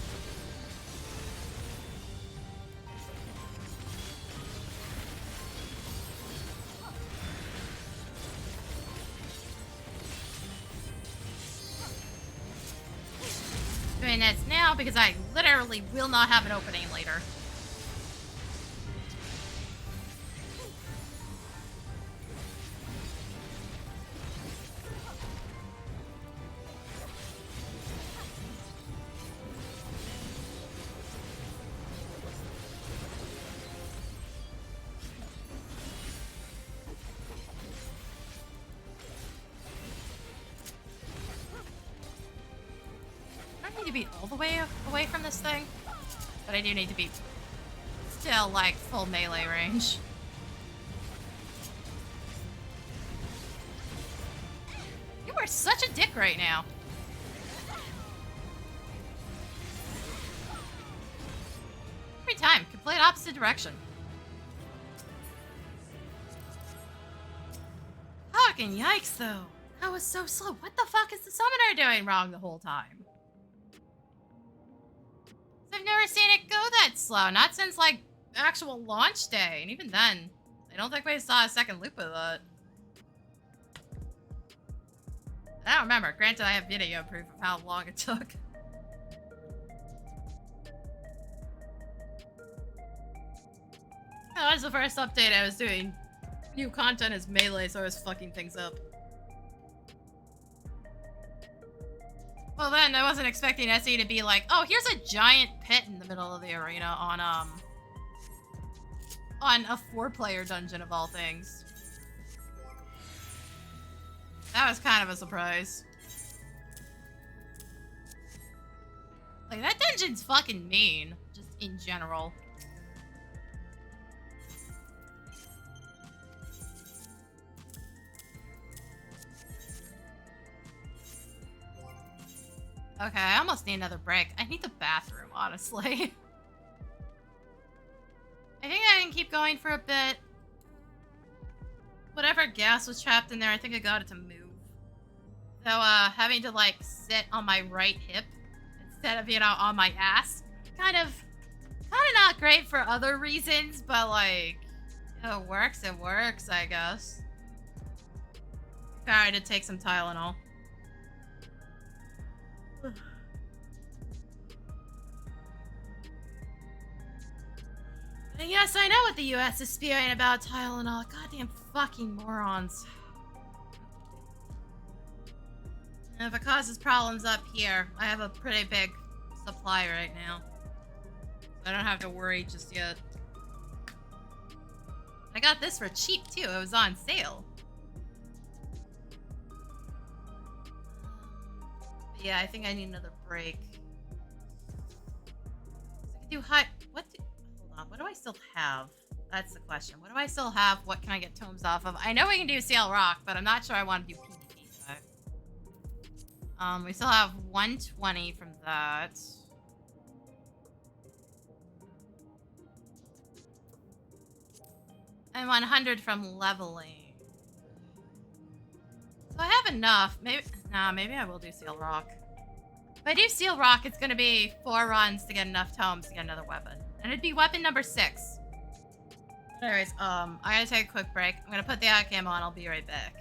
Doing this now because I literally will not have an opening later. to be all the way away from this thing, but I do need to be still, like, full melee range. You are such a dick right now. Every time, complete opposite direction. Fucking yikes, though. That was so slow. What the fuck is the summoner doing wrong the whole time? I've never seen it go that slow. Not since, like, actual launch day. And even then, I don't think we saw a second loop of that. I don't remember. Granted, I have video proof of how long it took. That was the first update I was doing. New content as melee, so I was fucking things up. Well then, I wasn't expecting SE to be like, oh, here's a giant pit in the middle of the arena on a 4-player dungeon of all things. That was kind of a surprise. Like, that dungeon's fucking mean, just in general. Okay, I almost need another break. I need the bathroom, honestly. I think I can keep going for a bit. Whatever gas was trapped in there, I think I got it to move. So, having to, like, sit on my right hip instead of, you know, on my ass. Kind of not great for other reasons, but, like, if it works, I guess. Alright, to take some Tylenol. And yes, I know what the US is spewing about Tylenol. Goddamn fucking morons. And if it causes problems up here, I have a pretty big supply right now. So I don't have to worry just yet. I got this for cheap too. It was on sale. But yeah, I think I need another break. So I can do hot. What do I still have? That's the question. What do I still have? What can I get tomes off of? I know we can do CL Rock, but I'm not sure I want to do PvP. So. We still have 120 from that. And 100 from leveling. So I have enough. Maybe I will do Seal Rock. If I do Seal Rock, it's going to be 4 runs to get enough tomes to get another weapon. And it'd be weapon number 6. Anyways, I gotta take a quick break. I'm gonna put the out cam on. I'll be right back.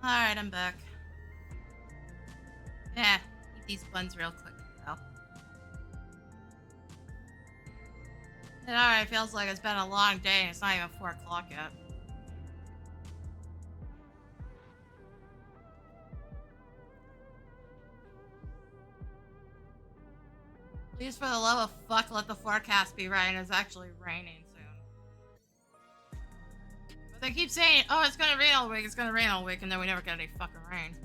Alright, I'm back. Yeah, eat these buns real quick, though. It already feels like it's been a long day and it's not even 4 o'clock yet. Please, for the love of fuck, let the forecast be right and it's actually raining soon. But they keep saying, oh, it's gonna rain all week, it's gonna rain all week, and then we never get any fucking rain.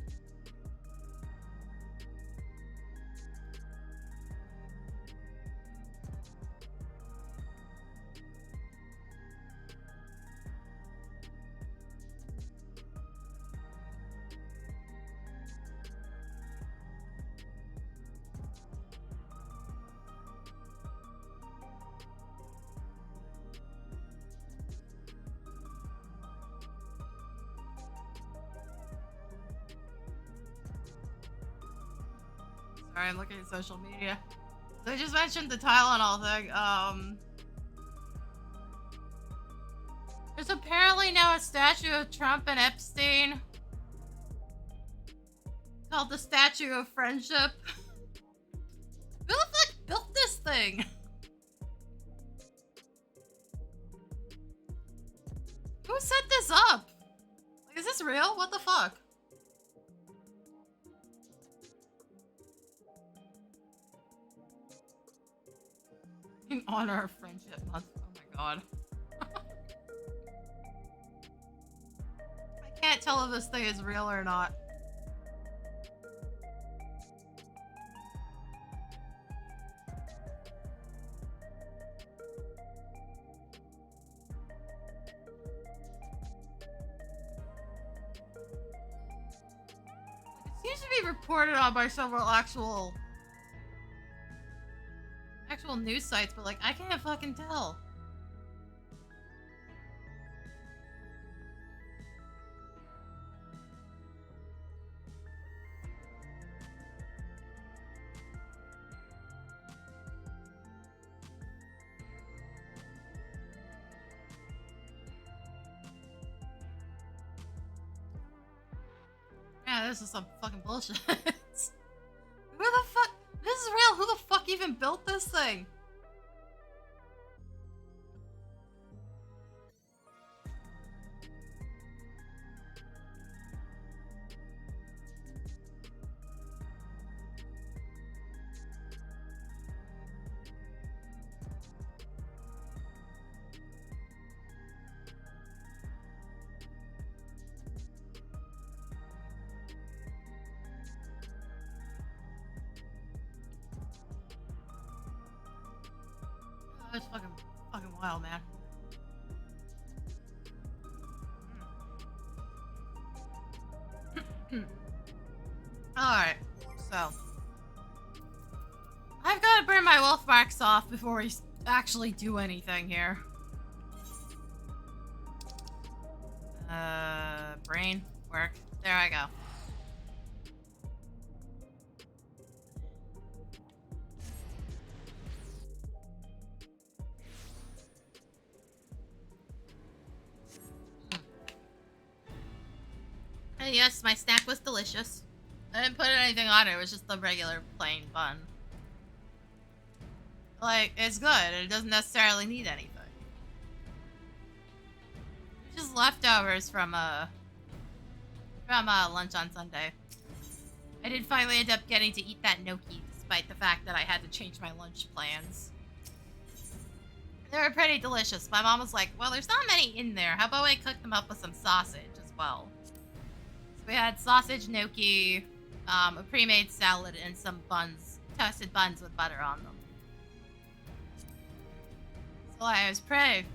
Sorry, I'm looking at social media. So I just mentioned the Tylenol thing. There's apparently now a statue of Trump and Epstein called the Statue of Friendship. Who the fuck built this thing? Who set this up? Like, is this real? What the fuck? In honor of Friendship Month. Oh my god. I can't tell if this thing is real or not. It seems to be reported on by several actual news sites, but like, I can't fucking tell. Yeah, this is some fucking bullshit. Who the fuck? This is real. Who the fuck even built this thing? That's fucking wild, man. Alright, so. I've got to burn my wolf marks off before we actually do anything here. Brain, work. There I go. And yes, my snack was delicious. I didn't put anything on it, it was just the regular plain bun. Like, it's good, it doesn't necessarily need anything. Just leftovers from lunch on Sunday. I did finally end up getting to eat that gnocchi, despite the fact that I had to change my lunch plans. They were pretty delicious. My mom was like, well, there's not many in there. How about I cook them up with some sausage as well? So we had sausage gnocchi, a pre-made salad, and some buns, toasted buns with butter on them. So it was pretty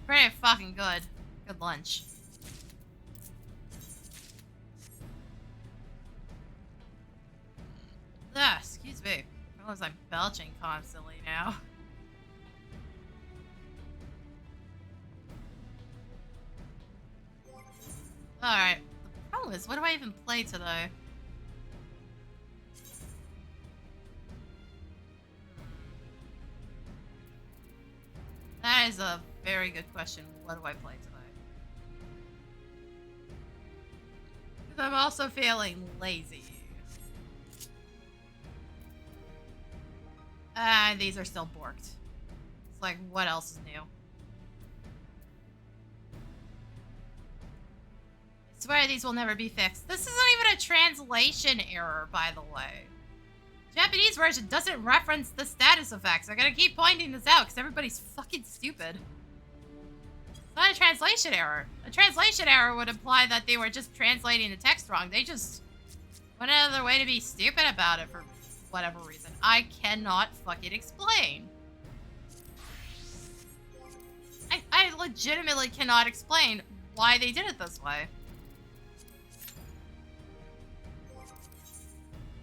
fucking good. Good lunch. Ugh, excuse me. I feel like I'm belching constantly now. Alright. The problem is, what do I even play today? That is a very good question. What do I play today? I'm also feeling lazy. And these are still borked. It's like, what else is new? I swear these will never be fixed. This isn't even a translation error, by the way. Japanese version doesn't reference the status effects. I gotta keep pointing this out because everybody's fucking stupid. It's not a translation error. A translation error would imply that they were just translating the text wrong. They just went out of their way to be stupid about it for whatever reason. I cannot fucking explain. I legitimately cannot explain why they did it this way.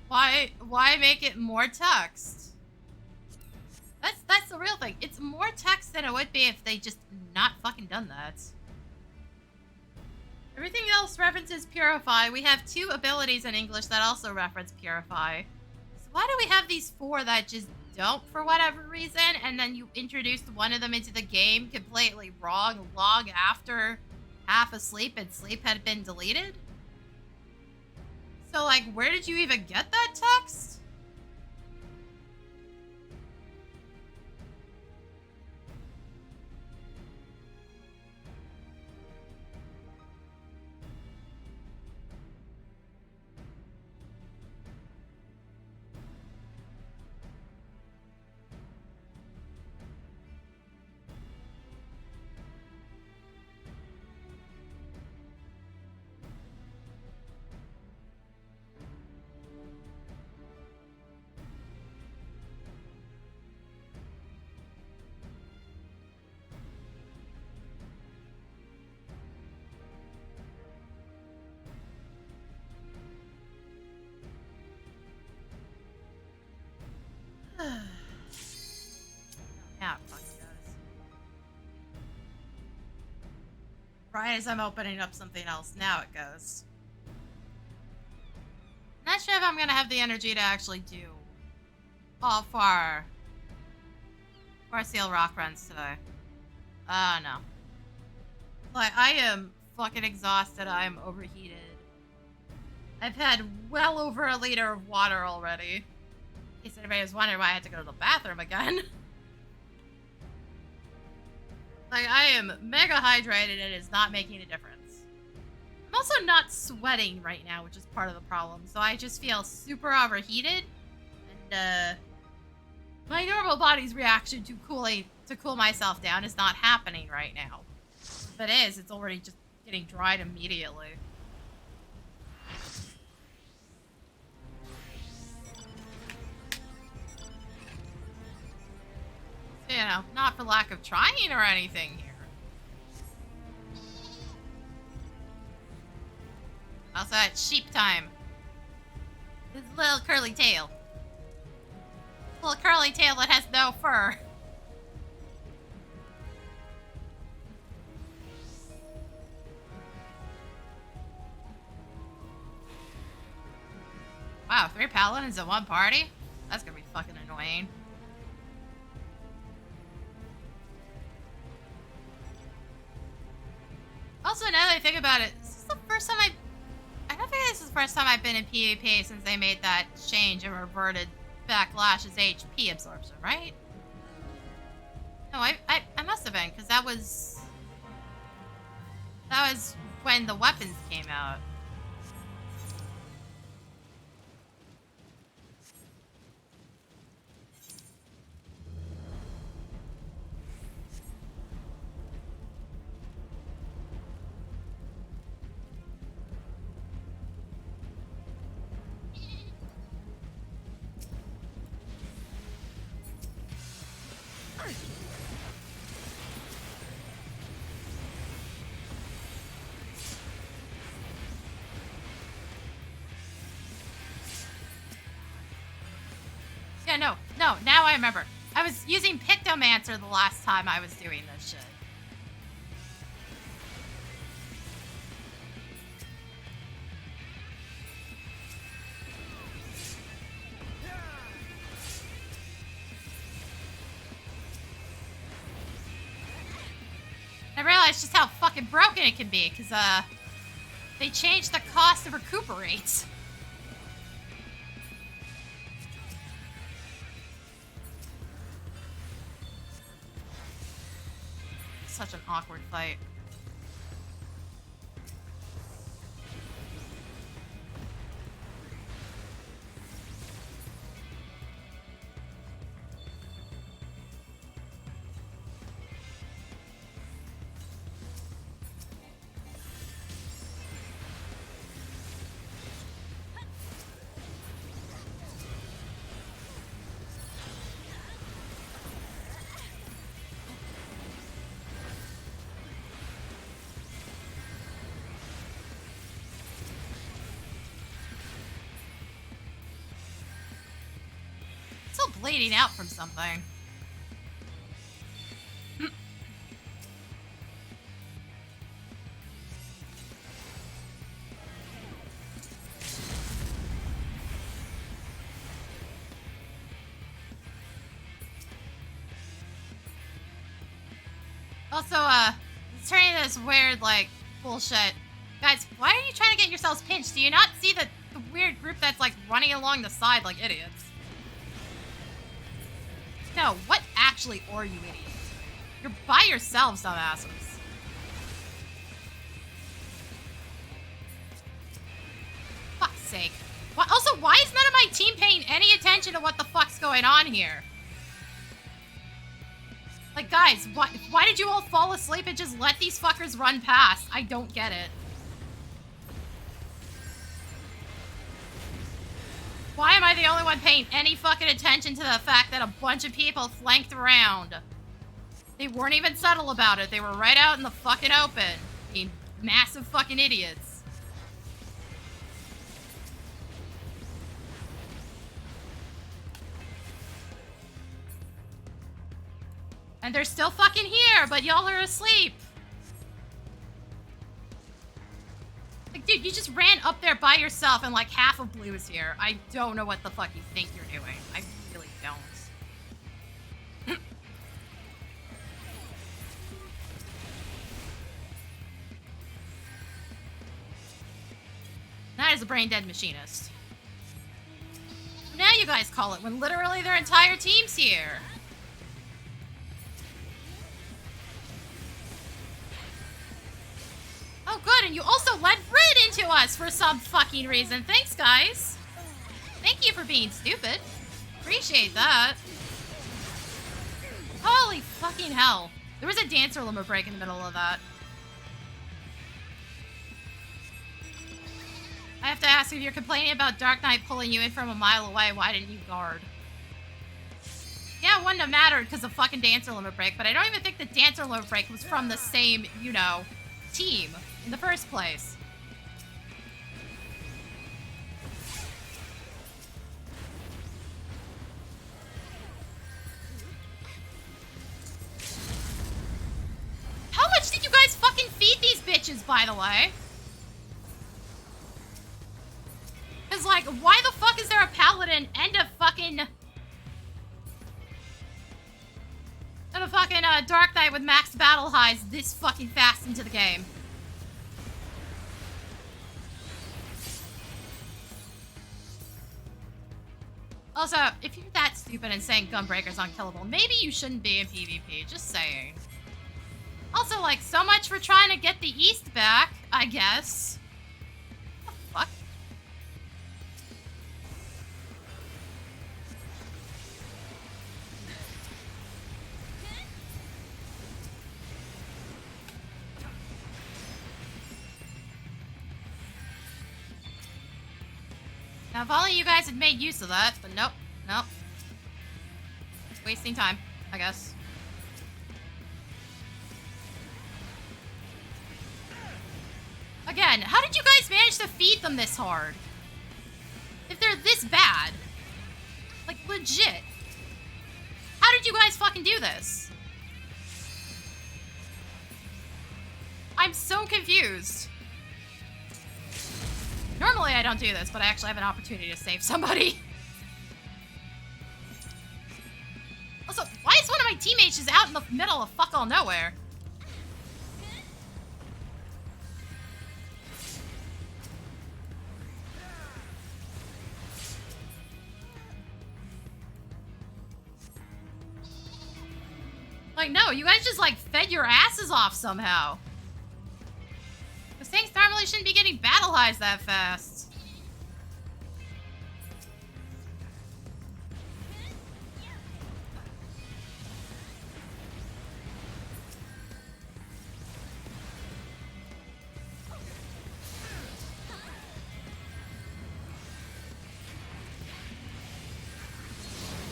Why make it more text? That's the real thing. It's more text than it would be if they just not fucking done that. Everything else references Purify. We have 2 abilities in English that also reference Purify. So why do we have these 4 that just don't for whatever reason, and then you introduced one of them into the game completely wrong long after half asleep and sleep had been deleted? So, like, where did you even get that text? Now it fucking goes. Right as I'm opening up something else, now it goes. Not sure if I'm gonna have the energy to actually do all 4 seal rock runs today. No. Like, I am fucking exhausted. I am overheated. I've had well over a liter of water already. In case anybody was wondering why I had to go to the bathroom again. Like, I am mega hydrated and it is not making a difference. I'm also not sweating right now, which is part of the problem. So I just feel super overheated. And, my normal body's reaction to cool myself down is not happening right now. If it is, it's already just getting dried immediately. You know, not for lack of trying or anything here. Also, it's sheep time. This little curly tail. Little curly tail that has no fur. Wow, 3 paladins in one party? That's gonna be fucking annoying. Also, now that I think about it, this is the first time I don't think this is the first time I've been in PvP since they made that change and reverted Backlash's HP absorption, right? No, I must have been, because that was when the weapons came out. Yeah, no, now I remember. I was using Pictomancer the last time I was doing this shit. I realized just how fucking broken it can be, because, They changed the cost to recuperate. Such an awkward fight. Still bleeding out from something. Also, it's turning into this weird, like, bullshit. Guys, why are you trying to get yourselves pinched? Do you not see the weird group that's, like, running along the side like idiots? No, what actually are you idiots? You're by yourselves, dumbasses. Fuck's sake. Also, why is none of my team paying any attention to what the fuck's going on here? Like, guys, why did you all fall asleep and just let these fuckers run past? I don't get it. Why am I the only one paying any fucking attention to the fact that a bunch of people flanked around? They weren't even subtle about it. They were right out in the fucking open. You massive fucking idiots. And they're still fucking here, but y'all are asleep. Like, dude, you just ran up there by yourself and like half of blue is here. I don't know what the fuck you think you're doing. I really don't. That is a brain-dead machinist. Now you guys call it when literally their entire team's here. Oh, good, and you also let Red into us for some fucking reason. Thanks, guys. Thank you for being stupid. Appreciate that. Holy fucking hell. There was a dancer limit break in the middle of that. I have to ask, if you're complaining about Dark Knight pulling you in from a mile away, why didn't you guard? Yeah, it wouldn't have mattered because of fucking dancer limit break, but I don't even think the dancer limit break was from the same, you know, team in the first place. How much did you guys fucking feed these bitches, by the way? Cause like, why the fuck is there a paladin and a fucking Dark Knight with max battle highs this fucking fast into the game? Also, if you're that stupid and saying Gunbreaker's unkillable, maybe you shouldn't be in PvP, just saying. Also, like, so much for trying to get the East back, I guess. What the fuck? Now, if only you guys had made use of that, but nope, nope. Wasting time, I guess. Again, how did you guys manage to feed them this hard? If they're this bad. Like, legit. How did you guys fucking do this? I'm so confused. Normally I don't do this, but I actually have an opportunity to save somebody. Also, why is one of my teammates just out in the middle of fuck all nowhere? Like, no, you guys just, like, fed your asses off somehow. Because tanks normally shouldn't be getting battle highs that fast.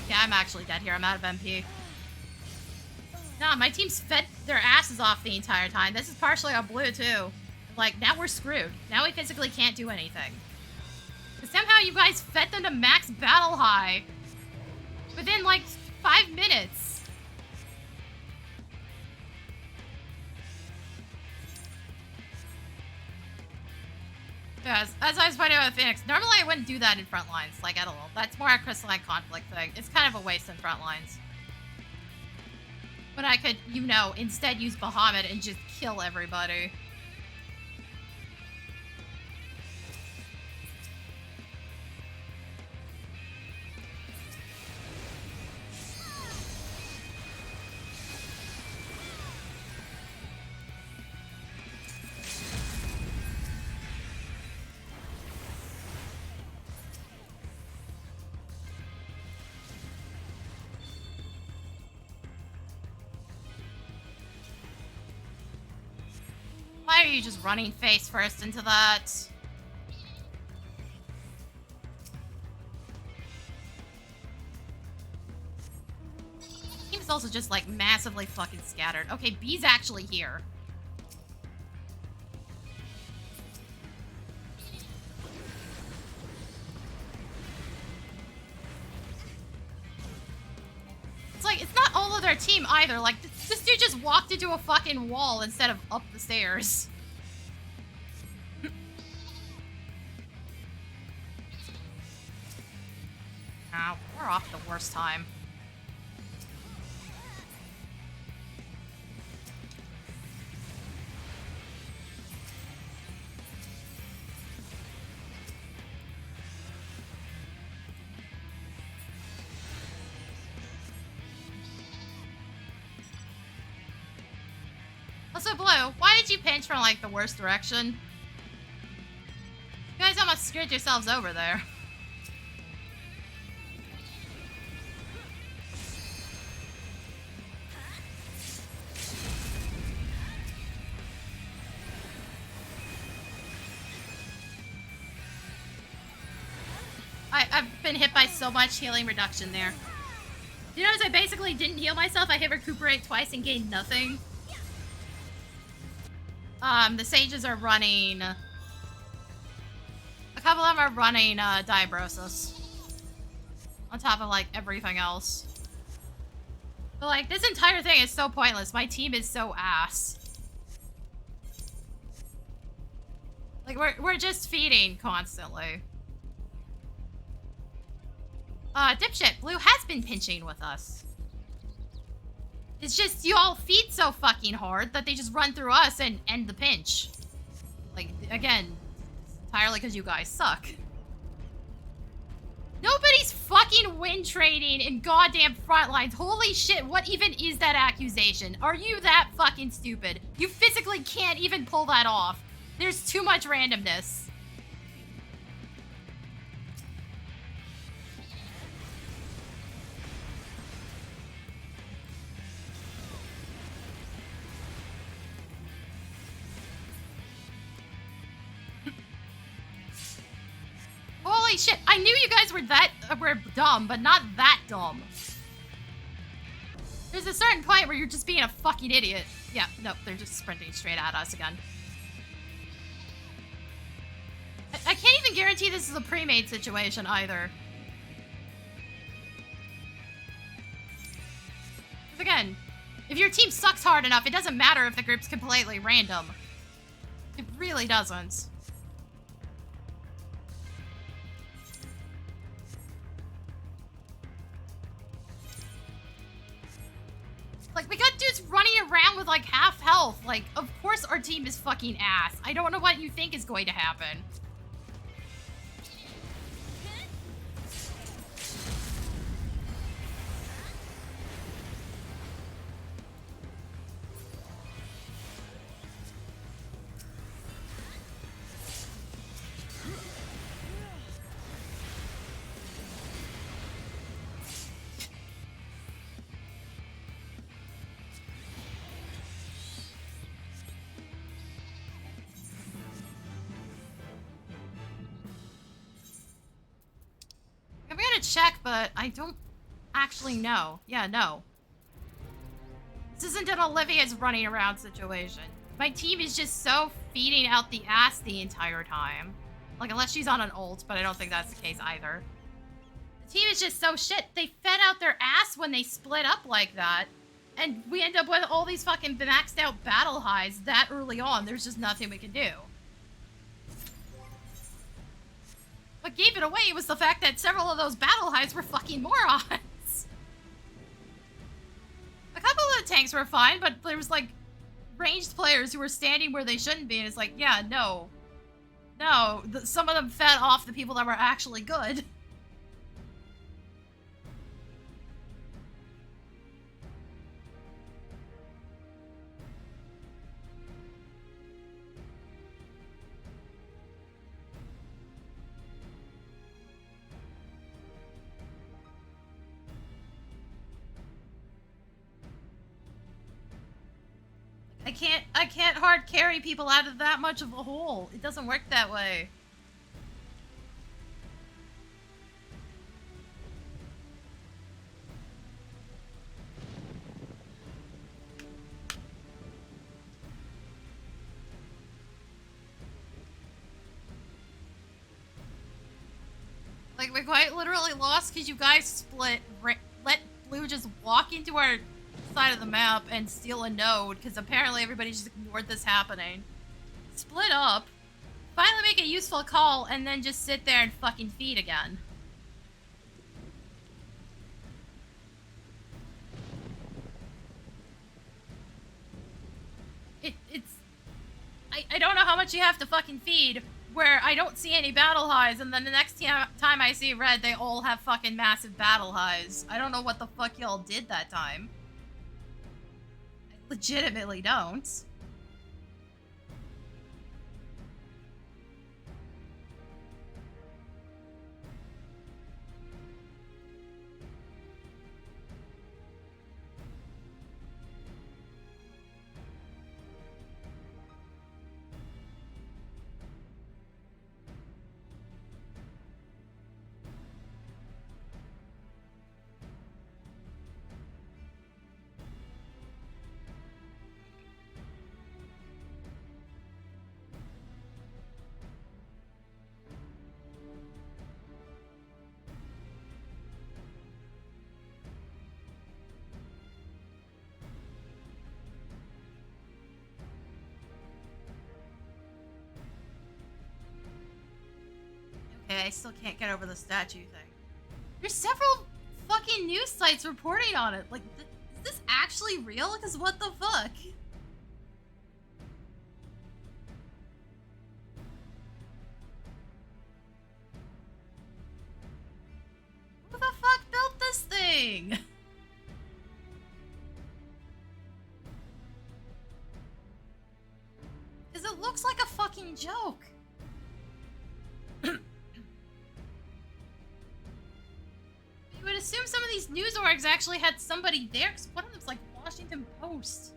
Yeah, I'm actually dead here. I'm out of MP. Nah, my team's fed their asses off the entire time. This is partially on blue, too. Like, now we're screwed. Now we physically can't do anything. But somehow you guys fed them to max battle high within, like, 5 minutes. Yeah, as I was pointing out with Phoenix, normally I wouldn't do that in Frontlines, like, at all. That's more a crystalline conflict thing. It's kind of a waste in Frontlines. But I could, you know, instead use Bahamut and just kill everybody. Why are you just running face first into that? Team's also just like massively fucking scattered. Okay, B's actually here. It's like, it's not all of their team either. Like, this dude just walked into a fucking wall instead of up the stairs. Nah, we're off the worst time. Also, Blue, why did you pinch from, like, the worst direction? You guys almost screwed yourselves over there. I've been hit by so much healing reduction there. You notice I basically didn't heal myself. I hit recuperate twice and gained nothing. The sages are running... A couple of them are running, Diabrosis. On top of, like, everything else. But, like, this entire thing is so pointless. My team is so ass. Like, we're just feeding constantly. Dipshit, Blue has been pinching with us. It's just you all feed so fucking hard that they just run through us and end the pinch. Like, again, entirely because you guys suck. Nobody's fucking win trading in goddamn Frontlines. Holy shit, what even is that accusation? Are you that fucking stupid? You physically can't even pull that off. There's too much randomness. Holy shit, I knew you guys were dumb, but not that dumb. There's a certain point where you're just being a fucking idiot. Yeah, nope, they're just sprinting straight at us again. I can't even guarantee this is a pre-made situation either. Because again, if your team sucks hard enough, it doesn't matter if the group's completely random. It really doesn't. Like, we got dudes running around with, like, half health. Like, of course our team is fucking ass. I don't know what you think is going to happen. check, but I don't actually know. Yeah, no. This isn't an Olivia's running around situation. My team is just so feeding out the ass the entire time. Like, unless she's on an ult, but I don't think that's the case either. The team is just so shit. They fed out their ass when they split up like that. And we end up with all these fucking maxed out battle highs that early on. There's just nothing we can do. What gave it away was the fact that several of those battle highs were fucking morons. A couple of the tanks were fine, but there was like ranged players who were standing where they shouldn't be, and it's like, yeah, no. No, some of them fed off the people that were actually good. I can't hard carry people out of that much of a hole. It doesn't work that way. Like, we quite literally lost because you guys split, let Blue just walk into our side of the map and steal a node because apparently everybody just ignored this happening. Split up, finally make a useful call, and then just sit there and fucking feed again. I don't know how much you have to fucking feed where I don't see any battle highs, and then the next time I see red, they all have fucking massive battle highs. I don't know what the fuck y'all did that time. I legitimately don't. I still can't get over the statue thing. There's several fucking news sites reporting on it. Like, is this actually real? Because what the fuck? Who the fuck built this thing? Because it looks like a fucking joke. You would assume some of these news orgs actually had somebody there, because one of them's like Washington Post.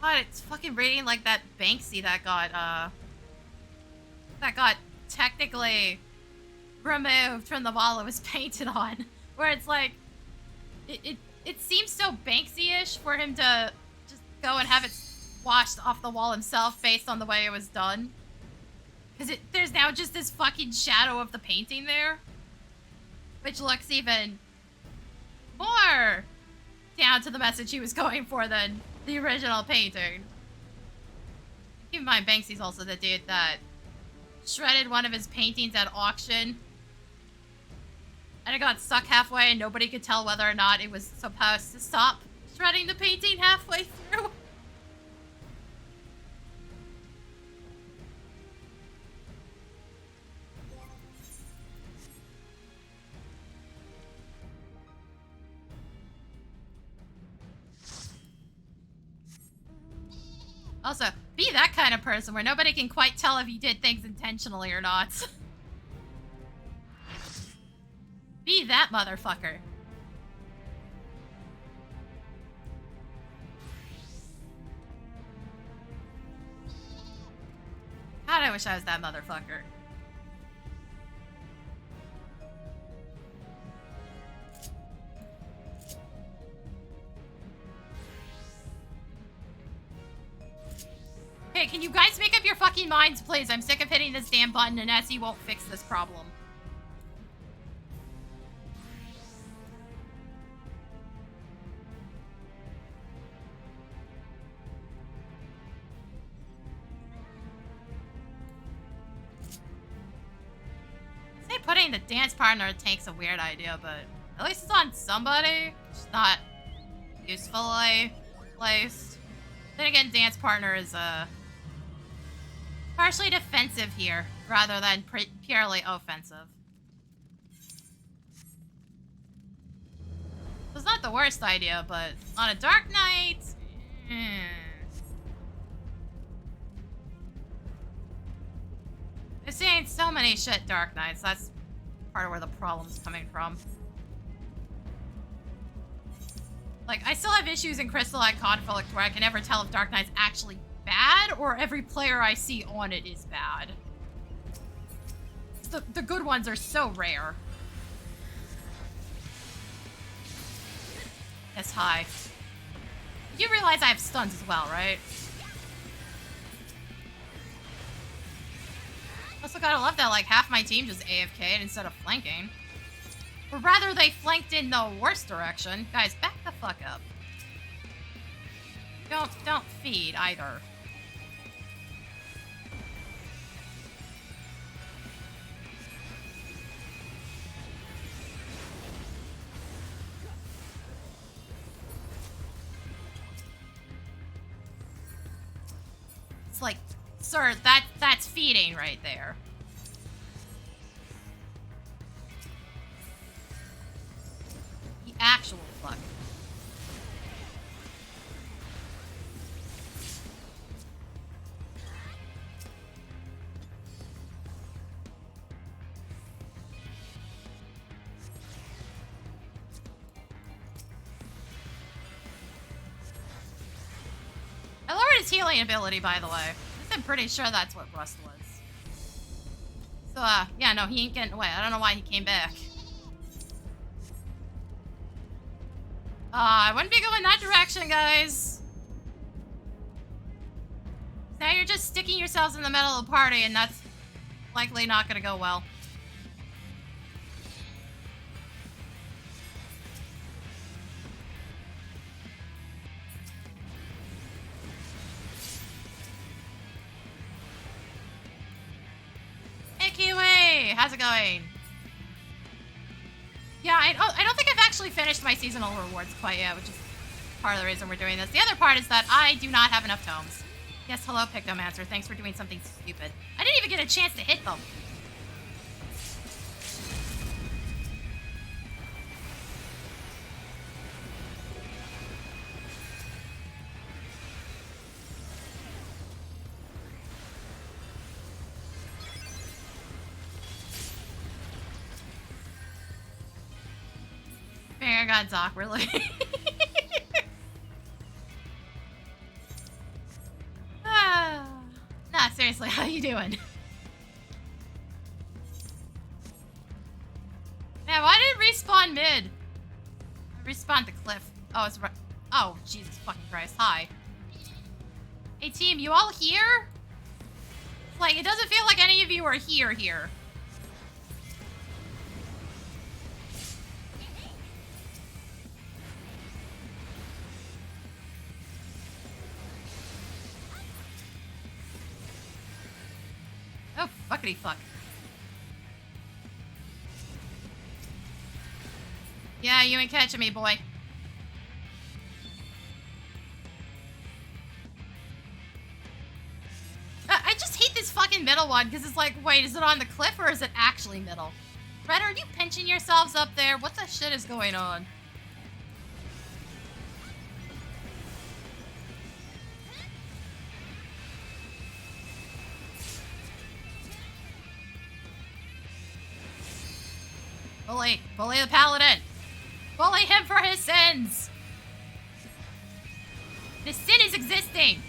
God, it's fucking rating like that Banksy that got technically removed from the wall it was painted on. Where it's like, it seems so Banksy-ish for him to just go and have it washed off the wall himself based on the way it was done. Because there's now just this fucking shadow of the painting there. Which looks even more down to the message he was going for than the original painting. Keep in mind, Banksy's also the dude that shredded one of his paintings at auction. And it got stuck halfway and nobody could tell whether or not it was supposed to stop shredding the painting halfway through. Also, be that kind of person where nobody can quite tell if you did things intentionally or not. Be that motherfucker. God, I wish I was that motherfucker. Hey, can you guys make up your fucking minds, please? I'm sick of hitting this damn button and SE won't fix this problem. Say putting the dance partner in tank's a weird idea, but at least it's on somebody. It's not usefully placed. Then again, dance partner is, partially defensive here, rather than purely offensive. It's not the worst idea, but on a Dark Knight... I've seen so many shit Dark Knights, that's part of where the problem's coming from. Like, I still have issues in Crystalline Conflict where I can never tell if Dark Knight's actually bad or every player I see on it is bad. The good ones are so rare. That's high. You realize I have stuns as well, right? Also gotta love that, like, half my team just AFK'd instead of flanking. Or rather, they flanked in the worst direction. Guys, back the fuck up. Don't feed either. It's like, sir, that's feeding right there. The actual fuck. I lowered his healing ability, by the way. I'm pretty sure that's what Rust was. So, yeah, no, he ain't getting away. I don't know why he came back. I wouldn't be going that direction, guys. Now you're just sticking yourselves in the middle of the party, and that's likely not gonna go well. How's it going? Yeah, I don't think I've actually finished my seasonal rewards quite yet, which is part of the reason we're doing this. The other part is that I do not have enough tomes. Yes, hello, Pictomancer. Thanks for doing something stupid. I didn't even get a chance to hit them. Finger got Doc, really? Nah, seriously, how you doing? Man, why did it respawn mid? I respawned the cliff. Oh, it's right. Oh, Jesus fucking Christ. Hi. Hey, team, you all here? Like, it doesn't feel like any of you are here. Oh, fuckity fuck. Yeah, you ain't catching me, boy. I just hate this fucking middle one, because it's like, wait, is it on the cliff or is it actually middle? Red, are you pinching yourselves up there? What the shit is going on? Bully the paladin. Bully him for his sins. This sin is existing.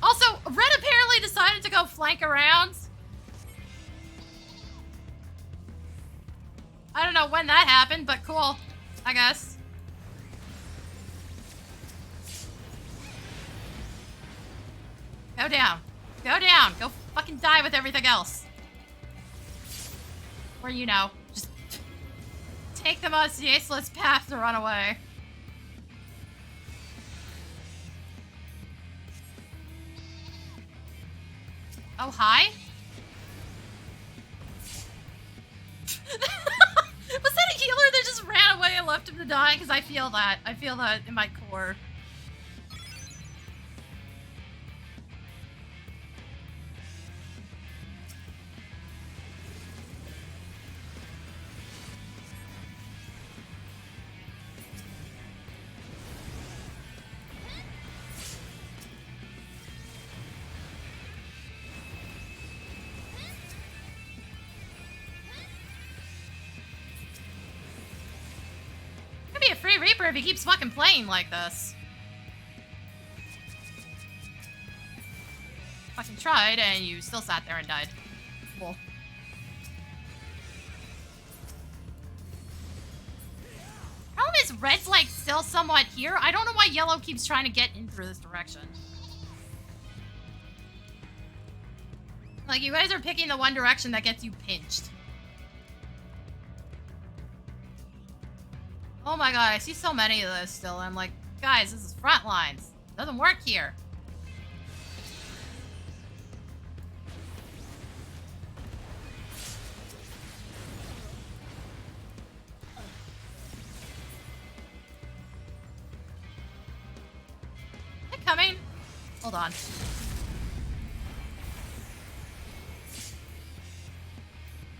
Also, Red apparently decided to go flank around. I don't know when that happened, but cool, I guess. Go down. Go down. Go fucking die with everything else. Or, you know, just take the most useless path to run away. Oh, hi? Was that a healer that just ran away and left him to die? Because I feel that. I feel that in my core. Be a free Reaper if he keeps fucking playing like this. Fucking tried and you still sat there and died. Cool. Problem is Red's like still somewhat here. I don't know why Yellow keeps trying to get in through this direction. Like, you guys are picking the one direction that gets you pinched. Oh my god, I see so many of those still. I'm like, guys, this is Frontlines. Doesn't work here. They're coming. Hold on.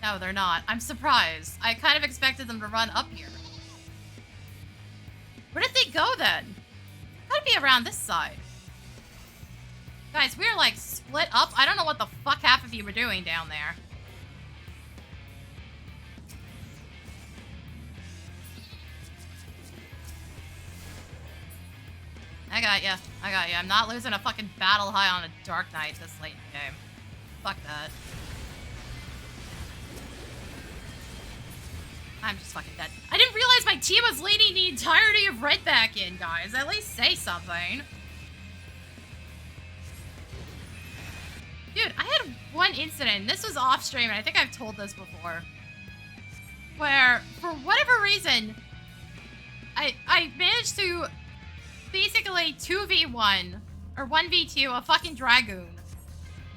No, they're not. I'm surprised. I kind of expected them to run up here. Where did they go then? Gotta be around this side. Guys, we're like split up. I don't know what the fuck half of you were doing down there. I got ya. I got ya. I'm not losing a fucking battle high on a Dark Knight this late in the game. Fuck that. I'm just fucking dead. I didn't realize my team was leading the entirety of Red back in, guys. At least say something. Dude, I had one incident. This was off stream, and I think I've told this before. Where, for whatever reason, I managed to basically 2v1, or 1v2 a fucking Dragoon.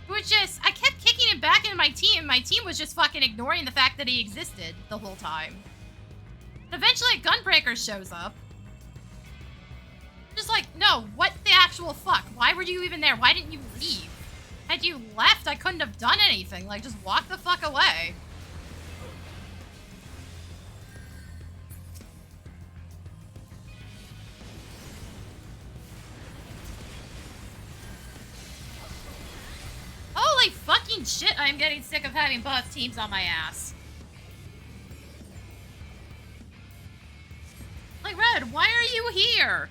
Which just, I kept kicking him back into my team. My team was just fucking ignoring the fact that he existed the whole time. And eventually a Gunbreaker shows up. Just like, no, what the actual fuck? Why were you even there? Why didn't you leave? Had you left, I couldn't have done anything. Like, just walk the fuck away. Holy fucking shit, I'm getting sick of having both teams on my ass. Like, Red, why are you here?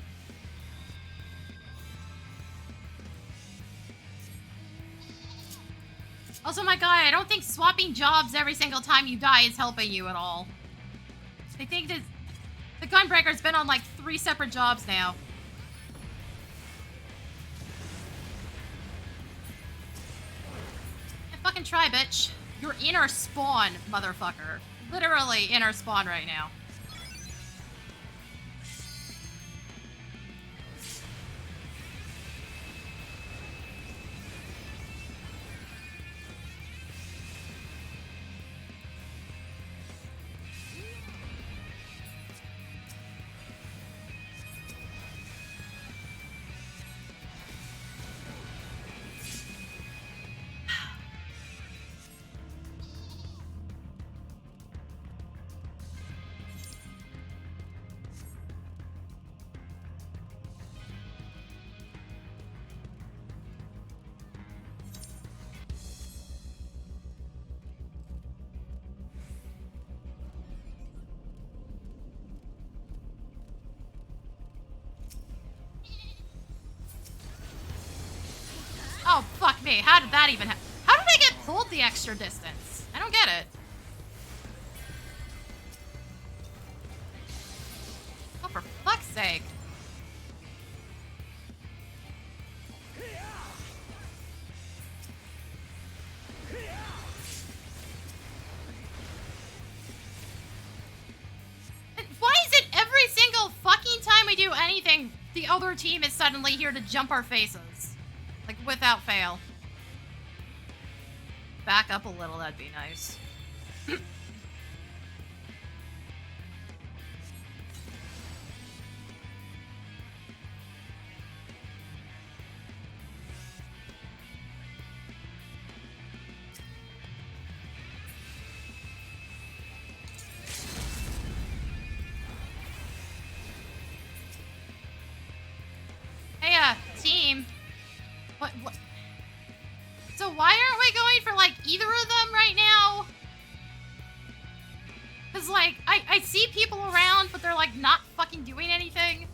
Also, my guy, I don't think swapping jobs every single time you die is helping you at all. I think that the Gunbreaker's been on like 3 separate jobs now. Fucking try, bitch. You're in our spawn, motherfucker. Literally in our spawn right now. Oh, fuck me. How did that even happen? How did I get pulled the extra distance? I don't get it. Oh, for fuck's sake. And why is it every single fucking time we do anything, the other team is suddenly here to jump our faces? Like, without fail. Back up a little, that'd be nice. Hey, team. What? So why aren't we going for, like, either of them right now? Because, like, I see people around, but they're, like, not fucking doing anything.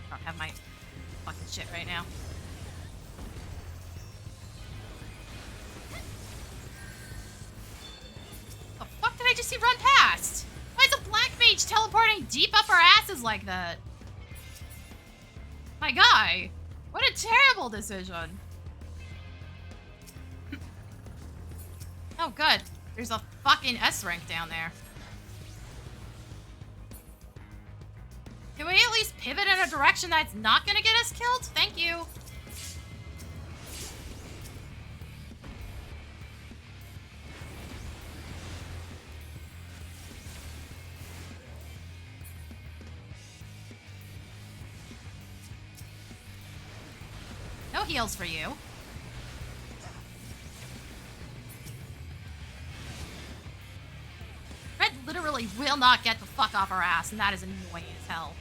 I don't have my fucking shit right now. The fuck did I just see run past? Why is a black mage teleporting deep up our asses like that? My guy. What a terrible decision. Oh, good. There's a fucking S rank down there. Can we at least pivot in a direction that's not gonna get us killed? Thank you. No heals for you. Red literally will not get the fuck off our ass, and that is annoying as hell.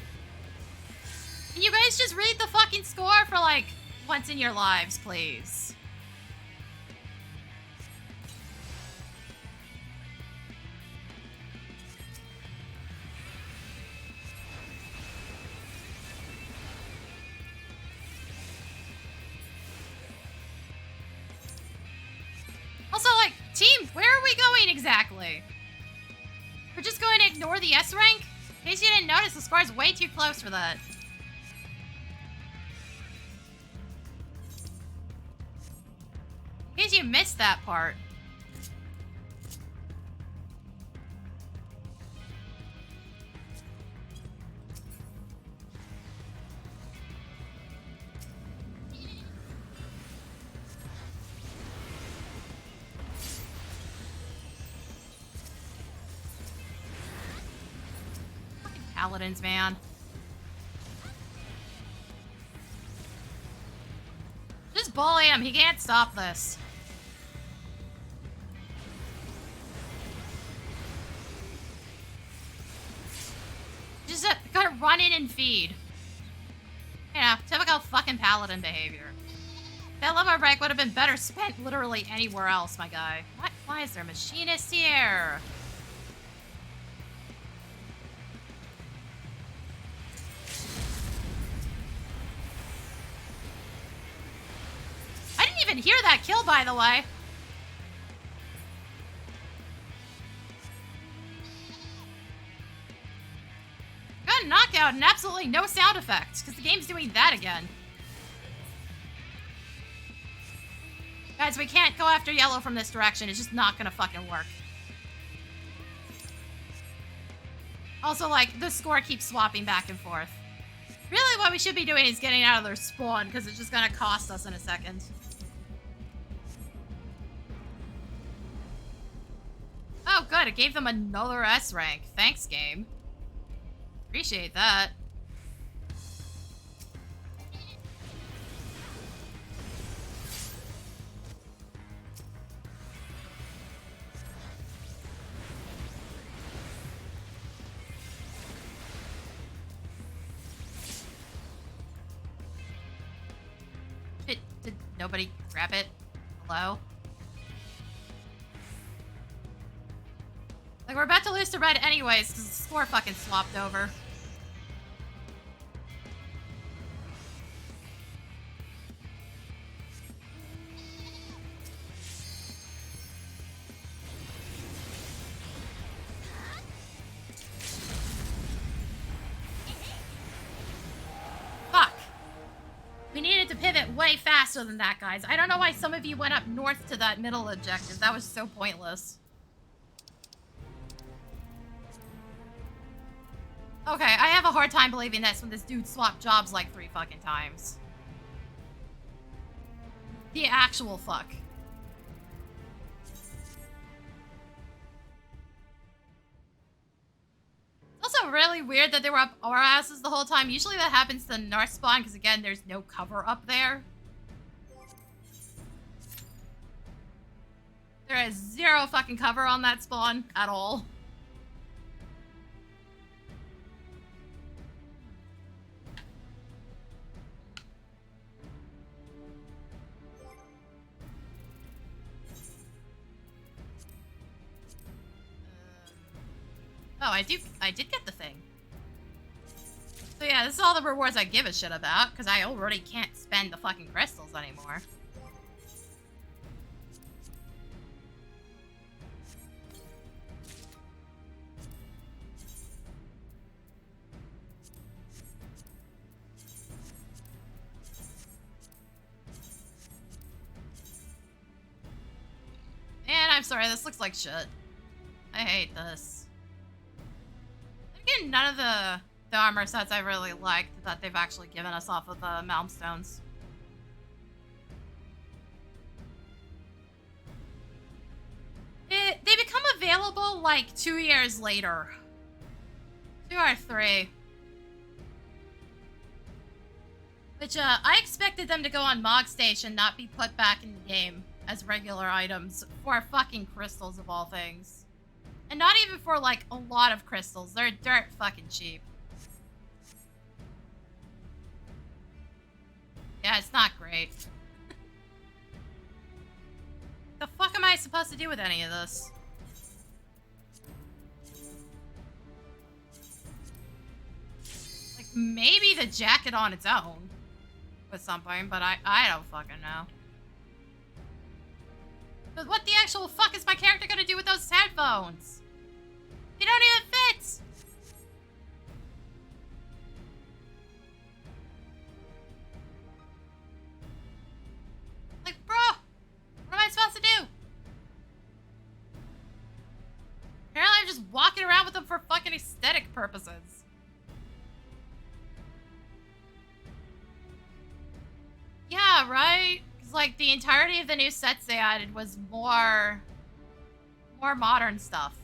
Can you guys just read the fucking score for, like, once in your lives, please? Also, like, team, where are we going exactly? We're just going to ignore the S rank? In case you didn't notice, the score is way too close for that. In case you missed that part. Paladins, man. Just bully him. He can't stop this. Just gotta run in and feed. You know, typical fucking paladin behavior. That level break would have been better spent literally anywhere else, my guy. What? Why is there a machinist here? I didn't even hear that kill, by the way. Got a knockout and absolutely no sound effects, because the game's doing that again. Guys, we can't go after yellow from this direction. It's just not gonna fucking work. Also, like, the score keeps swapping back and forth. Really, what we should be doing is getting out of their spawn, because it's just gonna cost us in a second. Oh, good. It gave them another S rank. Thanks, game. Appreciate that. Did nobody grab it? Hello? Like, we're about to lose to red anyways, because the score fucking swapped over. way faster than that, guys. I don't know why some of you went up north to that middle objective. That was so pointless. Okay, I have a hard time believing this when this dude swapped jobs like 3 fucking times. The actual fuck. It's also really weird that they were up our asses the whole time. Usually that happens to the north spawn because, again, there's no cover up there. There is 0 fucking cover on that spawn at all. Oh, I did get the thing. So yeah, this is all the rewards I give a shit about, because I already can't spend the fucking crystals anymore. Man, I'm sorry, this looks like shit. I hate this. Again, none of the armor sets I really liked that they've actually given us off of the Malmstones. They become available like 2 years later. 2 or 3. Which, I expected them to go on Mog Station, not be put back in the game as regular items for fucking crystals of all things. And not even for, like, a lot of crystals. They're dirt fucking cheap. Yeah, it's not great. The fuck am I supposed to do with any of this? Like, maybe the jacket on its own with something, but I don't fucking know. But what the actual fuck is my character gonna do with those headphones? They don't even fit! Like, bro! What am I supposed to do? Apparently I'm just walking around with them for fucking aesthetic purposes. Yeah, right? Like, the entirety of the new sets they added was more modern stuff.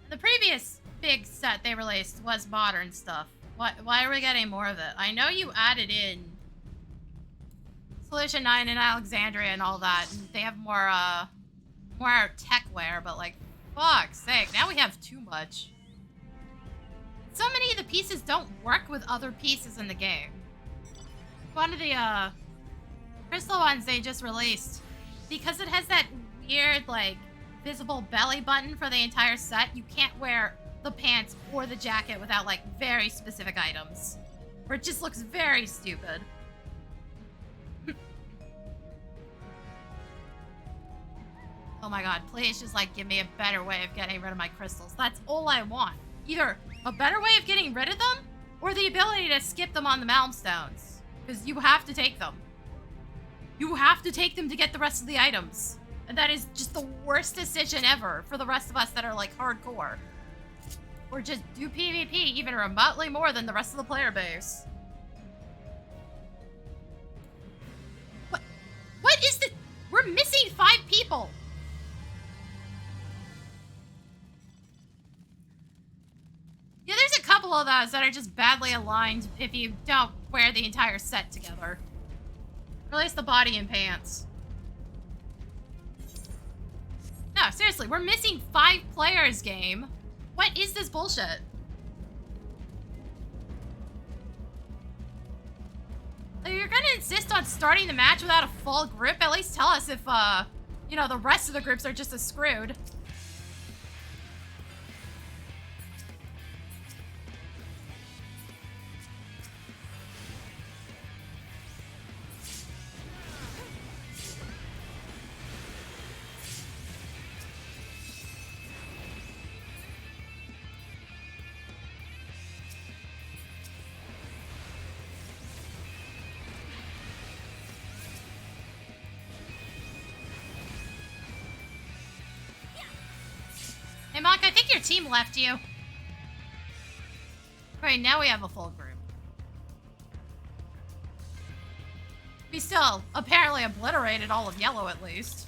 And the previous big set they released was modern stuff. Why are we getting more of it? I know you added in Solution 9 and Alexandria and all that, and they have more techwear, but like, fuck's sake, now we have too much. So many of the pieces don't work with other pieces in the game. One of the crystal ones they just released, because it has that weird, like, visible belly button for the entire set, you can't wear the pants or the jacket without, like, very specific items. Or it just looks very stupid. Oh my god, please just, like, give me a better way of getting rid of my crystals. That's all I want. Either a better way of getting rid of them, or the ability to skip them on the Malmstones. Because you have to take them. You have to take them to get the rest of the items. And that is just the worst decision ever for the rest of us that are, like, hardcore. Or just do PvP even remotely more than the rest of the player base. What is the... We're missing 5 people! Yeah, there's a couple of those that are just badly aligned if you don't wear the entire set together. Or at least the body and pants. No, seriously, we're missing 5 players game. What is this bullshit? If you're gonna insist on starting the match without a full group, at least tell us if, you know, the rest of the groups are just as screwed. think your team left you? Right, now we have a full group. We still apparently obliterated all of yellow at least.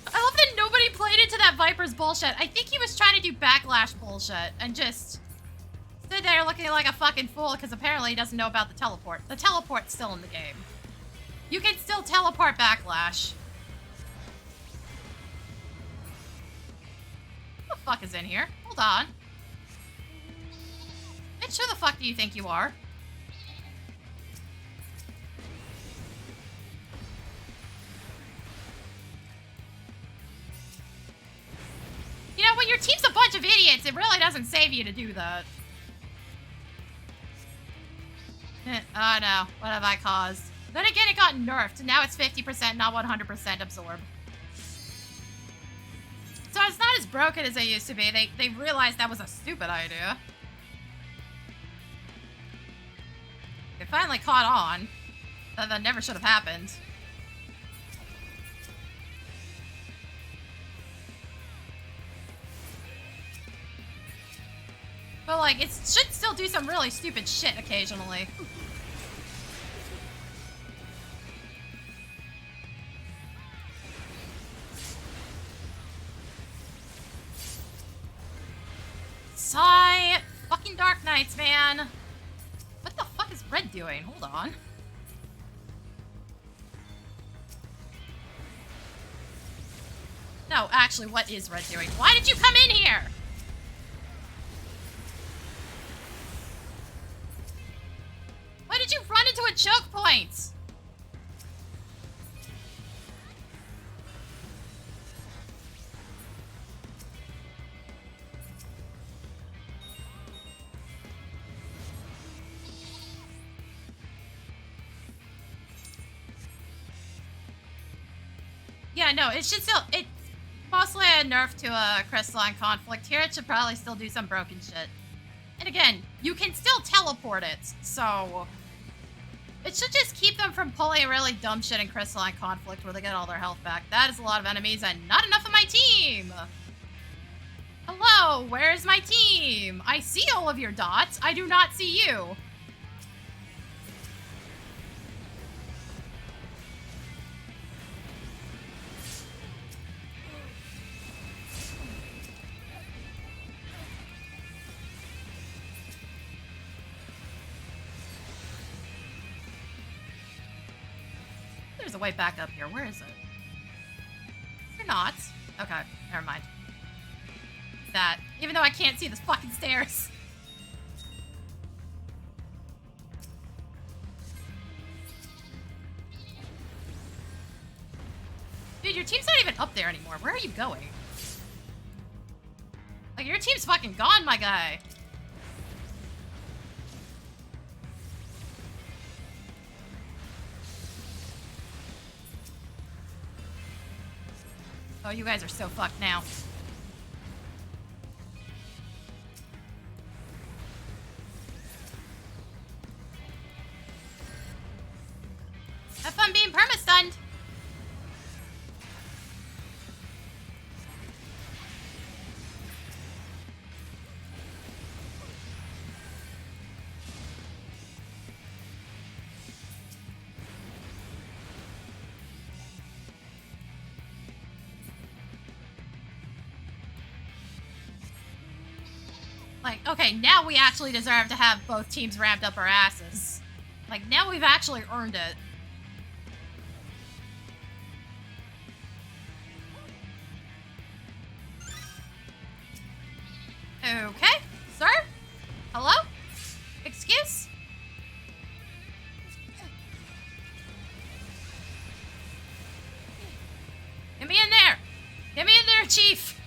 I love that nobody played into that Viper's bullshit. I think he was trying to do backlash bullshit and just stood there looking like a fucking fool because apparently he doesn't know about the teleport. The teleport's still in the game. You can still teleport backlash. What the fuck is in here? Hold on. Bitch, who the fuck do you think you are? You know, when your team's a bunch of idiots, it really doesn't save you to do that. Oh no, what have I caused? Then again, it got nerfed. Now it's 50%, not 100% absorb. So it's not as broken as it used to be. They realized that was a stupid idea. It finally caught on. That never should have happened. But like, it should still do some really stupid shit occasionally. Sigh. Fucking Dark Knights, man. What the fuck is Red doing? Hold on. No, actually, what is Red doing? Why did you come in here? Why did you run into a choke point? Yeah, no, it should still, it's mostly a nerf to a crystalline conflict. Here it should probably still do some broken shit. And again, you can still teleport it, so it should just keep them from pulling really dumb shit in crystalline conflict where they get all their health back. That is a lot of enemies and not enough of my team! Hello, where's my team? I see all of your dots. I do not see you. There's a way back up here. Where is it? You're not. Okay, never mind. That. Even though I can't see the fucking stairs. Dude, your team's not even up there anymore. Where are you going? Like, your team's fucking gone, my guy. Oh, you guys are so fucked now. Have fun being perma-stunned. Like, okay, now we actually deserve to have both teams ramped up our asses. Like, now we've actually earned it. Okay, sir? Hello? Excuse? Get me in there! Get me in there, Chief!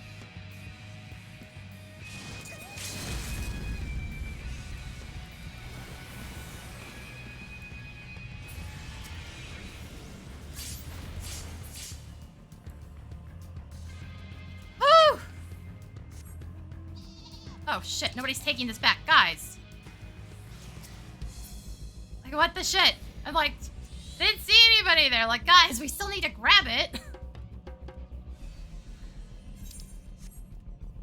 Oh shit, nobody's taking this back. Guys. Like, what the shit? I'm like, didn't see anybody there. Like, guys, we still need to grab it.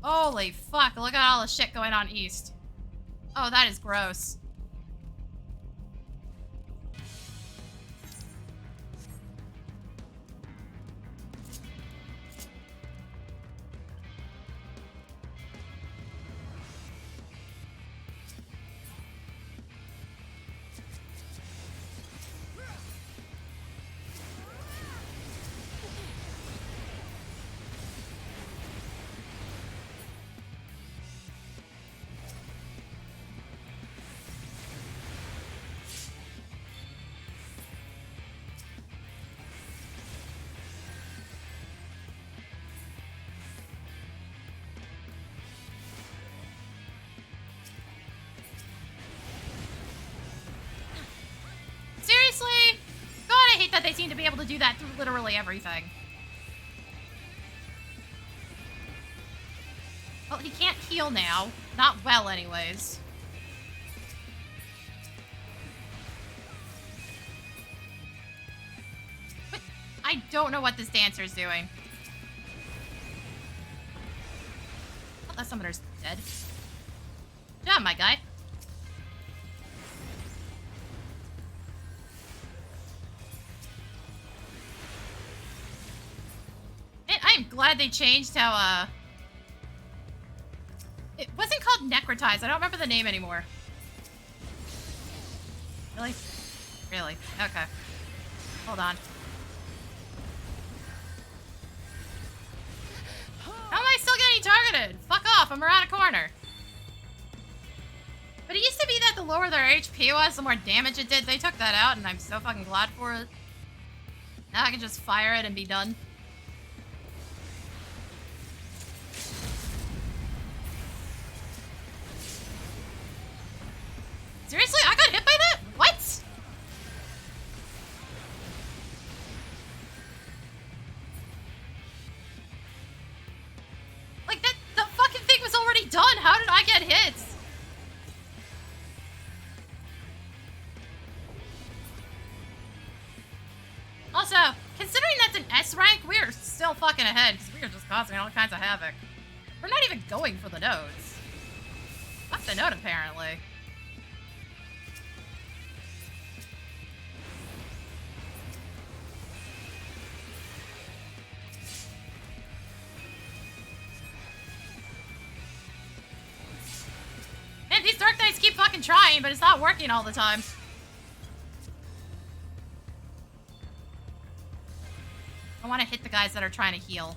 Holy fuck, look at all the shit going on east. Oh, that is gross. Seriously? God, I hate that they seem to be able to do that through literally everything. Well, he can't heal now. Not well, anyways. But I don't know what this dancer is doing. Oh, that summoner's dead. Good job, my guy. I'm glad they changed how, it wasn't called necrotize. I don't remember the name anymore. Really? Really? Okay. Hold on. How am I still getting targeted? Fuck off, I'm around a corner. But it used to be that the lower their HP was, the more damage it did. They took that out, and I'm so fucking glad for it. Now I can just fire it and be done. Seriously? I got hit by that? What? Like, that, the fucking thing was already done. How did I get hit? Also, considering that's an S rank, we are still fucking ahead because we are just causing all kinds of havoc. We're not even going for the nodes. Fuck the node, apparently. Man, these Dark Knights keep fucking trying, but it's not working all the time. I want to hit the guys that are trying to heal.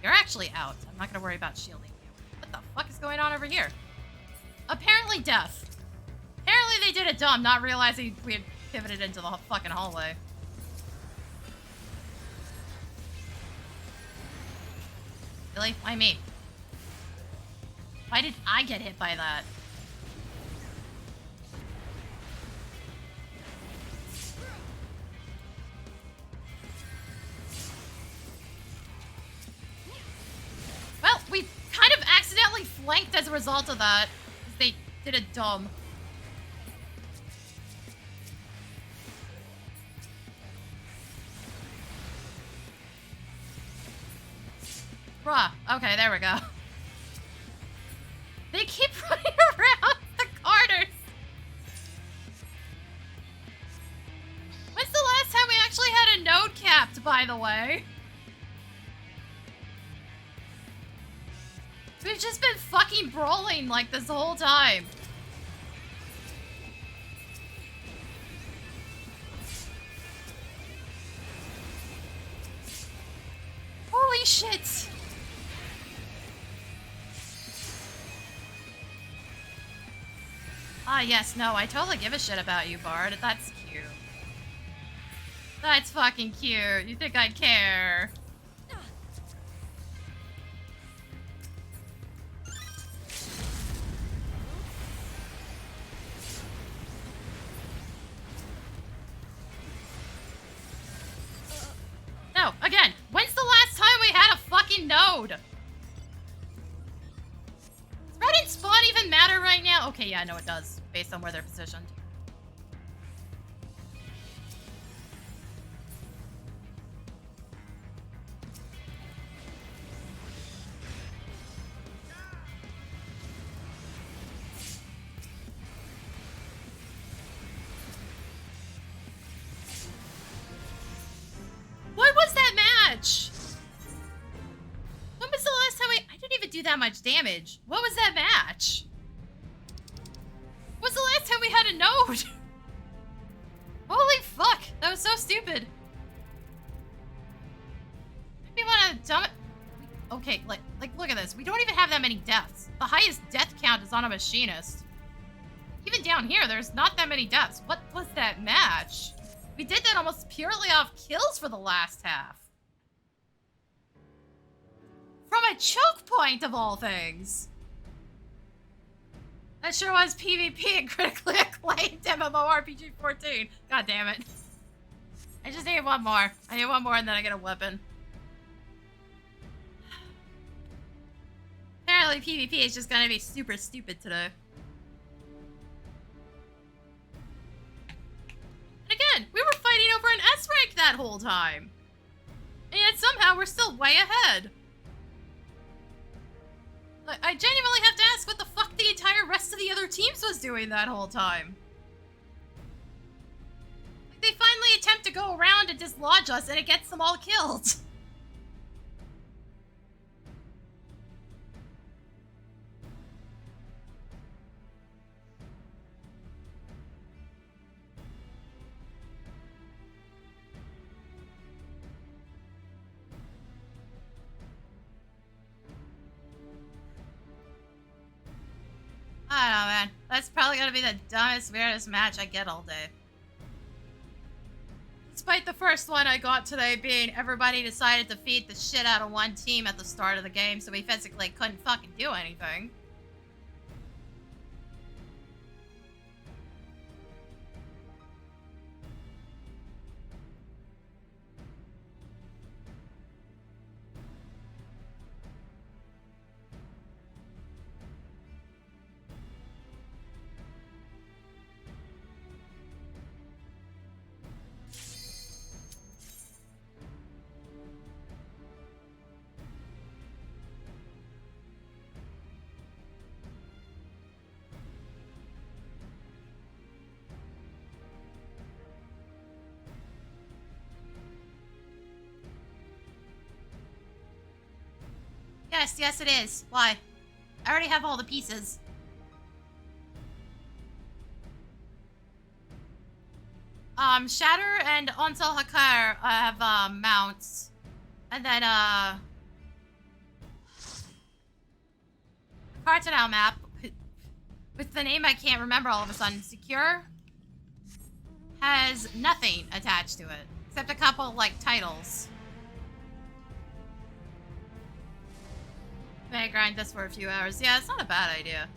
You're actually out. I'm not going to worry about shielding you. What the fuck is going on over here? Apparently death. Apparently they did it dumb, not realizing we had pivoted into the fucking hallway. Really? Why me? Why did I get hit by that? Well, we kind of accidentally flanked as a result of that. They did it dumb. Bruh. Okay, there we go. They keep running around the corners. When's the last time we actually had a node capped, by the way? We've just been fucking brawling like this whole time. Holy shit. Ah, yes, no, I totally give a shit about you, Bard. That's cute. That's fucking cute. You think I'd care? No, again, when's the last time we had a fucking node? right now? Okay, yeah, no, it does, based on where they're positioned. What was that match? When was the last time I didn't even do that much damage. What was that match? When was the last time we had a node? Holy fuck, that was so stupid. Maybe wanna dump it. Okay, like look at this. We don't even have that many deaths. The highest death count is on a machinist. Even down here, there's not that many deaths. What was that match? We did that almost purely off kills for the last half. From a choke point, of all things. That sure was PvP and critically acclaimed MMORPG 14. God damn it. I just need one more. I need one more and then I get a weapon. Apparently PvP is just gonna be super stupid today. And again, we were fighting over an S rank that whole time. And yet somehow we're still way ahead. I genuinely have to ask what the fuck the entire rest of the other teams was doing that whole time. Like, they finally attempt to go around and dislodge us and it gets them all killed. I don't know, man. That's probably gonna be the dumbest, weirdest match I get all day. Despite the first one I got today being everybody decided to feed the shit out of one team at the start of the game, so we physically couldn't fucking do anything. Yes, it is. Why? I already have all the pieces. Shatter and Onsal Hakar have, mounts. And then, Cartonal map, with the name I can't remember all of a sudden, Secure, has nothing attached to it. Except a couple, like, titles. May I grind this for a few hours? Yeah, it's not a bad idea.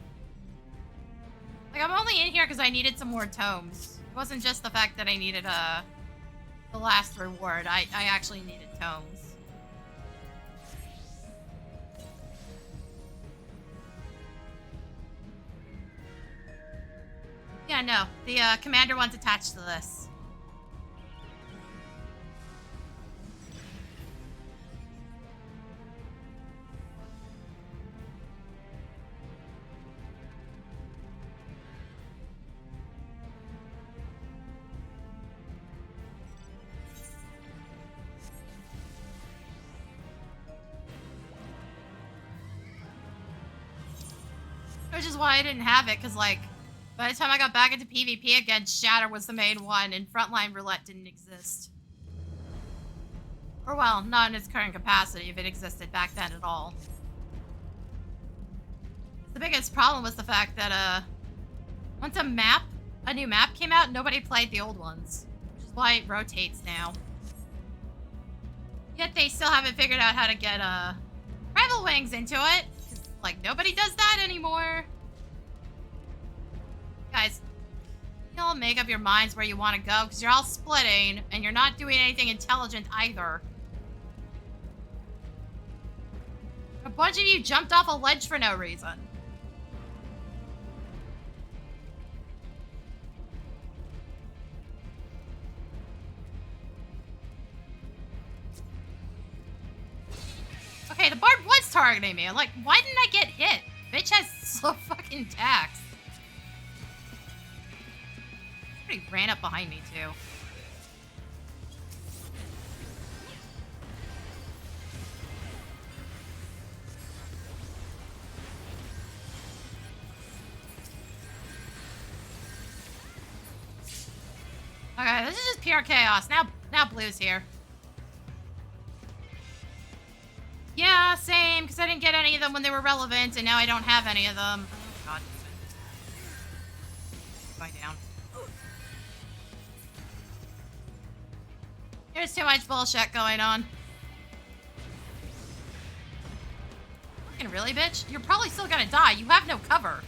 Like, I'm only in here because I needed some more tomes. It wasn't just the fact that I needed, the last reward. I actually needed tomes. Yeah, no. The, commander one's attached to this. Which is why I didn't have it, because, like, by the time I got back into PvP again, Shatter was the main one, and Frontline Roulette didn't exist. Or, well, not in its current capacity, if it existed back then at all. The biggest problem was the fact that, once a new map came out, nobody played the old ones. Which is why it rotates now. Yet they still haven't figured out how to get, Rival Wings into it. Like, nobody does that anymore. Guys, you all make up your minds where you want to go, because you're all splitting, and you're not doing anything intelligent either. A bunch of you jumped off a ledge for no reason. targeting me. I'm like, why didn't I get hit? Bitch has slow fucking attacks. Somebody ran up behind me, too. Okay, this is just pure chaos. Now Blue's here. Yeah, same, because I didn't get any of them when they were relevant, and now I don't have any of them. Oh, God. Going down. There's too much bullshit going on. Fucking really, bitch? You're probably still gonna die. You have no cover.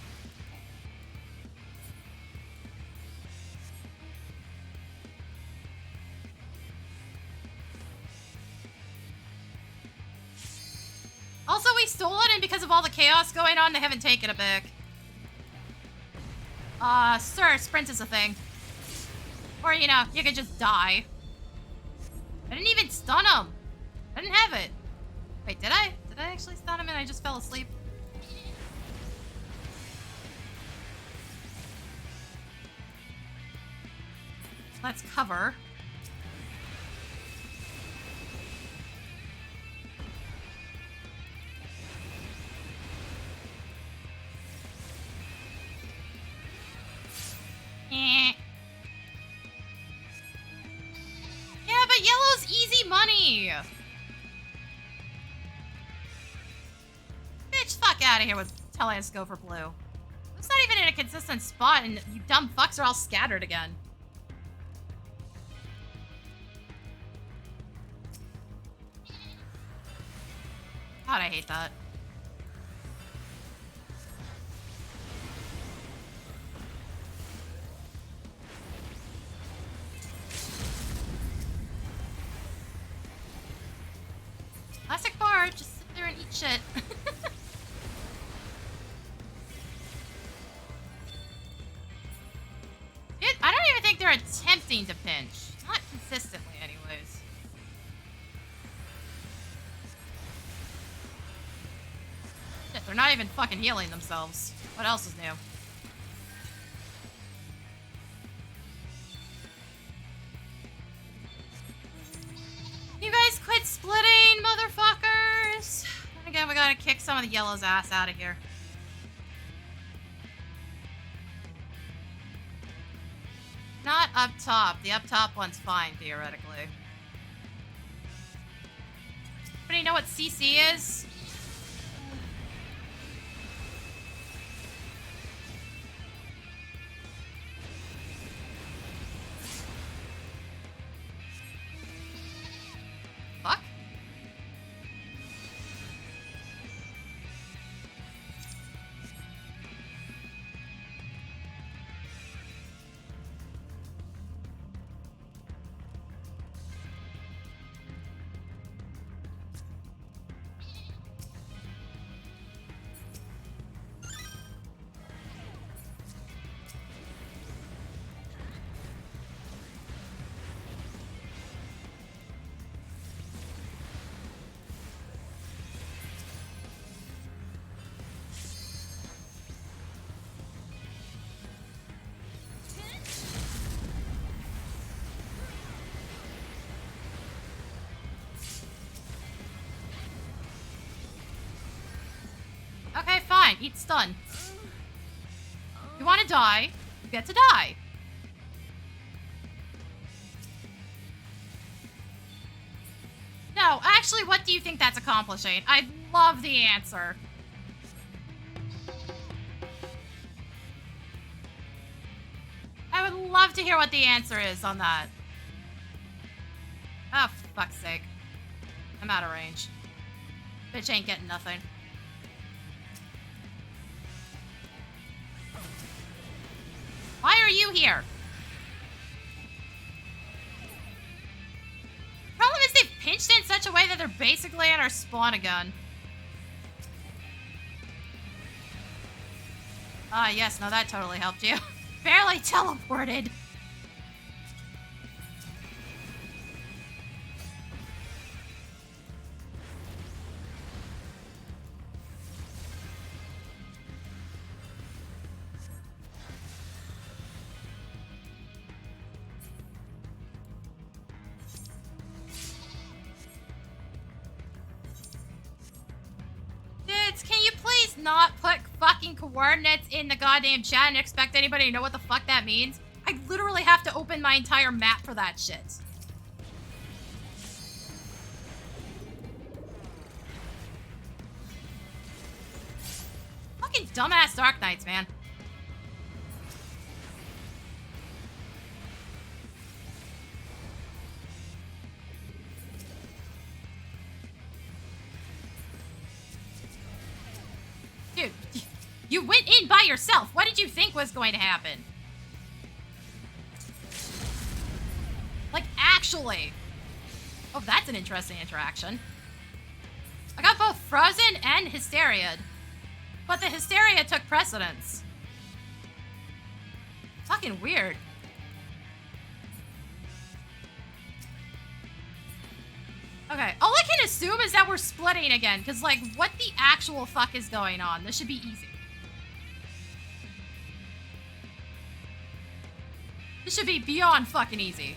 Also, we stole it, and because of all the chaos going on, they haven't taken it back. Sir, sprint is a thing. Or, you know, you could just die. I didn't even stun him. I didn't have it. Wait, did I? Did I actually stun him and I just fell asleep? Let's cover. Yeah, but yellow's easy money. Bitch, fuck out of here with telling us to go for blue. It's not even in a consistent spot, and you dumb fucks are all scattered again. God, I hate that. Classic bar, just sit there and eat shit. I don't even think they're attempting to pinch. Not consistently, anyways. Shit, they're not even fucking healing themselves. What else is new? You guys quit splitting, motherfuckers! And again, we gotta kick some of the yellow's ass out of here. Not up top. The up top one's fine, theoretically. Anybody know what CC is? Fuck? Okay, fine. Eat stun. You want to die, you get to die. No, actually, what do you think that's accomplishing? I love the answer. I would love to hear what the answer is on that. Oh, for fuck's sake. I'm out of range. Bitch ain't getting nothing. Why are you here? Problem is they've pinched in such a way that they're basically at our spawn again. Ah, yes, no, that totally helped you. Barely teleported. not put fucking coordinates in the goddamn chat and expect anybody to know what the fuck that means. I literally have to open my entire map for that shit. Fucking dumbass Dark Knights, man. Dude, you went in by yourself. What did you think was going to happen? Like, actually. Oh, that's an interesting interaction. I got both Frozen and Hysteria. But the Hysteria took precedence. Fucking weird. Okay, all I can assume is that we're splitting again, because, like, what the actual fuck is going on? This should be easy. This should be beyond fucking easy.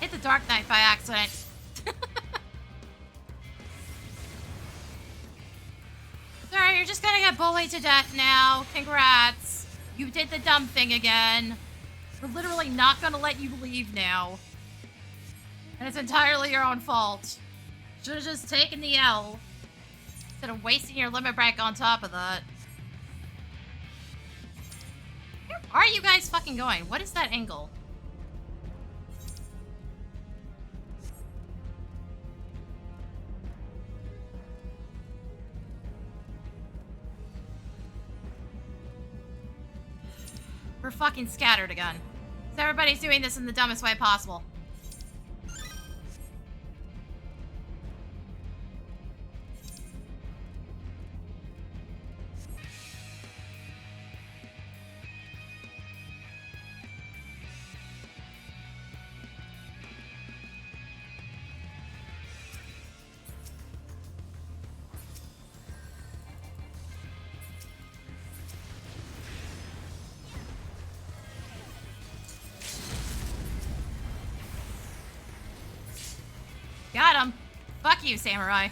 Hit the Dark Knight by accident. Sorry, you're just gonna get bullied to death now. Congrats. You did the dumb thing again. We're literally not gonna let you leave now. And it's entirely your own fault. Should've just taken the L. Instead of wasting your limit break on top of that. Where are you guys fucking going? What is that angle? We're fucking scattered again. So everybody's doing this in the dumbest way possible. Got him. Fuck you, samurai.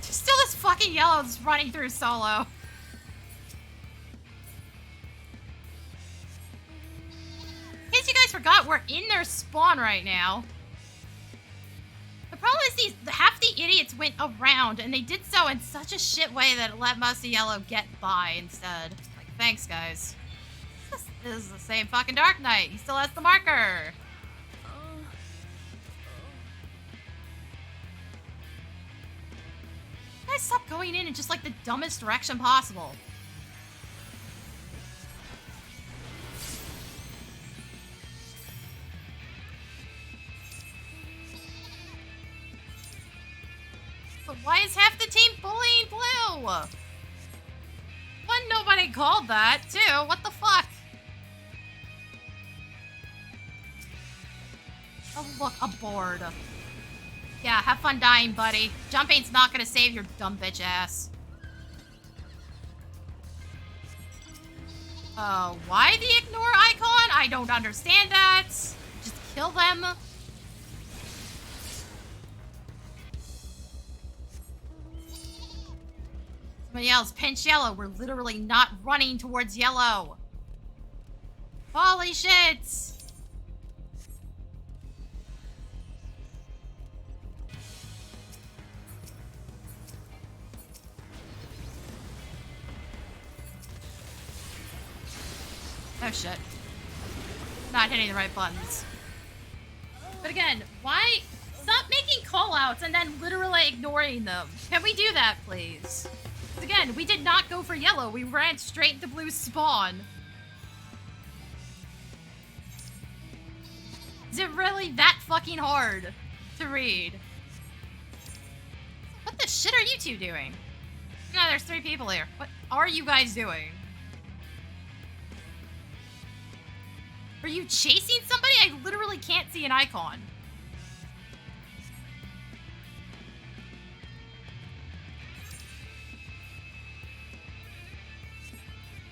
Still this fucking yellow that's running through solo. Forgot we're in their spawn right now. The problem is half the idiots went around, and they did so in such a shit way that it let Musty Yellow get by instead. Like, thanks, guys. This is the same fucking Dark Knight. He still has the marker. Guys, stop going in just like the dumbest direction possible. Why is half the team bullying blue? One, nobody called that. Two, what the fuck? Oh, look, a board. Yeah, have fun dying, buddy. Jumping's not gonna save your dumb bitch ass. Why the ignore icon? I don't understand that. Just kill them. Somebody else, pinch yellow. We're literally not running towards yellow. Holy shit! Oh shit. Not hitting the right buttons. But again, why? Stop making callouts and then literally ignoring them. Can we do that, please? Again, we did not go for yellow. We ran straight into blue spawn. Is it really that fucking hard to read? What the shit are you two doing? No, there's 3 people here. What are you guys doing? Are you chasing somebody? I literally can't see an icon.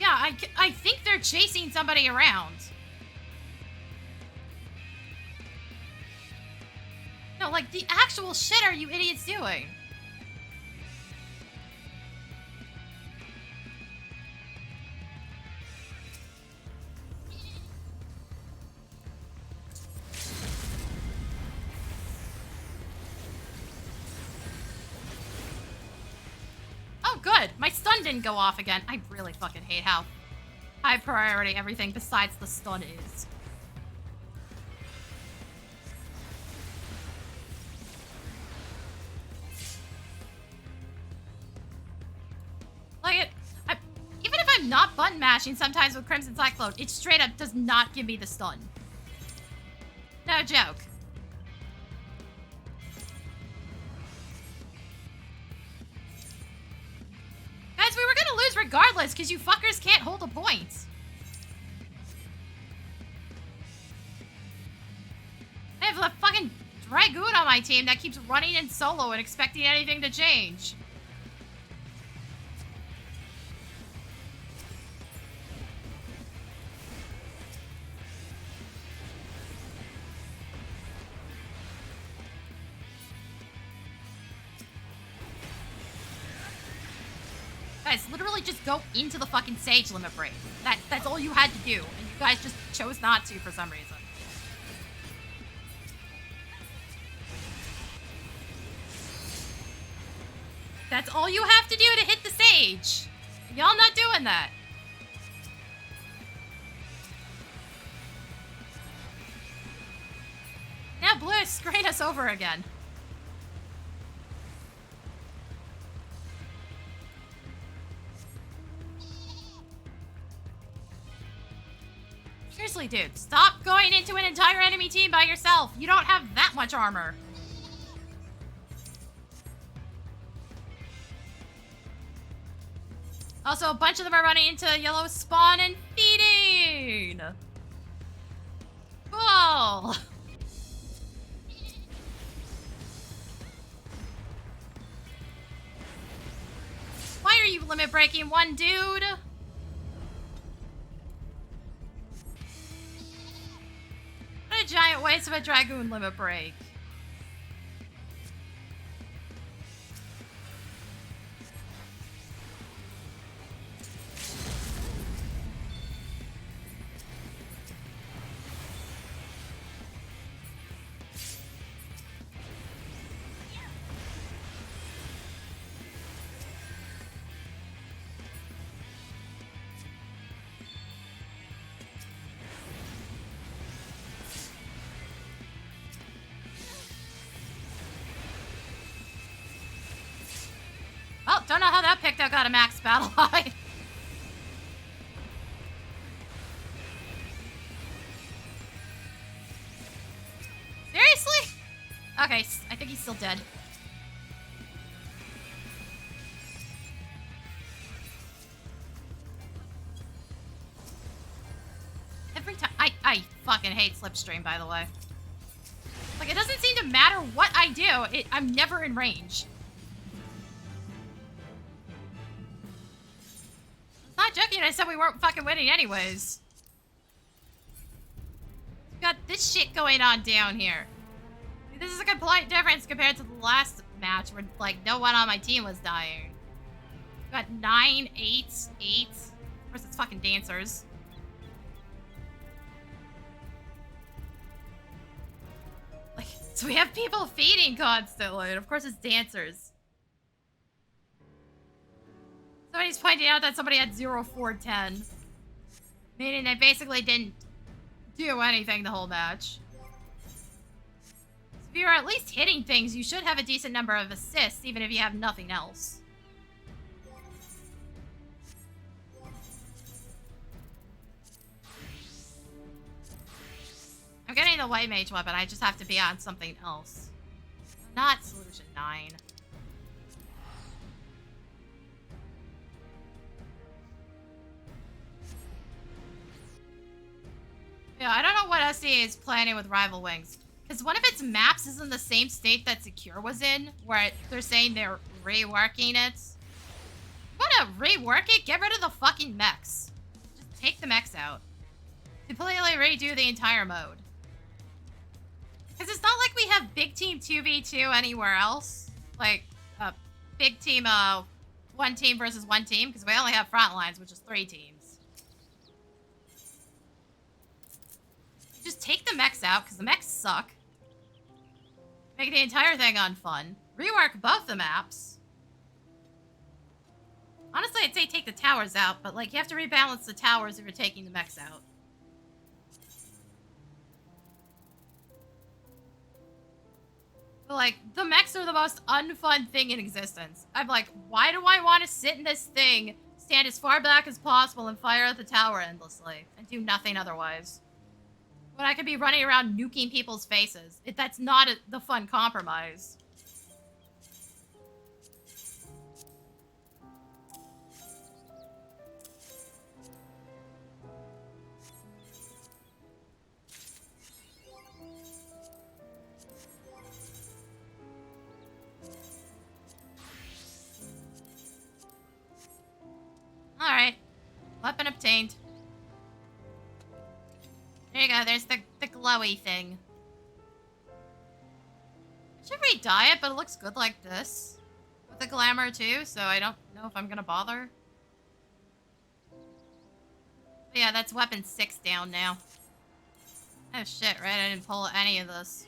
Yeah, I think they're chasing somebody around. No, like, the actual shit are you idiots doing? Oh, good. My stun didn't go off again. I really fucking hate how high priority everything besides the stun is. Like, even if I'm not button mashing sometimes with Crimson Cyclone, it straight up does not give me the stun. No joke. Guys, we were gonna lose regardless because you fuckers can't hold a point. I have a fucking Dragoon on my team that keeps running in solo and expecting anything to change. Guys, literally just go into the fucking Sage limit break. That's all you had to do, and you guys just chose not to for some reason. That's all you have to do to hit the Sage. Y'all not doing that. Now Blue is screwing us over again. Seriously, dude, stop going into an entire enemy team by yourself. You don't have that much armor. Also, a bunch of them are running into yellow spawn and feeding. Cool. Why are you limit breaking one dude? What a giant waste of a Dragoon limit break. Oh, don't know how that picked out got a max battle high. Seriously? Okay, I think he's still dead. Every time I fucking hate Slipstream, by the way. Like, it doesn't seem to matter what I do, I'm never in range. Not joking, I said we weren't fucking winning anyways. We've got this shit going on down here. This is a complete difference compared to the last match where, like, no one on my team was dying. We've got 9, 8, 8. Of course, it's fucking dancers. Like, so we have people feeding constantly, and of course it's dancers. Somebody's pointing out that somebody had 0, 4, 10. Meaning they basically didn't do anything the whole match. If you're at least hitting things, you should have a decent number of assists, even if you have nothing else. I'm getting the white mage weapon, I just have to be on something else. Not solution 9. Yeah, I don't know what SDA is planning with Rival Wings. Because one of its maps is in the same state that Secure was in, where they're saying they're reworking it. You wanna rework it? Get rid of the fucking mechs. Just take the mechs out. Completely redo the entire mode. Because it's not like we have big team 2v2 anywhere else. Like, big team, one team versus one team, because we only have Frontlines, which is 3 teams. Just take the mechs out, because the mechs suck. Make the entire thing unfun. Rework both the maps. Honestly, I'd say take the towers out, but, like, you have to rebalance the towers if you're taking the mechs out. But, like, the mechs are the most unfun thing in existence. I'm like, why do I want to sit in this thing, stand as far back as possible, and fire at the tower endlessly, and do nothing otherwise? When I could be running around nuking people's faces. That's not the fun compromise. Alright. Weapon obtained. There you go, there's the glowy thing. I should re-dye it, but it looks good like this. With the glamour too, so I don't know if I'm gonna bother. But yeah, that's weapon 6 down now. Oh shit, right? I didn't pull any of this.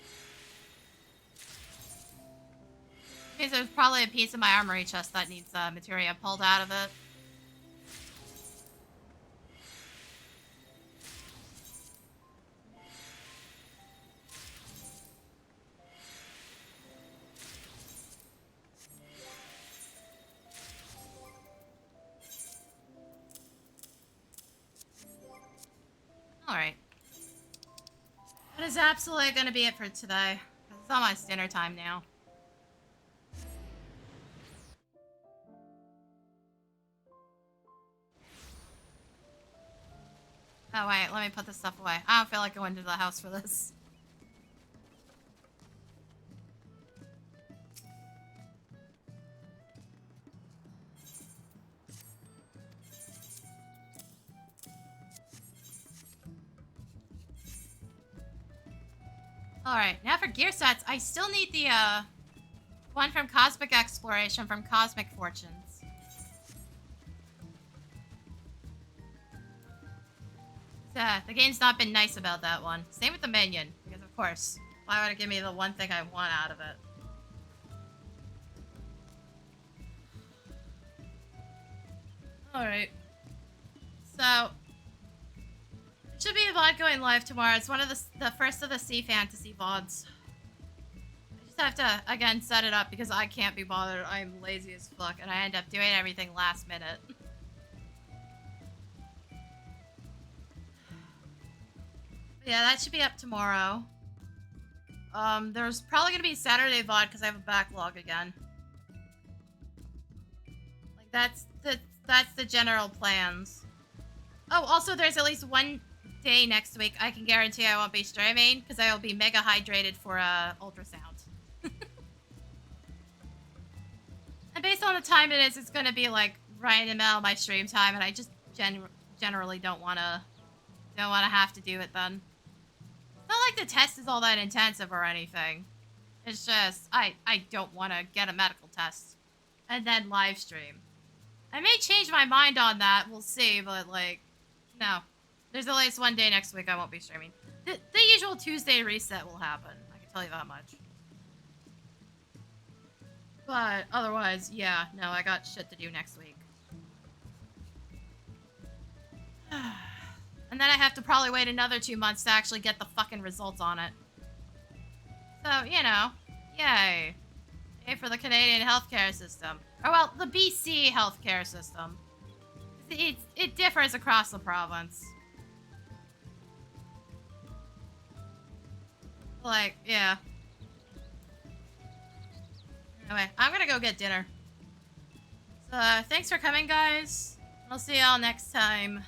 Okay, so there's probably a piece of my armory chest that needs materia pulled out of it. Alright. That is absolutely going to be it for today. It's almost dinner time now. Oh wait, let me put this stuff away. I don't feel like going to the house for this. Alright, now for gear sets, I still need the, one from Cosmic Exploration from Cosmic Fortunes. The game's not been nice about that one. Same with the minion, because of course, why would it give me the one thing I want out of it? Alright. So, it should be a VOD going live tomorrow. It's one of the first of the Sea Fantasy VODs. I just have to, again, set it up because I can't be bothered. I'm lazy as fuck, and I end up doing everything last minute. Yeah, that should be up tomorrow. There's probably gonna be Saturday VOD because I have a backlog again. Like, that's the general plans. Oh, also there's at least one day next week I can guarantee I won't be streaming because I will be mega hydrated for ultrasound. And based on the time it is, it's gonna be like right in the middle of my stream time, and I just generally don't wanna have to do it then. It's not like the test is all that intensive or anything. It's just I don't want to get a medical test and then live stream. I may change my mind on that, we'll see, but like, no. There's at least one day next week I won't be streaming. The usual Tuesday reset will happen, I can tell you that much. But otherwise, yeah, no, I got shit to do next week. And then I have to probably wait another 2 months to actually get the fucking results on it. So, you know, yay. Yay for the Canadian healthcare system. Or, well, the BC healthcare system. It differs across the province. Like, yeah. Anyway, I'm gonna go get dinner. So, thanks for coming, guys. I'll see y'all next time.